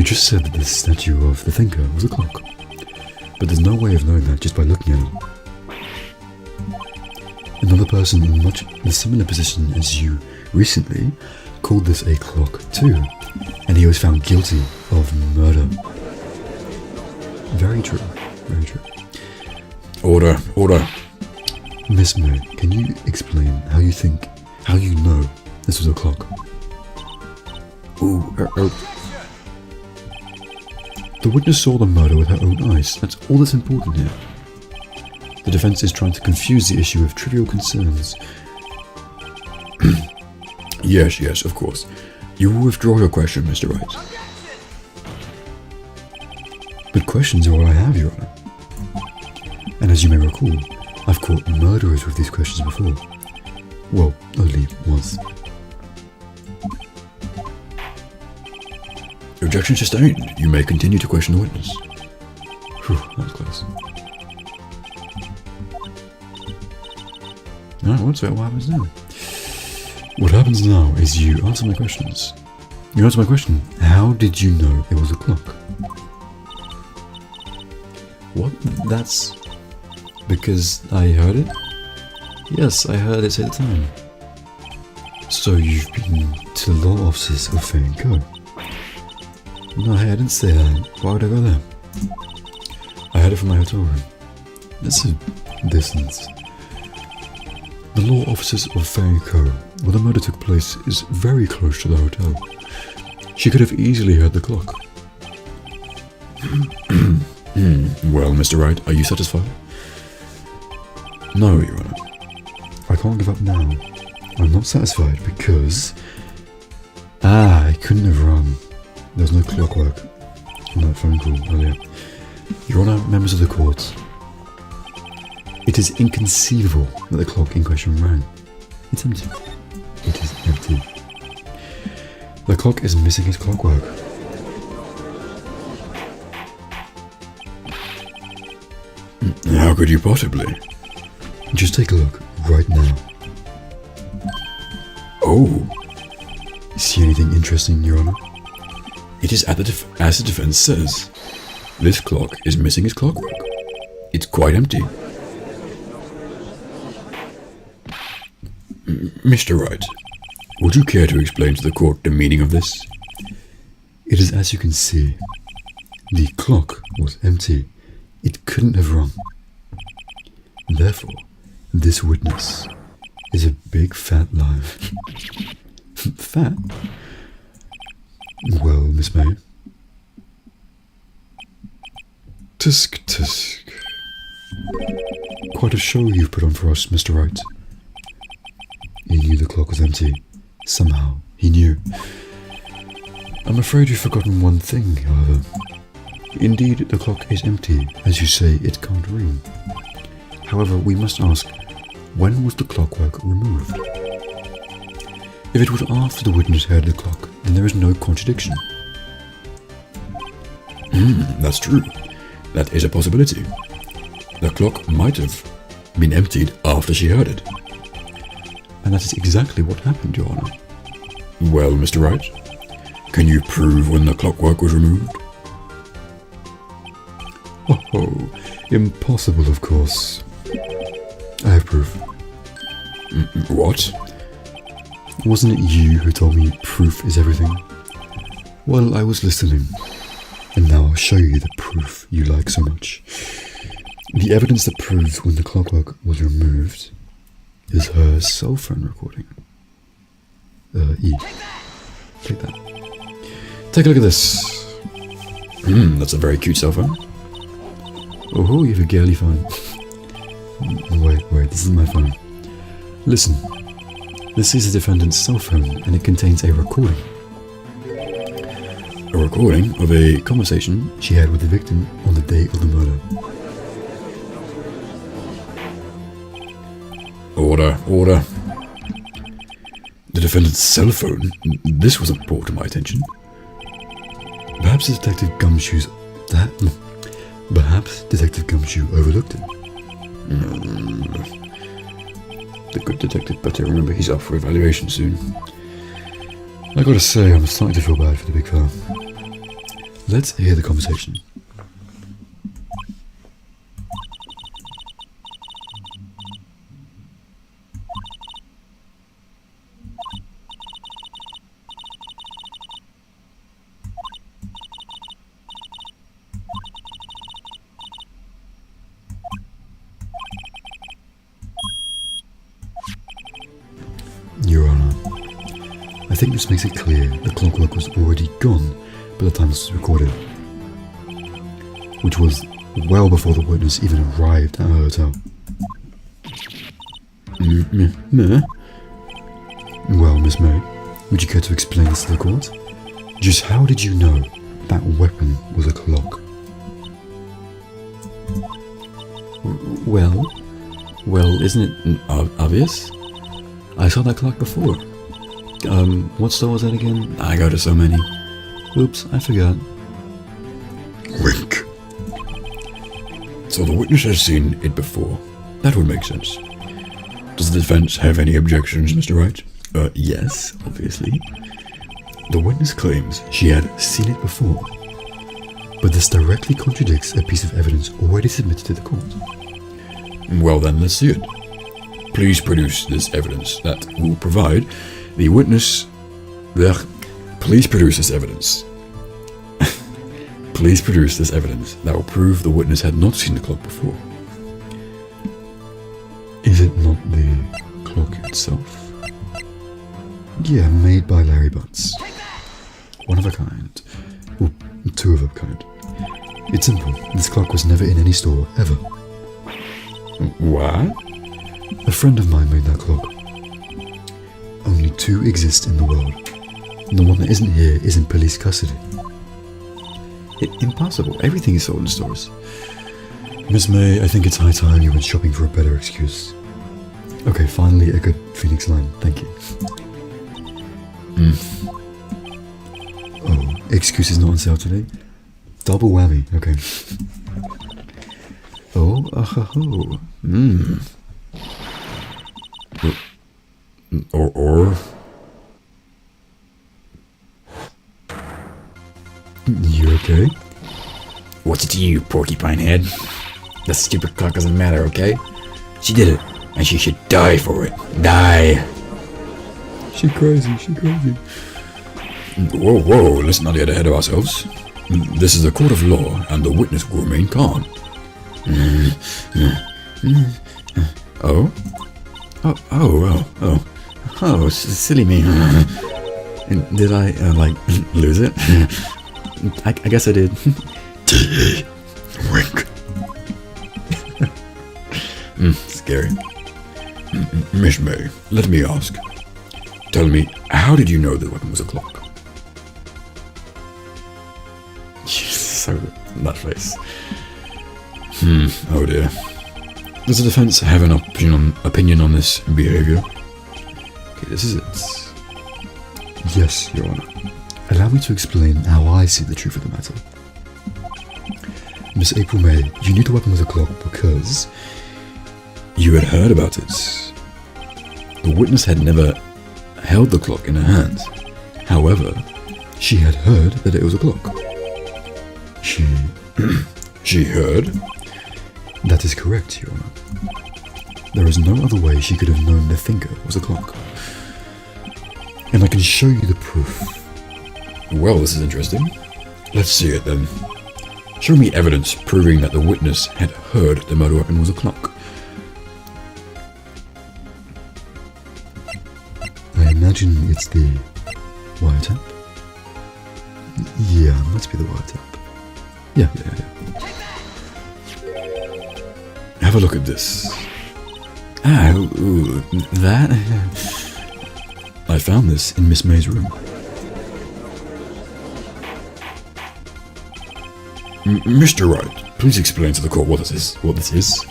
just said that the statue of the thinker was a clock. But there's no way of knowing that just by looking at it. Another person in much a similar position as you recently called this a clock too, and he was found guilty of murder. Very true, very true. Order. Miss May, can you explain how you know this was a clock? The witness saw the murder with her own eyes. That's all that's important here. The defense is trying to confuse the issue with trivial concerns. Yes, of course. You will withdraw your question, Mr. Wright. But questions are all I have, Your Honor. And as you may recall, I've caught murderers with these questions before. Well, only once. Objection sustained. You may continue to question the witness. Whew, that was close. Alright, what happens now? What happens now is you answer my questions. You answer my question. How did you know it was a clock? What? That's... because I heard it? Yes, I heard it say the time. So you've been to the law offices of Fair & Co? No, hey, I didn't say that. Why would I go there? I heard it from my hotel room. That's a distance. The law offices of Fair & Co, where the murder took place, is very close to the hotel. She could have easily heard the clock. Well, Mr. Wright, are you satisfied? No, Your Honor. I can't give up now. I'm not satisfied because... I couldn't have run. There's no clockwork on that phone call earlier. Your Honor, members of the court, it is inconceivable that the clock in question rang. It's empty. It is empty. The clock is missing its clockwork. How could you possibly? Just take a look right now. Oh. See anything interesting, Your Honor? It is as the defense says. This clock is missing its clockwork. It's quite empty. Mr. Wright, would you care to explain to the court the meaning of this? It is as you can see. The clock was empty. It couldn't have rung. Therefore, this witness is a big fat liar. Fat? Well, Miss May. Tisk tisk. Quite a show you've put on for us, Mr. Wright. He knew the clock was empty. Somehow, he knew. I'm afraid you've forgotten one thing, however. Indeed, the clock is empty. As you say, it can't ring. However, we must ask, when was the clockwork removed? If it was after the witness heard the clock, then there is no contradiction. That's true. That is a possibility. The clock might have been emptied after she heard it. And that is exactly what happened, Your Honor. Well, Mr. Wright, can you prove when the clockwork was removed? Oh, impossible, of course. I have proof. What? Wasn't it you who told me proof is everything? Well, I was listening. And now I'll show you the proof you like so much. The evidence that proves when the clockwork was removed is her cell phone recording. E. Take that. Take a look at this. That's a very cute cell phone. Oh, you have a girly phone. Wait, this isn't my phone. Listen. This is the defendant's cell phone, and it contains a recording. A recording of a conversation she had with the victim on the day of the murder. Order. The defendant's cell phone? This wasn't brought to my attention. Perhaps Detective Gumshoe overlooked it. The good detective better remember he's up for evaluation soon. I gotta say, I'm starting to feel bad for the big fella. Let's hear the conversation. Your Honor, I think this makes it clear the clockwork was already gone by the time this was recorded, which was well before the witness even arrived at her hotel. Well, Miss May, would you care to explain this to the court? Just how did you know that weapon was a clock? Well, isn't it obvious? I saw that clock before. What store was that again? I go to so many. Oops, I forgot. Wink. So the witness has seen it before. That would make sense. Does the defense have any objections, Mr. Wright? Yes, obviously. The witness claims she had seen it before, but this directly contradicts a piece of evidence already submitted to the court. Well then, let's see it. Please produce this evidence that will provide the witness... Please produce this evidence. Please produce this evidence that will prove the witness had not seen the clock before. Is it not the clock itself? Yeah, made by Larry Butts. One of a kind. Well, two of a kind. It's simple. This clock was never in any store, ever. What? A friend of mine made that clock. Only two exist in the world. The one that isn't here is in police custody. Impossible. Everything is sold in stores. Miss May, I think it's high time you went shopping for a better excuse. Okay, finally a good Phoenix line. Thank you. Oh, excuse is not on sale today? Double whammy. Okay. Or... You okay? What's it to you, porcupine head? The stupid clock doesn't matter, okay? She did it, and she should die for it. Die! She crazy. Whoa, let's not get ahead of ourselves. This is a court of law, and the witness will remain calm. Oh, silly me. Did I, lose it? I guess I did. Wink. Scary. Miss May, let me ask. Tell me, how did you know the weapon was a clock? So, that face. Oh dear. Does the defense have an opinion on this behavior? Okay, this is it. Yes, Your Honor. Allow me to explain how I see the truth of the matter. Miss April May, you knew the weapon was a clock because... You had heard about it. The witness had never held the clock in her hands. However, she had heard that it was a clock. She heard? That is correct, Your Honor. There is no other way she could have known the finger was a clock. And I can show you the proof. Well, this is interesting. Let's see it then. Show me evidence proving that the witness had heard the murder weapon was a clock. I imagine imagine it's the wiretap. Yeah, must be the wiretap. Yeah. Have a look at this. Ooh, that? I found this in Miss May's room. Mr. Wright, please explain to the court what this is.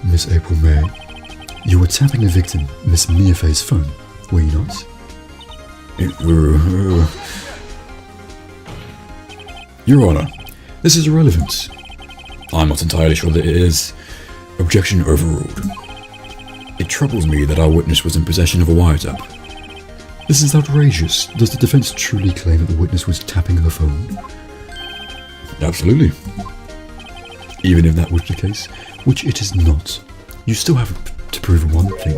Miss April May, you were tapping the victim, Miss Mia Fay's phone, were you not? Your Honor, this is irrelevant. I'm not entirely sure that it is. Objection overruled. It troubles me that our witness was in possession of a wiretap. This is outrageous. Does the defense truly claim that the witness was tapping her phone? Absolutely. Even if that was the case, which it is not, you still have to prove one thing.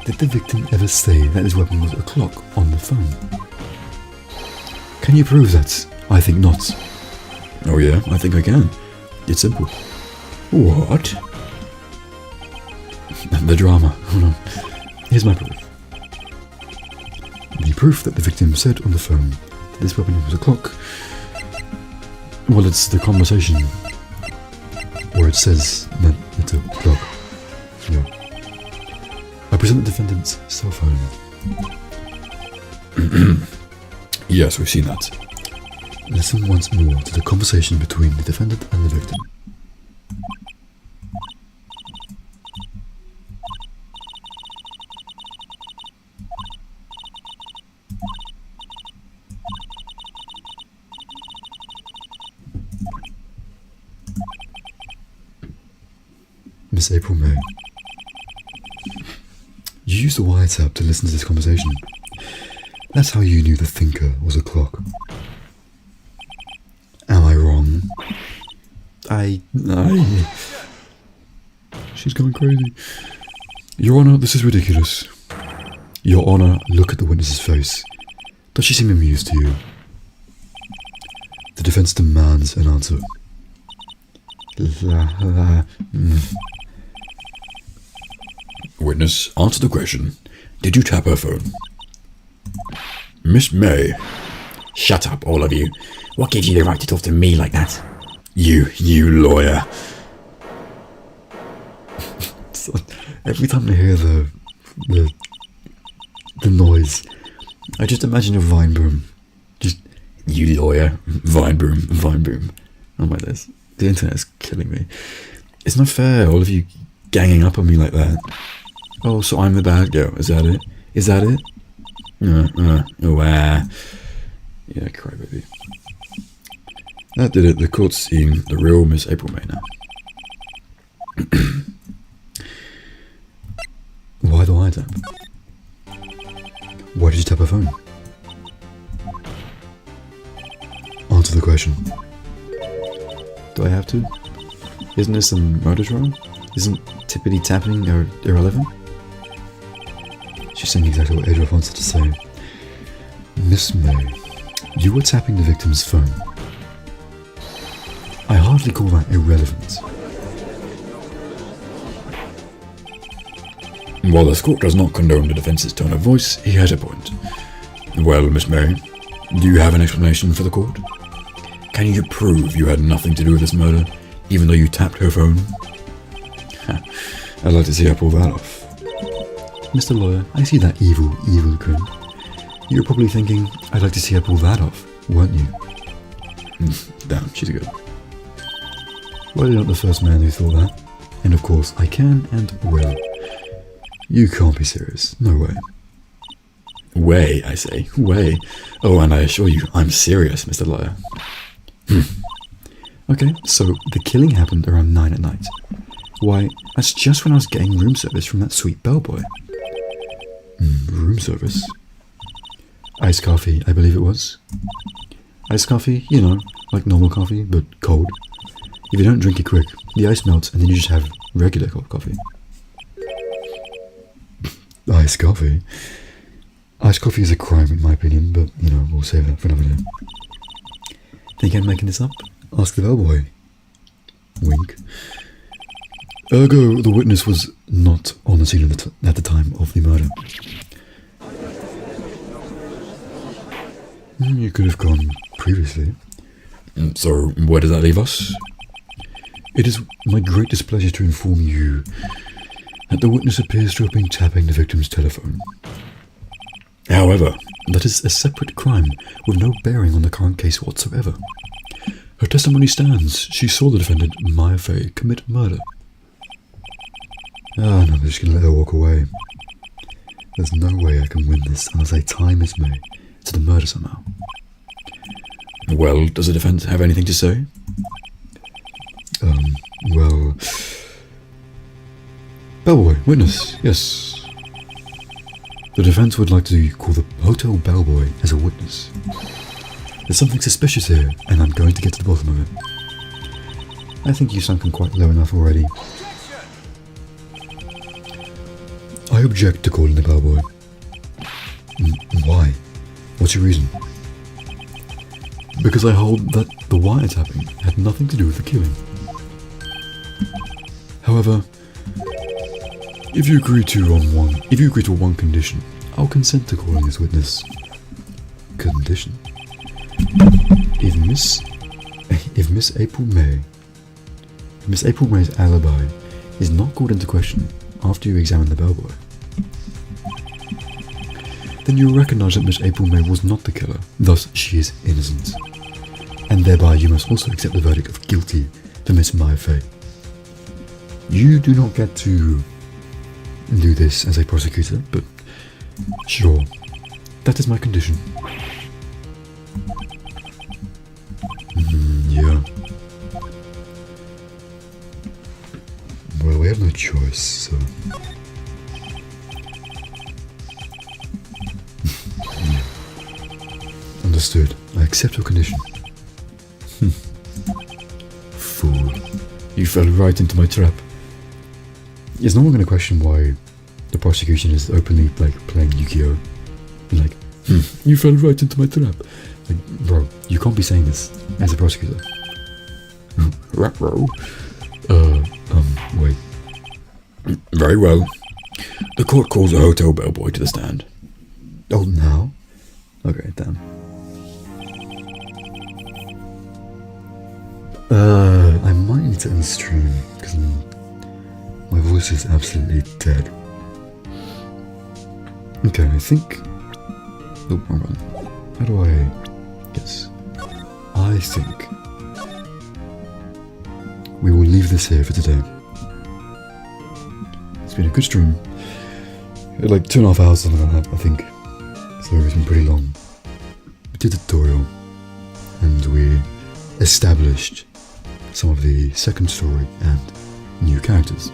Did the victim ever say that his weapon was a clock on the phone? Can you prove that? I think not. Oh yeah, I think I can. It's simple. What? The drama. Hold on. Here's my proof. The proof that the victim said on the phone that this weapon was a clock. Well, it's the conversation where it says that it's a clock. Yeah. I present the defendant's cell phone. Yes, we've seen that. Listen once more to the conversation between the defendant and the victim. Miss April May, you used the wiretap to listen to this conversation. That's how you knew the thinker was a clock. Am I wrong? She's going crazy. Your Honor, this is ridiculous. Your Honor, look at the witness's face. Does she seem amused to you? The defense demands an answer. Witness, answer the question. Did you tap her phone? Miss May. Shut up, all of you. What gives you the right to talk to me like that? You lawyer. Every time I hear the noise, I just imagine a vine broom. Just, You lawyer. Vine broom. oh my days. The internet is killing me. It's not fair, all of you ganging up on me like that. Oh, so I'm the bad girl, is that it? Is that it? Yeah, cry baby. That did it. The court's seeing the real Miss April May now. Why the wiretap? Why did you tap her phone? Answer the question. Do I have to? Isn't this a murder trial? Isn't tippity tapping irrelevant? She's saying exactly what Adolf wants her to say. Miss May, you were tapping the victim's phone. I hardly call that irrelevant. While this court does not condone the defense's tone of voice, he has a point. Well, Miss May, do you have an explanation for the court? Can you prove you had nothing to do with this murder, even though you tapped her phone? I'd like to see her pull that off. Mr. Lawyer, I see that evil grin. You're probably thinking, I'd like to see her pull that off, weren't you? Damn, she's good. Well, you're not the first man who thought that. And of course, I can and will. You can't be serious. No way. Way, I say. Way. Oh, and I assure you, I'm serious, Mr. Lawyer. Okay, so the killing happened around 9 at night. Why, that's just when I was getting room service from that sweet bellboy. Room service? Iced coffee, I believe it was. Iced coffee, you know, like normal coffee, but cold. If you don't drink it quick, the ice melts and then you just have regular coffee. Iced coffee? Iced coffee is a crime in my opinion, but, you know, we'll save that for another day. Think I'm making this up? Ask the bellboy. Wink. Ergo, the witness was not on the scene at the time of the murder. You could have gone previously. So, where does that leave us? It is my greatest pleasure to inform you that the witness appears to have been tapping the victim's telephone. However, That is a separate crime with no bearing on the current case whatsoever. Her testimony stands. She saw the defendant, Maya Fey, commit murder. Ah, no, I'm just gonna let her walk away. There's no way I can win this unless I tie Miss May to the murder somehow. well, does the defense have anything to say? Well... Bellboy, witness, yes. The defense would like to call the hotel bellboy as a witness. There's something suspicious here, and I'm going to get to the bottom of it. I think you've sunken quite low enough already. I object to calling the bellboy. Why? What's your reason? Because I hold that the wiretapping had nothing to do with the killing. However, if you agree to one condition, I'll consent to calling this witness. Condition. If Miss April May's alibi is not called into question after you examine the bellboy, then you recognize that Miss April May was not the killer, thus she is innocent. And thereby you must also accept the verdict of guilty for Miss Maya Fey. You do not get to do this as a prosecutor, but sure, that is my condition. Yeah. Well, we have no choice, so... Yeah. Understood. I accept your condition. Fool. You fell right into my trap. Is no one going to question why the prosecution is openly, playing Yu-Gi-Oh? Like, you fell right into my trap. Like, bro, you can't be saying this as a prosecutor. Ruh-roh. Wait. Very well. The court calls a hotel bellboy to the stand. Oh, now? Okay, damn. I might need to end the stream, because my voice is absolutely dead. Okay, I think... Oh, wrong one. How do I... Yes. I think... we will leave this here for today. It's been a good stream. Like 2.5 hours, something like that, I think. So it's been pretty long. We did a tutorial, and we established some of the second story and new characters.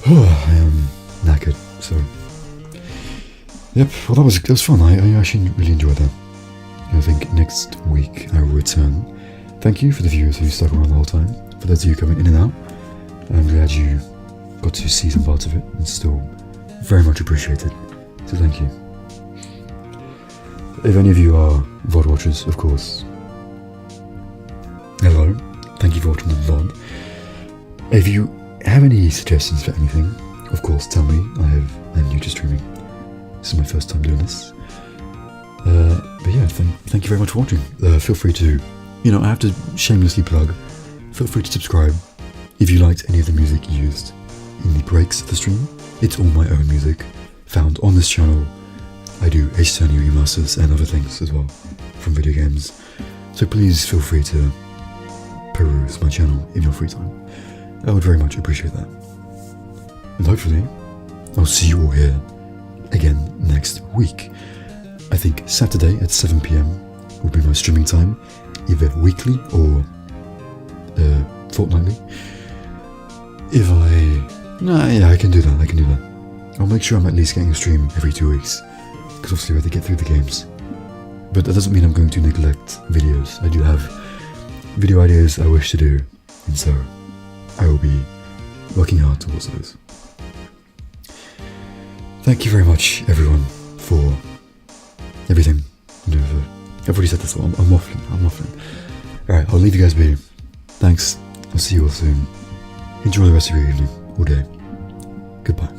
I am knackered, so... Yep, well that was fun. I actually really enjoyed that. I think next week I will return. Thank you for the viewers who stuck around the whole time. For those of you coming in and out, I'm glad you got to see some parts of it. It's still very much appreciated, so thank you. If any of you are VOD watchers, of course, hello, thank you for watching the VOD. If you have any suggestions for anything, of course tell me. I'm new to streaming. This is my first time doing this. But yeah, thank you very much for watching. Feel free to, I have to shamelessly plug, feel free to subscribe if you liked any of the music used in the breaks of the stream. It's all my own music, found on this channel. I do Ace Attorney remasters and other things as well, from video games. So please feel free to peruse my channel in your free time. I would very much appreciate that. And hopefully, I'll see you all here again next week. I think Saturday at 7 PM will be my streaming time, either weekly or fortnightly. I can do that. I'll make sure I'm at least getting a stream every 2 weeks, because obviously we have to get through the games. But that doesn't mean I'm going to neglect videos. I do have video ideas I wish to do, and so I will be working hard towards those. Thank you very much, everyone, for everything. I've already said this, so I'm waffling. Alright, I'll leave you guys be. Thanks. I'll see you all soon. Enjoy the rest of your evening or day. Goodbye.